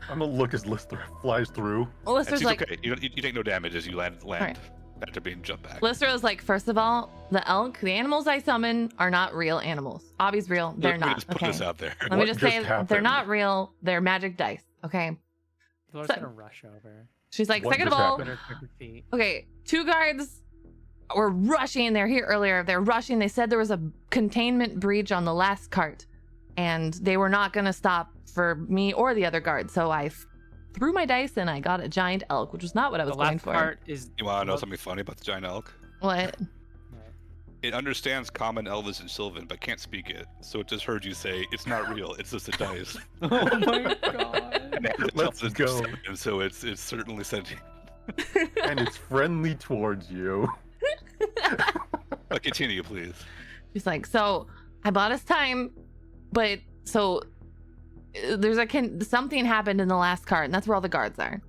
I'm gonna look as Lister flies through. Well, Lister's It's like, okay. You take no damage as you land Right. after being jumped back. Lister is like, first of all, the elk, the animals I summon are not real animals. Obby's real. They're Let me not. just put Okay. this out there. Let me What just just say happened? they're not real. They're magic dice. Okay. Laura's So- gonna rush over. She's like, What second of just all, Put her quick feet. okay, 2 guards were rushing. They're here earlier. They're rushing. They said there was a containment breach on the last cart, and they were not going to stop for me or the other guard. So I threw my dice and I got a giant elk, which was not what I was The going last for. part is. You want to know something funny about the giant elk? What? It understands common Elvish and Sylvan, but can't speak it. So it just heard you say, it's not real, it's just a dice. Oh my god. And it Let's tells it go. and so it's certainly sentient. And it's friendly towards you. But continue, please. She's like, so I bought us time, but so there's something happened in the last cart, and that's where all the guards are.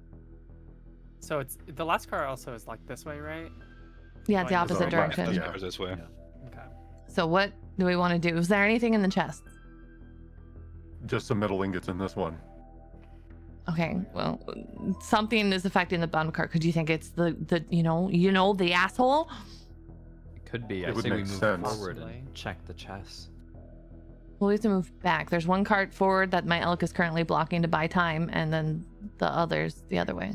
So it's the last car also is like this way, right? Yeah, it's the Like, opposite right. direction. That's Yeah. goes this way. Okay. So what do we want to do? Is there anything in the chest? Just some metal ingots in this one. Okay, well, something is affecting the bottom cart. Could you think it's the the asshole? It could be. It I would say we make move sense. forward Possibly. and check the chest. Well, we have to move back. There's one cart forward that my elk is currently blocking to buy time, and then the others the other way.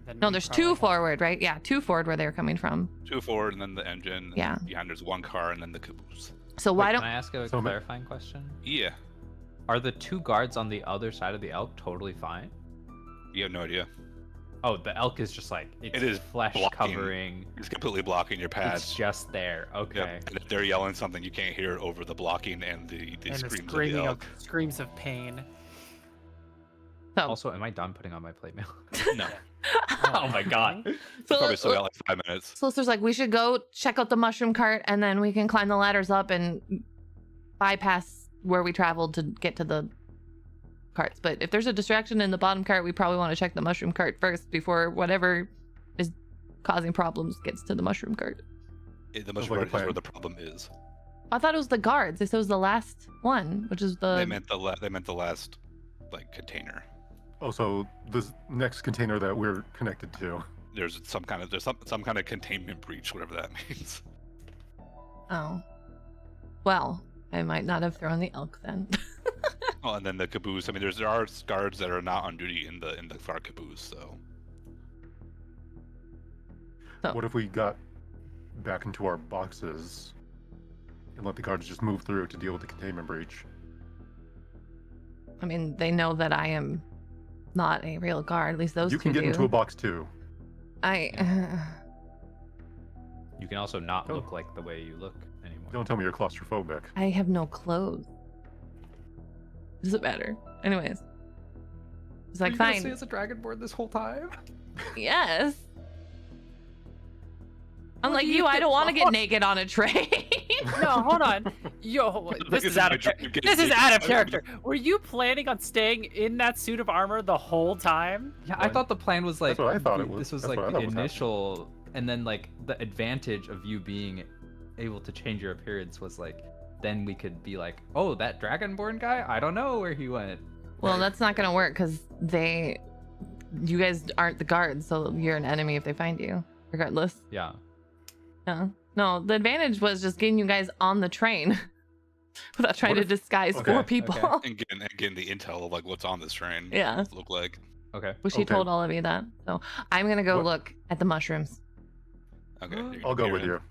Then No, we there's probably 2 have- forward, right? Yeah, 2 forward where they were coming from. 2 forward and then the engine. and Yeah. Behind there's 1 car and then the caboose. So Wait, why Can don't? I ask a So ma- clarifying question? Yeah. Are the 2 guards on the other side of the elk totally fine? You have no idea. Oh, the elk is just like it's It is flesh blocking. covering. It's completely blocking your path. It's just there. Okay. Yep. And if they're yelling something, you can't hear it over the blocking and the and the screams of the screaming elk. of screams of pain. So, Also, am I done putting on my plate mail? No. Oh my god. so, Probably still got like 5 minutes. so Lister's like, we should go check out the mushroom cart, and then we can climb the ladders up and bypass where we traveled to get to the carts. But if there's a distraction in the bottom cart, we probably want to check the mushroom cart first before whatever is causing problems gets to the mushroom cart. The mushroom like a cart is plan. where the problem is. I thought it was the guards. They said it was the last one, which is the. They meant the last like container. Oh, so this next container that we're connected to. There's some kind of containment breach, whatever that means. Oh. Well, I might not have thrown the elk then. Oh, and then the caboose. I mean, there are guards that are not on duty in the far caboose. So So- What if we got back into our boxes and let the guards just move through to deal with the containment breach? I mean, they know that I am not a real guard. At least those You two can get do. into a box too. You can also not Oh. look like the way you look anymore. Don't tell me you're claustrophobic. I have no clothes. Does it matter? Anyways. It's like, fine. as a dragonborn this whole time? Yes. Unlike do you you, I think- don't want to get naked on a train. No, hold on. Yo, this is out of Getting this is naked. out of character. Were you planning on staying in that suit of armor the whole time? Yeah, I thought the plan was like That's what I thought it was. This was That's like what I the thought was happening. initial, and then like the advantage of you being able to change your appearance was like, then we could be like, oh, that dragonborn guy, I don't know where he went. Well, that's not gonna work because you guys aren't the guards, so you're an enemy if they find you, regardless. Yeah. Yeah. No, the advantage was just getting you guys on the train without trying What to if- disguise okay, 4 people. okay. and getting the intel of like what's on this train. Yeah. What's it look like. Okay. Well, she Okay. told all of you that. So I'm gonna go What- look at the mushrooms. Okay. you're I'll go you're with in. you.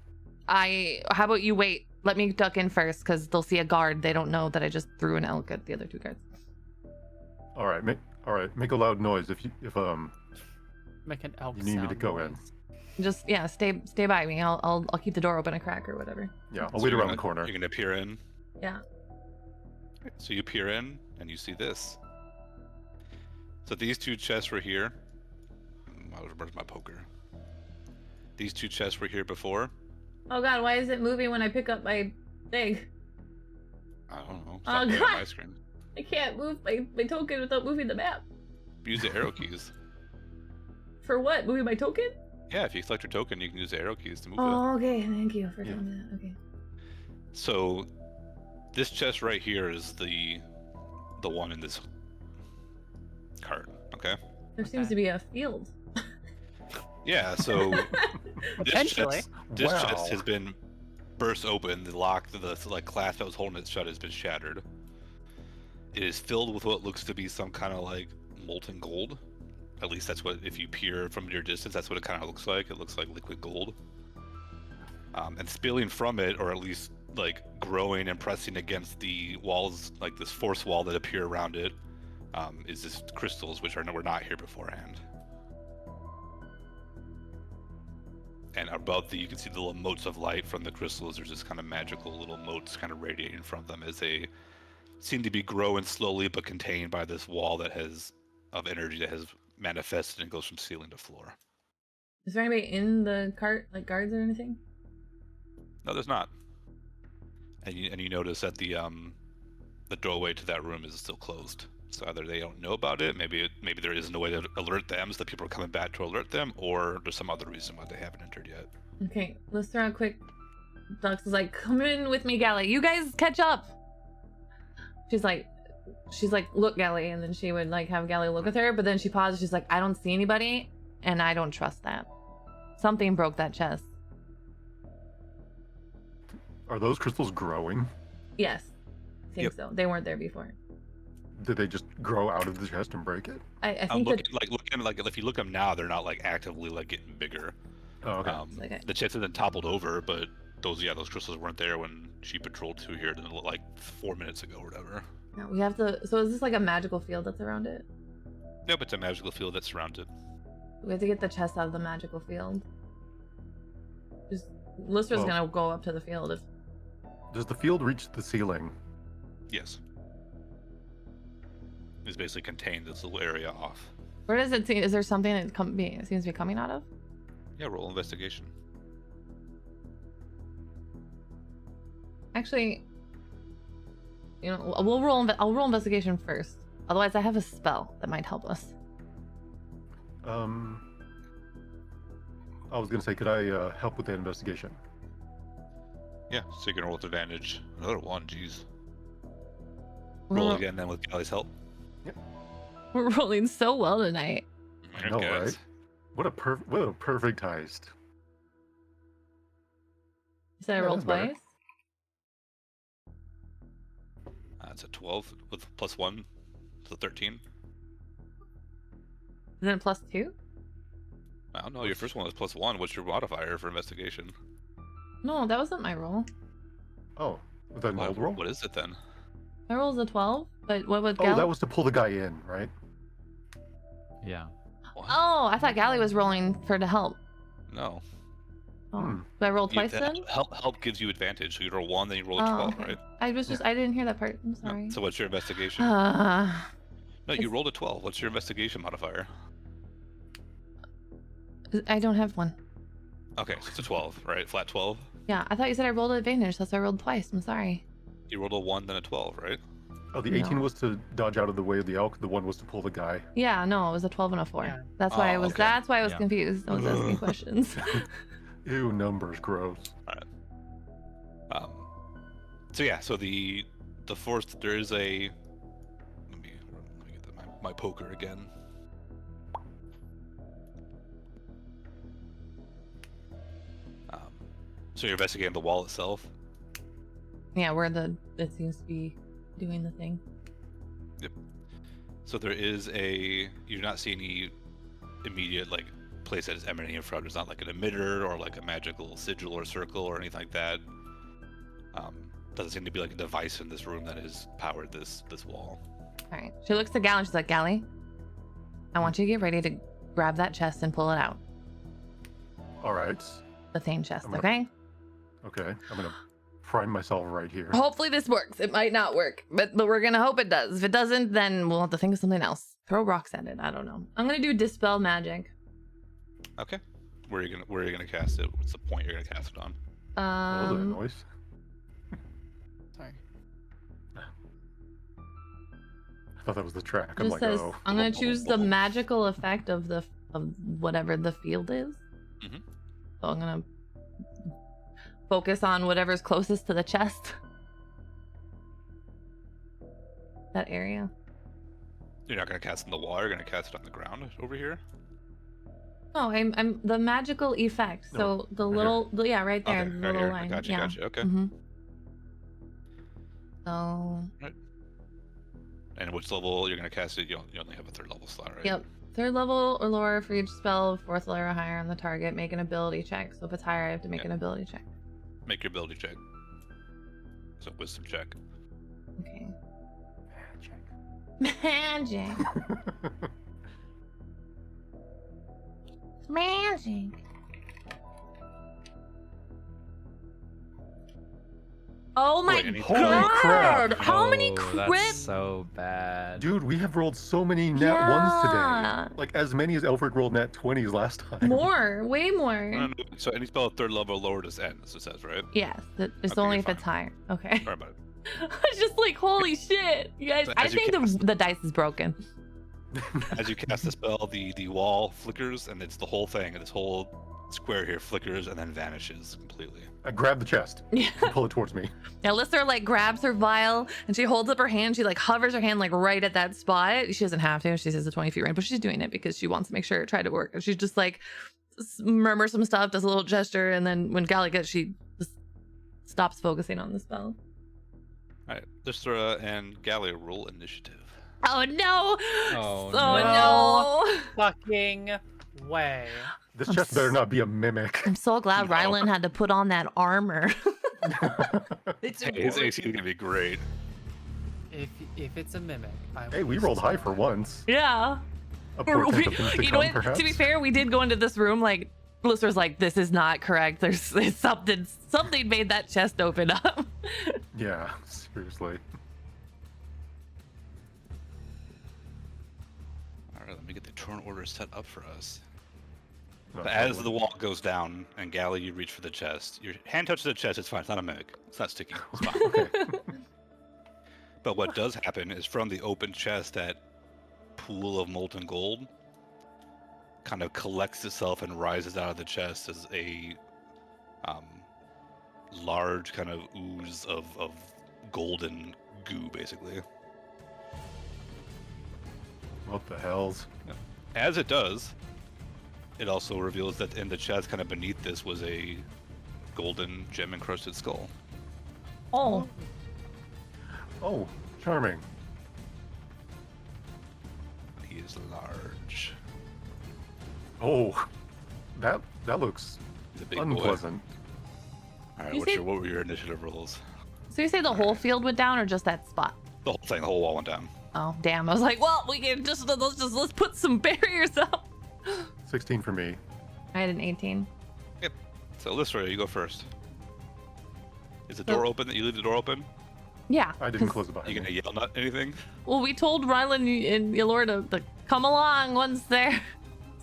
How about you wait? Let me duck in first because they'll see a guard. They don't know that I just threw an elk at the other 2 guards. All right, make a loud noise if Make an elk you need me to sound go in. noise. Just stay by me. I'll keep the door open a crack or whatever. Yeah, I'll So wait you're around the gonna- corner. You're gonna peer in. Yeah. So you peer in and you see this. So these two chests were here. Where's my poker? These two chests were here before. Oh god, why is it moving when I pick up my thing? I don't know. Oh, Stop playing God. on my screen. I can't move my token without moving the map. Use the arrow keys. For what? Moving my token? Yeah, if you select your token, you can use the arrow keys to move it. Oh, okay. Thank you for Yeah. doing that. Okay. So this chest right here is the one in this cart. Okay. There seems to be a field. Yeah. So Potentially. this Wow. chest has been burst open. The lock, the like clasp that was holding it shut, has been shattered. It is filled with what looks to be some kind of like molten gold. At least that's what, if you peer from your distance, that's what it kind of looks like. It looks like liquid gold. And spilling from it, or at least like growing and pressing against the walls, like this force wall that appear around it, is this crystals, which were not here beforehand. And above you can see the little motes of light from the crystals. There's this kind of magical little motes kind of radiating from them as they seem to be growing slowly, but contained by this wall that has of energy that has manifested and goes from ceiling to floor. Is there anybody in the cart, like guards or anything? No, there's not. And you notice that the doorway to that room is still closed. So either they don't know about it, maybe there isn't a way to alert them, so that people are coming back to alert them, or there's some other reason why they haven't entered yet. Okay, let's throw a quick. Dux is like, come in with me, Gally. You guys catch up. She's like, look, Gally, and then she would like have Gally look with her, but then she pauses. She's like, I don't see anybody, and I don't trust that. Something broke that chest. Are those crystals growing? Yes, I think Yep. so. They weren't there before. Did they just grow out of the chest and break it? I I'm think that looking like if you look them now, they're not like actively like getting bigger. Oh, okay. Okay. The chest isn't toppled over, but those crystals weren't there when she patrolled through here like 4 minutes ago or whatever. no, we have to. So is this like a magical field that's around it? Nope, it's a magical field that's surrounded. We have to get the chest out of the magical field. Just Lister's Well- gonna go up to the field if. Does the field reach the ceiling? Yes. It's basically contained this little area off. Where does it seem? Is there something that it seems to be coming out of? Yeah, roll investigation. Actually, you know, I'll roll investigation first. Otherwise, I have a spell that might help us. I was gonna say, could I help with the investigation? Yeah, so you can roll with advantage. Another one, jeez. Roll again then with Gally's help. We're rolling so well tonight. I know, right? What a perfect heist. You said I Yeah, rolled that's better. twice? That's a 12 with +1, so 13. Isn't it +2? I don't know, your first one was +1. What's your modifier for investigation? No, that wasn't my roll. Oh, was that an old roll? What is it then? My roll is a 12, but what was Oh, Gally? that was to pull the guy in, right? Yeah. What? Oh, I thought Gally was rolling to help. No. Oh, Hmm. did I roll twice then? Help gives you advantage, so you roll 1, then you roll a 12, okay. right? I didn't hear that part. I'm No. sorry. So what's your investigation? Uh, No, you it's- rolled a 12. What's your investigation modifier? I don't have one. Okay, so it's a 12, right? Flat 12. Yeah, I thought you said I rolled advantage. That's why I rolled twice. I'm sorry. You rolled a 1, then a 12, right? Oh, the 18 No. was to dodge out of the way of the elk. The one was to pull the guy. Yeah, no, it was a 12 and a 4. Yeah. That's why I Oh, was. okay. That's why I was Yeah. confused. I was asking questions. Ew, numbers, gross. So yeah, so the force, there is a. Let me get my poker again. So you're investigating the wall itself. Yeah, where it seems to be doing the thing. So there is you do not see any immediate like place that is emanating from. There's not like an emitter or like a magical sigil or circle or anything like that. Doesn't seem to be like a device in this room that has powered this wall. All right. She looks to Gally and she's like, Gally, I want you to get ready to grab that chest and pull it out. All right. The Thane chest, I'm gonna- okay? Okay. I'm gonna prime myself right here. Hopefully this works. It might not work, but we're gonna hope it does. If it doesn't, then we'll have to think of something else. Throw rocks at it. I don't know. I'm gonna do dispel magic. Okay. Where are you gonna cast it? What's the point you're gonna cast it on? What was that noise? Sorry. I thought that was the track. I'm Just like, says oh. I'm gonna choose the magical effect of whatever the field is. Mhm. So I'm gonna focus on whatever's closest to the chest. That area. You're not gonna cast it in the wall. You're gonna cast it on the ground over here. No, I'm the magical effect. So No, the right little, yeah, right there, Okay, the right little here. line. Gotcha, yeah. gotcha. Okay. hmm So, And which level you're gonna cast it? You only have a 3rd level slot, right? yep. 3rd level or lower for each spell. 4th level or higher on the target. Make an ability check. So if it's higher, I have to make an ability check. Make your ability check. So wisdom check. Okay. Magic. Magic. Oh my Wait, any- Holy god! crap. How many Oh, crit? That's so bad. Dude, we have rolled so many nat ones today. Like as many as Aelfrik rolled nat 20s last time. More, way more. No. So any spell at 3rd level or lower just ends. It says, right? Yes, it's Okay, only you're if it's higher. Okay. Sorry about it. I was just like, holy shit, you guys. So I as you think cast- the dice is broken. As you cast the spell, the wall flickers, and it's the whole thing. And this whole square here flickers and then vanishes completely. I grab the chest. Yeah. And pull it towards me. Now Lister like grabs her vial and she holds up her hand. She like hovers her hand like right at that spot. She doesn't have to. She says the 20 feet range, but she's doing it because she wants to make sure it tried to work. And she's just like murmurs some stuff, does a little gesture, and then when Gally gets, she just stops focusing on the spell. All right, Lystra and Gallia roll initiative. Oh no! Oh, no! Fucking way. This I'm chest better not be a mimic. I'm so glad No. Rylan had to put on that armor. It's Hey, his AC is gonna be great. If it's a mimic, I Hey, will we be rolled high sorry. for once. yeah. A portent of things to You know come, what? perhaps? To be fair, we did go into this room like Lister's like, this is not correct. There's something made that chest open up. Yeah, seriously. All right, let me get the turn order set up for us. Not But as totally. the wall goes down and Gallia, you reach for the chest. Your hand touches the chest. It's fine. It's not a mimic. It's not sticky. It's fine. Okay. But what does happen is from the open chest, that pool of molten gold kind of collects itself and rises out of the chest as a large kind of ooze of golden goo, basically. What the hells? As it does, it also reveals that in the chest, kind of beneath this, was a golden gem encrusted skull. Oh, Oh, charming. He is large. Oh, that looks He's a big boy. unpleasant. All right, You see- what were your initiative rolls? so you say the whole field went down or just that spot? The whole thing, the whole wall went down. Oh, damn. I was like, well, we can let's put some barriers up. 16 for me. I had an 18. So, Lystra, you go first. Is the door open? That you leave the door open? Yeah. I didn't 'cause- close it behind You me. gonna yell not anything? Well, we told Rylan and Yalor to come along once they're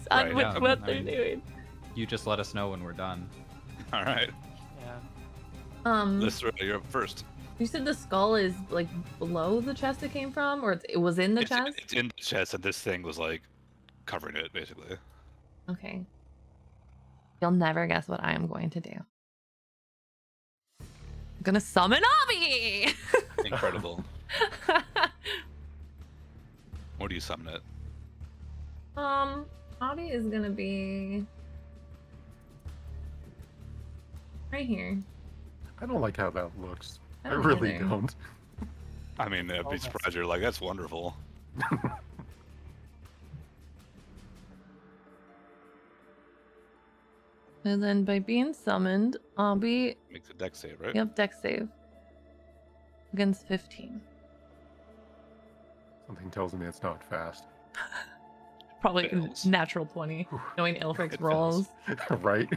done Right, with yeah. what I they're mean- doing. You just let us know when we're done. All right, Yeah. Lystra, you're up first. You said the skull is like below the chest it came from, or it was in the chest? It's in the chest, and this thing was like covering it, basically. Okay. You'll never guess what I am going to do. I'm gonna summon Abby! Incredible. Where do you summon it? Abby is gonna be right here. I don't like how that looks. I don't really either. don't. I mean, I'd be that's- surprised you're like, that's wonderful. And then by being summoned, Abby, Makes a deck save, right? yep, dex save against 15. Something tells me it's not fast. Probably Fails. natural 20, knowing Aelfrik's It rolls. fails. Right?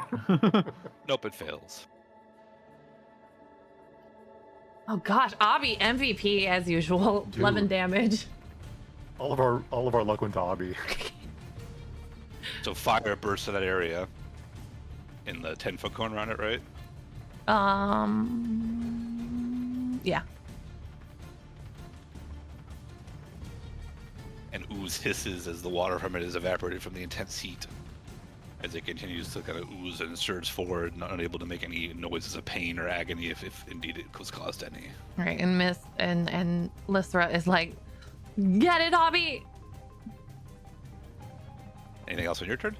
Nope, it fails. Oh gosh, Abby MVP as usual. Dude. 11 damage. All of our luck went to Abby. So fire bursts to that area in the 10-foot cone around it, right? Yeah. And ooze hisses as the water from it is evaporated from the intense heat. As it continues to kind of ooze and surge forward, not unable to make any noises of pain or agony if indeed it was caused any. Right, and Miss and Lysra is like, get it, Abby! Anything else on your turn?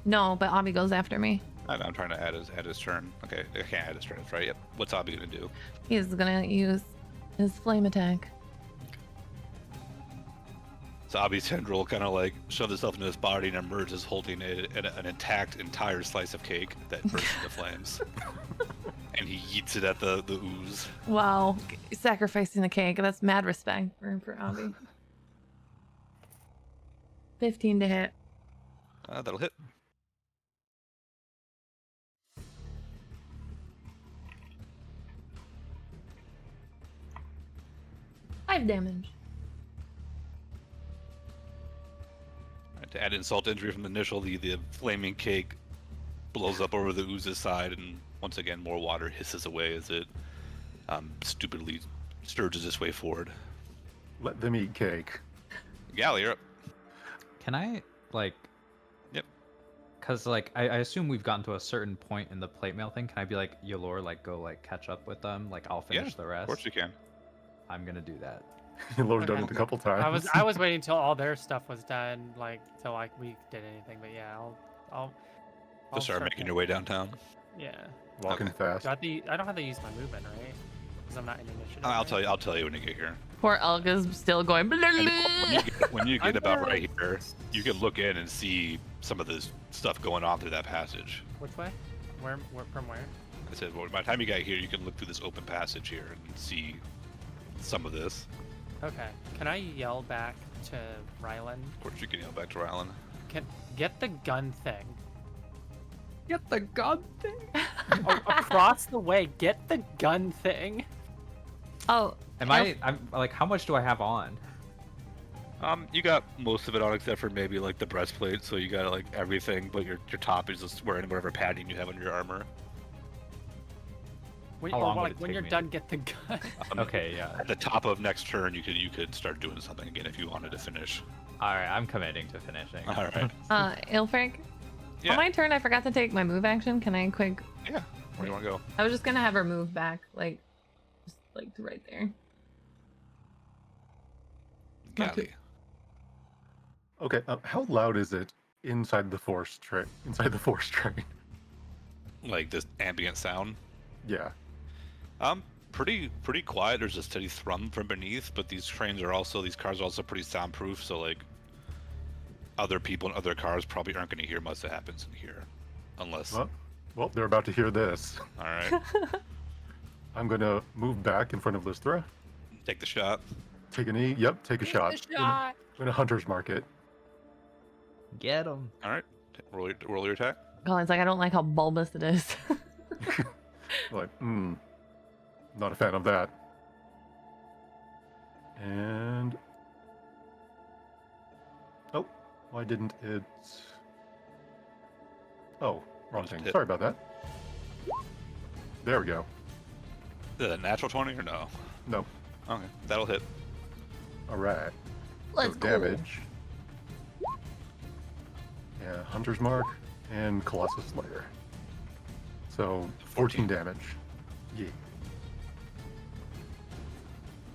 No, but Abby goes after me. I'm trying to add his turn. Okay, I can't add his turn. That's right. Yep. What's Abby gonna do? He's gonna use his flame attack. So Abby's tendril kind of like shoves itself into his body and emerges holding an intact entire slice of cake that bursts into flames. And he yeets it at the ooze. Wow, sacrificing the cake. That's mad respect for Abby. 15 to hit. That'll hit. Five damage. Right, to add insult to injury from the initial, the flaming cake blows up over the ooze's side, and once again more water hisses away as it stupidly sturges its way forward. Let them eat cake. Gally, you're up. Can I, like... Yep. Because, like, I assume we've gotten to a certain point in the plate mail thing. Can I be like, Yolor, like, go, like, catch up with them? Like, I'll finish the rest? Of course you can. I'm gonna do that. Laura's done it a couple times. I was waiting till all their stuff was done, like till like we did anything. But yeah, I'll Just start making your way downtown. Yeah. Walking fast. I don't have to use my movement, right? Because I'm not in initiative. I'll right? tell you. I'll tell you when you get here. Poor Elga's still going. Blah, blah, And blah. when you get about right here, you can look in and see some of this stuff going on through that passage. Which way? Where from where? I said, well, by the time you got here, you can look through this open passage here and see some of this. Okay. Can I yell back to Rylan? Of course, you can yell back to Rylan. Can get the gun thing. Get the gun thing? Across the way, get the gun thing. Oh, I'm like, how much do I have on? You got most of it on except for maybe like the breastplate, so you got like everything, but your top is just wearing whatever padding you have on your armor. When, How or long would like it when take you're me done, get the gun. Okay, yeah. At the top of next turn, you could start doing something again if you wanted to finish. All right, I'm committing to finishing. All right. Aelfrik, Yeah. on my turn, I forgot to take my move action. Can I quick? Yeah. Where do you want to go? I was just gonna have her move back, like, just like to right there. Gally. Okay, how loud is it inside the force train? Inside the force train? Like this ambient sound. Yeah. Pretty quiet. There's a steady thrum from beneath, but these cars are also pretty soundproof, so like other people in other cars probably aren't going to hear much that happens in here, unless. Well, they're about to hear this. All right. I'm gonna move back in front of Lystra. Take the shot. Take a knee. Yep, take a shot. I'm gonna hunter's mark it. Get him. All right. Roll your attack. Colin's like, I don't like how bulbous it is. Like, not a fan of that. And oh, why didn't it? Oh, wrong Just thing. hit. Sorry about that. There we go. Is that a natural 20 or no? No. Okay, that'll hit. All right. Let's So go. damage. Yeah, hunter's mark and Colossus Slayer. So 14 damage. Yeah.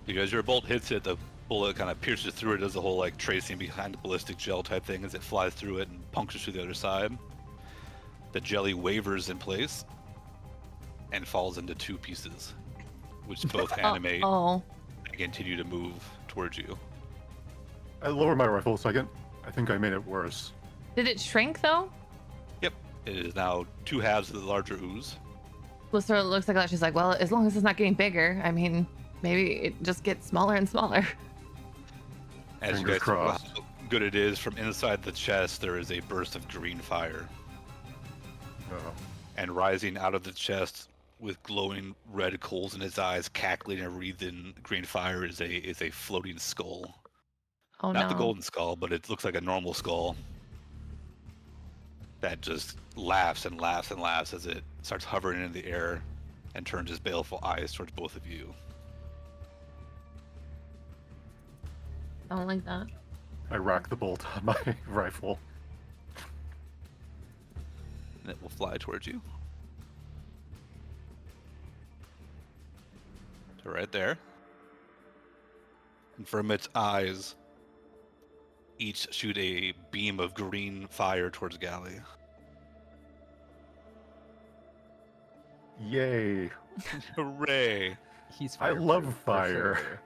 Because your bolt hits it, the bullet kind of pierces through it, does the whole like tracing behind the ballistic gel type thing as it flies through it and punctures through the other side. The jelly wavers in place and falls into two pieces, which both animate Oh, and continue to move towards you. I lowered my rifle a second. I think I made it worse. did it shrink though? Yep, it is now two halves of the larger ooze. Lystra looks like that. She's like, well, as long as it's not getting bigger. I mean, maybe it just gets smaller and smaller. As you Fingers guys know crossed. how good it is, from inside the chest there is a burst of green fire. Oh. And rising out of the chest, with glowing red coals in his eyes, cackling and breathing green fire, is a floating skull. Oh Not no. the golden skull, but it looks like a normal skull that just laughs and laughs and laughs as it starts hovering in the air and turns his baleful eyes towards both of you. I don't like that. I rack the bolt on my rifle. And it will fly towards you. So right there. And from its eyes, each shoot a beam of green fire towards Galley. Yay! Hooray! He's I fireproof, love for fire. sure.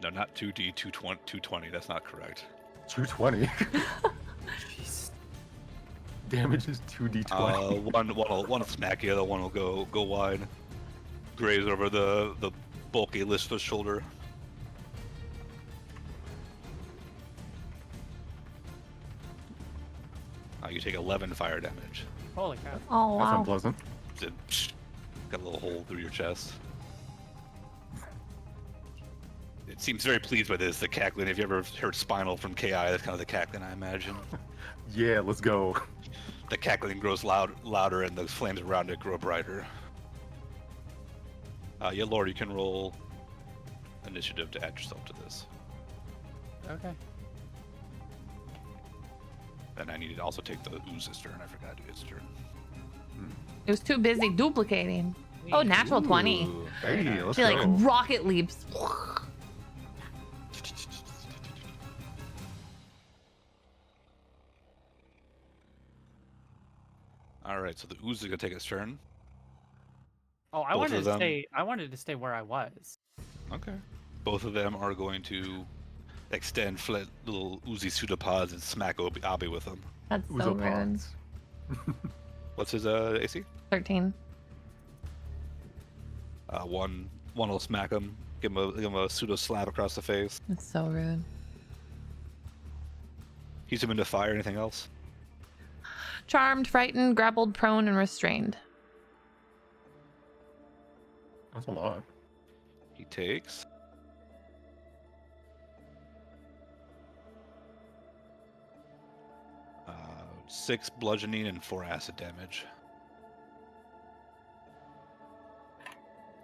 No, not 2D 220. That's not correct. 220. Jeez. Damage is 2d20. One will smack you, the other one will go wide. Graze over the bulky listless shoulder. You take 11 fire damage. Holy crap. Oh That's wow. unpleasant. Got a little hole through your chest. It seems very pleased by this. The cackling. Have you ever heard Spinal from KI? That's kind of the cackling, I imagine. Yeah, let's go. The cackling grows louder, and the flames around it grow brighter. Yeah, Lord, you can roll initiative to add yourself to this. Okay. And I need to also take the ooze's turn. I forgot to do its turn. It was too busy duplicating. Oh, natural 20. Ooh, Hey, let's She like go. rocket leaps. All right, so the ooze is gonna take its turn. Oh, I Both wanted of to them? stay. I wanted to stay where I was. Okay. Both of them are going to extend little oozy pseudopods and smack Abi with them. That's so rude. Oozopods. What's his AC? 13. One will smack him, give him a pseudo slap across the face. That's so rude. He's him into fire. Anything else? Charmed, frightened, grappled, prone, and restrained. That's a lot. He takes 6 bludgeoning and 4 acid damage.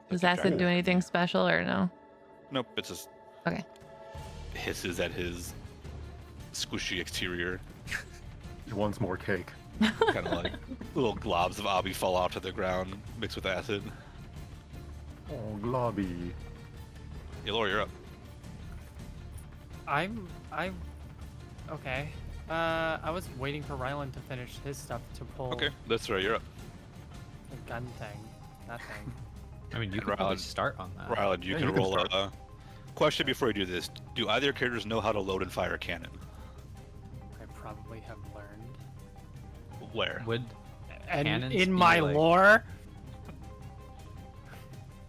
Does Keep acid track. do anything special or no? Nope, it's just Okay. hisses at his squishy exterior. He wants more cake. Kind of like little globs of Abi fall out to the ground mixed with acid. Oh, globby. Elor, you're up. I'm. Okay. I was waiting for Rylan to finish his stuff to pull Okay, that's right, you're up. the gun thing. That thing. I mean, you And can probably Rylan- start on that. Ryland, you Yeah, can you can roll start. a question before you do this. Do either characters know how to load and fire a cannon? I probably have learned. Where? Would And Cannons in be my like- lore,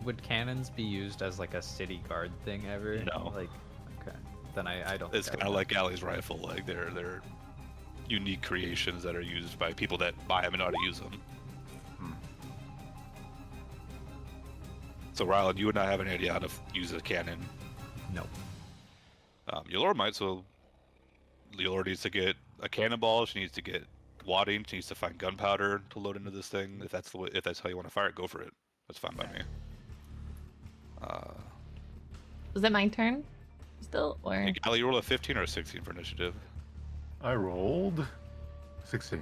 would cannons be used as like a city guard thing ever? No. Like, okay, then I don't. It's think I kind of would. like Allie's rifle. Like they're unique creations that are used by people that buy them and know how to use them. Hmm. So Ryland, you would not have any idea how to use a cannon. No. Yolor might. So Yolor needs to get a cannonball. She needs to get wadding. She needs to find gunpowder to load into this thing. If that's if that's how you want to fire it, go for it. That's fine by me. Was it my turn? Still? Or Hey, Allie, you roll a 15 or a 16 for initiative. I rolled 16.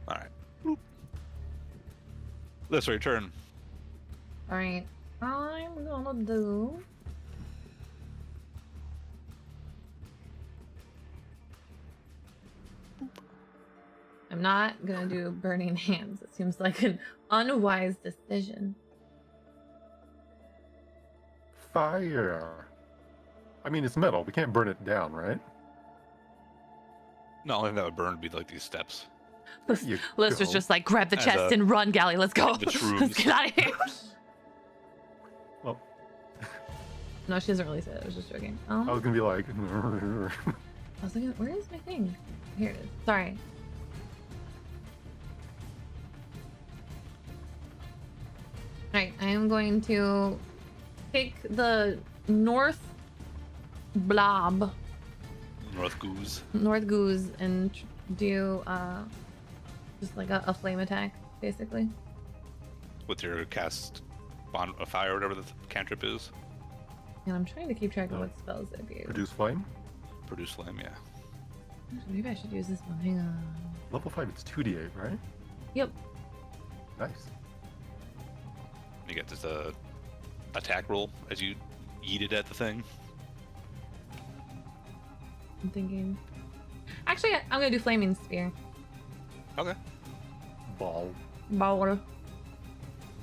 All right. Boop. That's your turn. Alright. I'm gonna do I'm not gonna do burning hands. It seems like an unwise decision. Fire. I mean, it's metal. We can't burn it down, right? No, only thing that would burn would be like these steps. Let's, You let's go. just like grab the As chest a- and run, Galley. Let's go. the Let's shrooms. get out of here. Well, No, she doesn't really say that. I was just joking. I was gonna be like, I was looking. Where is my thing? Here it is. Sorry. Alright, I am going to take the north blob, North Goose. north goose, and do just like a flame attack, basically. With your cast bond of fire, or whatever the cantrip is. And I'm trying to keep track of what spells I've used. Produce flame. Produce flame, yeah. Maybe I should use this one. Hang on. Level 5, it's 2d8, right? Yep. Nice. You get this attack roll as you yeet it at the thing. I'm thinking. Actually, I'm gonna do flaming spear. Okay. Ball. Ball.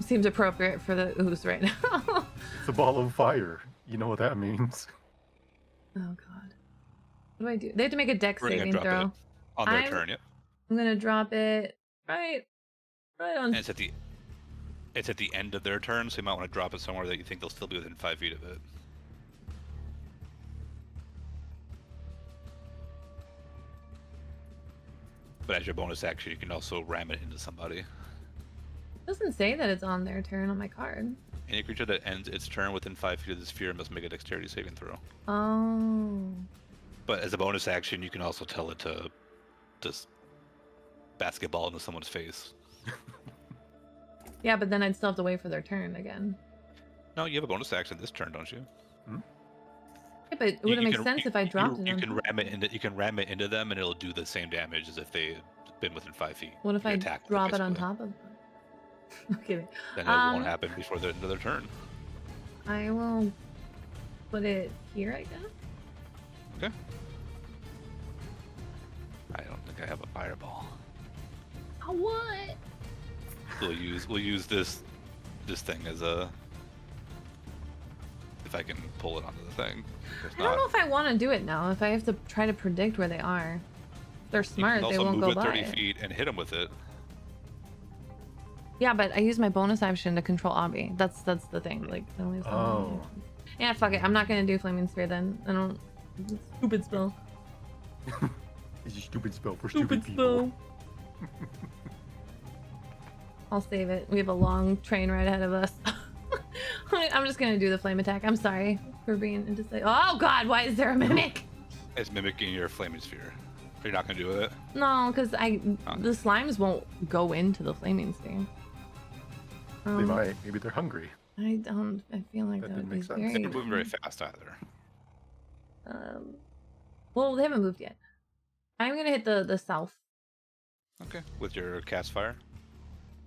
Seems appropriate for the ooze right now. It's a ball of fire. You know what that means. Oh god. What do I do? They have to make a dex We're gonna saving drop throw. it on their I'm- turn, yep. I'm gonna drop it right on. And it's at the end of their turn, so you might want to drop it somewhere that you think they'll still be within 5 feet of it. But as your bonus action, you can also ram it into somebody. Doesn't say that it's on their turn on my card. Any creature that ends its turn within 5 feet of the sphere must make a dexterity saving throw. Oh. But as a bonus action, you can also tell it to just basketball into someone's face. Yeah, but then I'd still have to wait for their turn again. No, you have a bonus action this turn, don't you? Yeah, but it wouldn't make sense if I dropped it. You on can top. ram it into them, and it'll do the same damage as if they had been within 5 feet. What if You I attack them, drop it on basically. top of them? I'm kidding. Then it won't happen before the end of their turn. I will put it here, I guess. Okay. I don't think I have a fireball. Oh, what? We'll use this thing as a, if I can pull it onto the thing. If I don't know if I want to do it now. If I have to try to predict where they are. If they're smart, you they can also won't move go it 30 by. feet and hit them with it. Yeah, but I use my bonus action to control Abby. That's the thing. Like, I only have one Oh. action. Yeah, fuck it. I'm not gonna do Flaming Sphere then. I don't. Stupid spell. It's a stupid spell for stupid people. I'll save it. We have a long train ride ahead of us. I'm just gonna do the flame attack. I'm sorry for being indecisive. Oh god, why is there a mimic? It's mimicking your flaming sphere. You're not gonna do it. No, because the slimes won't go into the flaming sphere. They might. Maybe they're hungry. I don't. I feel like That that would didn't be make sense. They're very. not moving very fast either. Well, they haven't moved yet. I'm gonna hit the south. Okay. With your cast fire,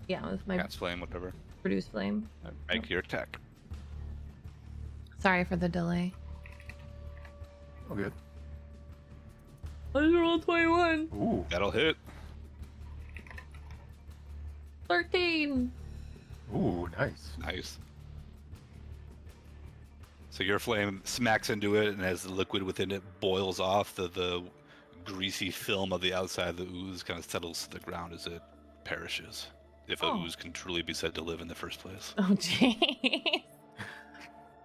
Yeah, with my cast flame, whatever. produce flame. Make your attack. Sorry for the delay. Oh, good. I rolled 21. Ooh. That'll hit. 13. Ooh, nice. Nice. So your flame smacks into it, and as the liquid within it boils off, the greasy film of the outside of the ooze kind of settles to the ground as it perishes. If a ooze can truly be said to live in the first place. Oh, jeez.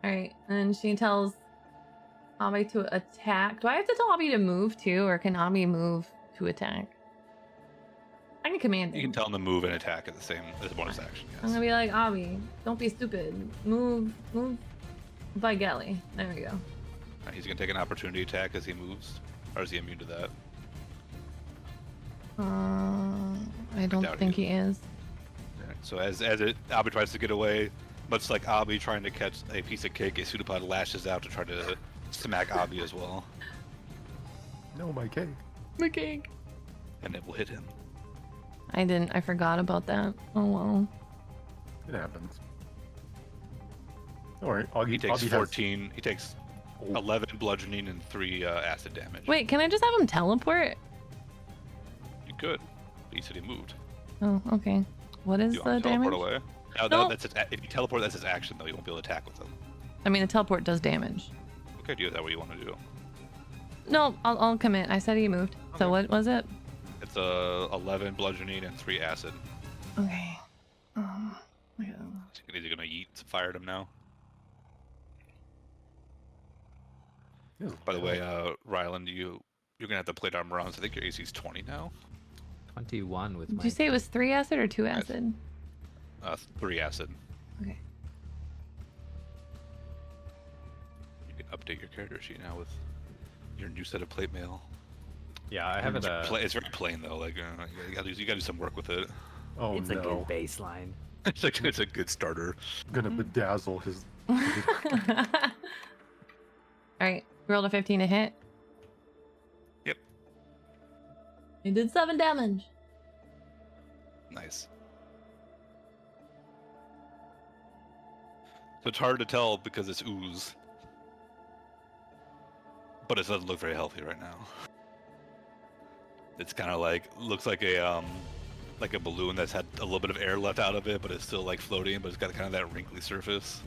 Alright, and she tells Abby to attack. Do I have to tell Abby to move too, or can Abby move to attack? I can command it. You can tell him to move and attack at the same as a bonus action. I'm Yes. gonna be like, Abby, don't be stupid. Move by Gelly. There we go. Alright, he's gonna take an opportunity attack as he moves, or is he immune to that? I don't doubt think he he is. Alright, so as Abi tries to get away, much like Abi trying to catch a piece of cake, a pseudopod lashes out to try to smack Abi as well, No, my cake. My cake. and it will hit him. I forgot about that. Oh well. It happens. Don't worry. Augie, He takes Augie 14. He takes Has... 11 bludgeoning and 3 acid damage. Wait, can I just have him teleport? You could. But he said he moved. Oh, okay. What is You the want to damage? teleport away? No, No. that's if you teleport, that's his action though. You won't be able to attack with him. I mean, a teleport does damage. Okay, do that what you want to do. No, I'll commit. I said he moved. So Okay. what was it? It's 11 bludgeoning and 3 acid. Okay. Yeah. So is he gonna yeet fire at him now? By the way, Ryland, you're gonna have to plate armor on. So I think your AC's 20 now. 21 with my. Did you say it was 3 acid or 2 Yes. acid? 3 acid. Okay. You can update your character sheet now with your new set of plate mail. Yeah, I have it. It's very plain though. Like you gotta do some work with it. Oh It's a no. good baseline. It's a good starter. I'm gonna bedazzle his. All right, rolled a 15 to hit. Yep. He did 7 damage. Nice. So it's hard to tell because it's ooze, but it doesn't look very healthy right now. It's kind of like looks like a balloon that's had a little bit of air left out of it, but it's still like floating, but it's got kind of that wrinkly surface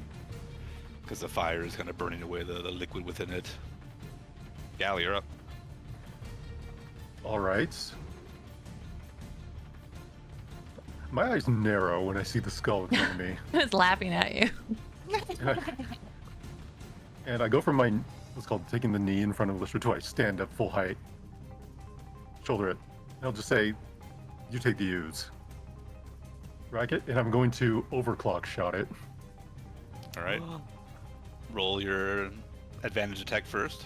because the fire is kind of burning away the liquid within it. Gally, you're up. All right. My eyes narrow when I see the skull in front of me. It's laughing at you. And I go for my, what's called taking the knee in front of Lister twice. Stand up full height. Shoulder it. And I'll just say, you take the ooze. Racket, and I'm going to overclock shot it. All right. Roll your advantage attack first.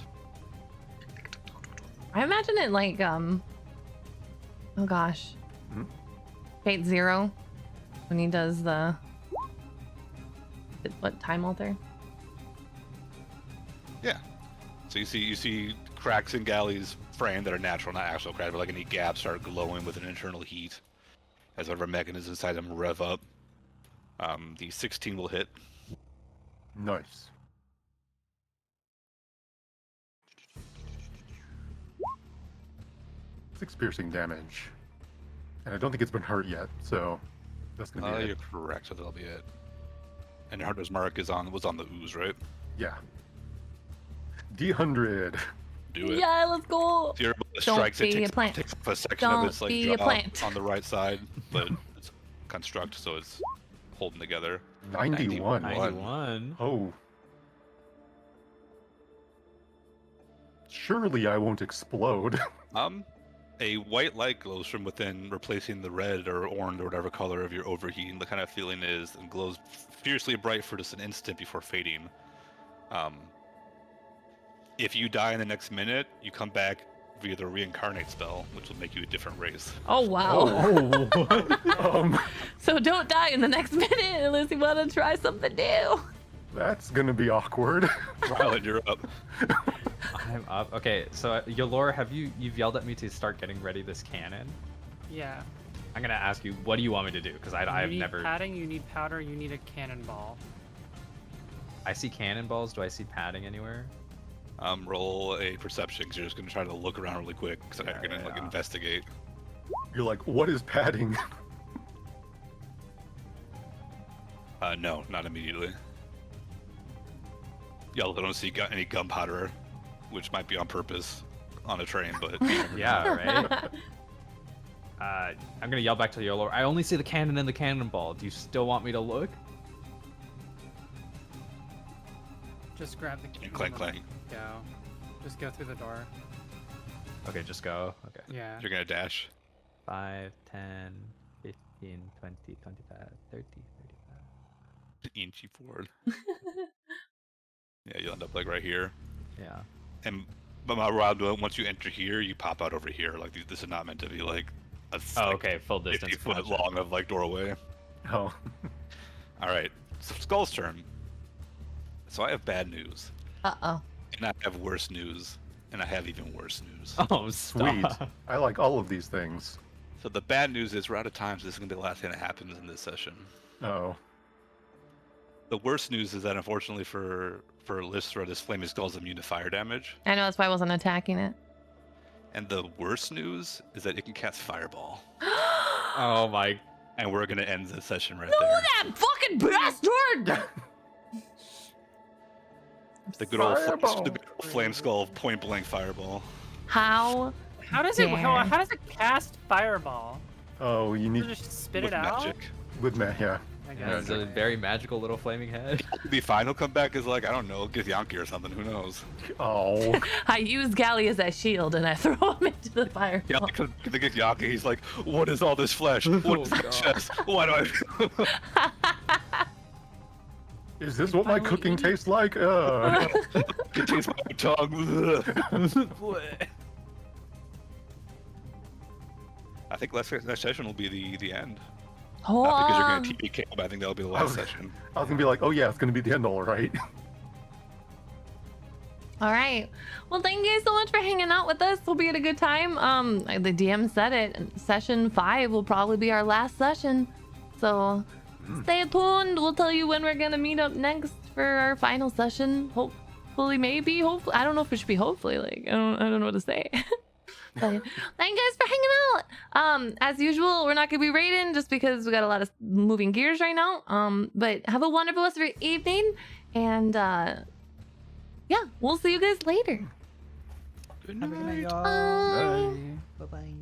I imagine it like oh gosh, Hmm? Fate 0 when he does the what time alter. Yeah. So you see cracks in Gally's frame that are natural, not actual cracks, but like any gaps start glowing with an internal heat as whatever mechanism inside them rev up. The 16 will hit. Nice. 6 piercing damage. And I don't think it's been hurt yet, so that's gonna be You're it. correct, so that'll be it. And your hunter's mark was on the ooze, right? Yeah. D100. Do it. Yeah, let's go. So your bullet Don't strikes it, be a plant. takes off a section Don't of its like be a jaw plant. on the right side, but it's construct, so it's holding together. 91. 91. Oh. Surely I won't explode. A white light glows from within, replacing the red or orange or whatever color of your overheating. The kind of feeling is, and glows fiercely bright for just an instant before fading. If you die in the next minute, you come back via the reincarnate spell, which will make you a different race. Oh wow. Oh. So don't die in the next minute unless you want to try something new. That's gonna be awkward. Violet, you're up. I'm up. Okay, so Yolora, you've yelled at me to start getting ready this cannon? Yeah. I'm gonna ask you, what do you want me to do? Because I've You need never. padding, you need powder, you need a cannonball. I see cannonballs. Do I see padding anywhere? Roll a perception, because you're just going to try to look around really quick, because you're going to like Yeah. investigate. You're like, what is padding? No, not immediately. Y'all don't see any gunpowder, which might be on purpose on a train, but you never know. Yeah, right. I'm gonna yell back to Yolora. I only see the cannon and the cannonball. Do you still want me to look? Just grab the key. Clank, clank. Go. Just go through the door. Okay, just go. Okay. Yeah. You're going to dash. 5, 10, 15, 20, 25, 30, 35. Inchy forward. Yeah, you'll end up like right here. Yeah. But once you enter here, you pop out over here. Like this is not meant to be like a Okay, full 50 distance. foot Gotcha. long of like doorway. Oh. All right, so Skull's turn. So I have bad news, Uh-oh. and I have worse news, and I have even worse news. Oh, Sweet. stop. I like all of these things. So the bad news is we're out of time, so this is gonna be the last thing that happens in this session. Oh. The worst news is that unfortunately for Lystra, this flaming skull is immune to fire damage. I know that's why I wasn't attacking it. And the worst news is that it can cast Fireball. Oh my. And we're gonna end the session right No, there. that fucking bastard! The good old Fireball. flame skull point blank Fireball. How? How does it Dare. how does it cast fireball? Oh, you Does it need just spit With it out? magic. with yeah. I Yeah, guess. it's a very magical little flaming head. It'll be fine. He'll come back as like, I don't know, Githyanki or something. Who knows? Oh. I use Gally as a shield and I throw him into the fire. Yeah, because the Githyanki, he's like, what is all this flesh? What is my God. chest? Why do I? Is this what my Finally cooking eating. tastes like? It tastes my tongue. I think next session will be the end. Hold Not because you're on. going to TPK, but I think that'll be the last session. I was gonna be like, oh yeah, it's gonna be the end, all right. All right. Well, thank you guys so much for hanging out with us. We'll be at a good time. The DM said it. Session 5 will probably be our last session. So stay tuned. We'll tell you when we're gonna meet up next for our final session. Hopefully, maybe. Hopefully, I don't know if it should be hopefully. Like I don't know what to say. But thank you guys for hanging out. As usual, we're not gonna be raiding just because we got a lot of moving gears right now. But have a wonderful rest of your evening, and yeah, we'll see you guys later. Good Have a good night, night. y'all. Bye. Bye bye.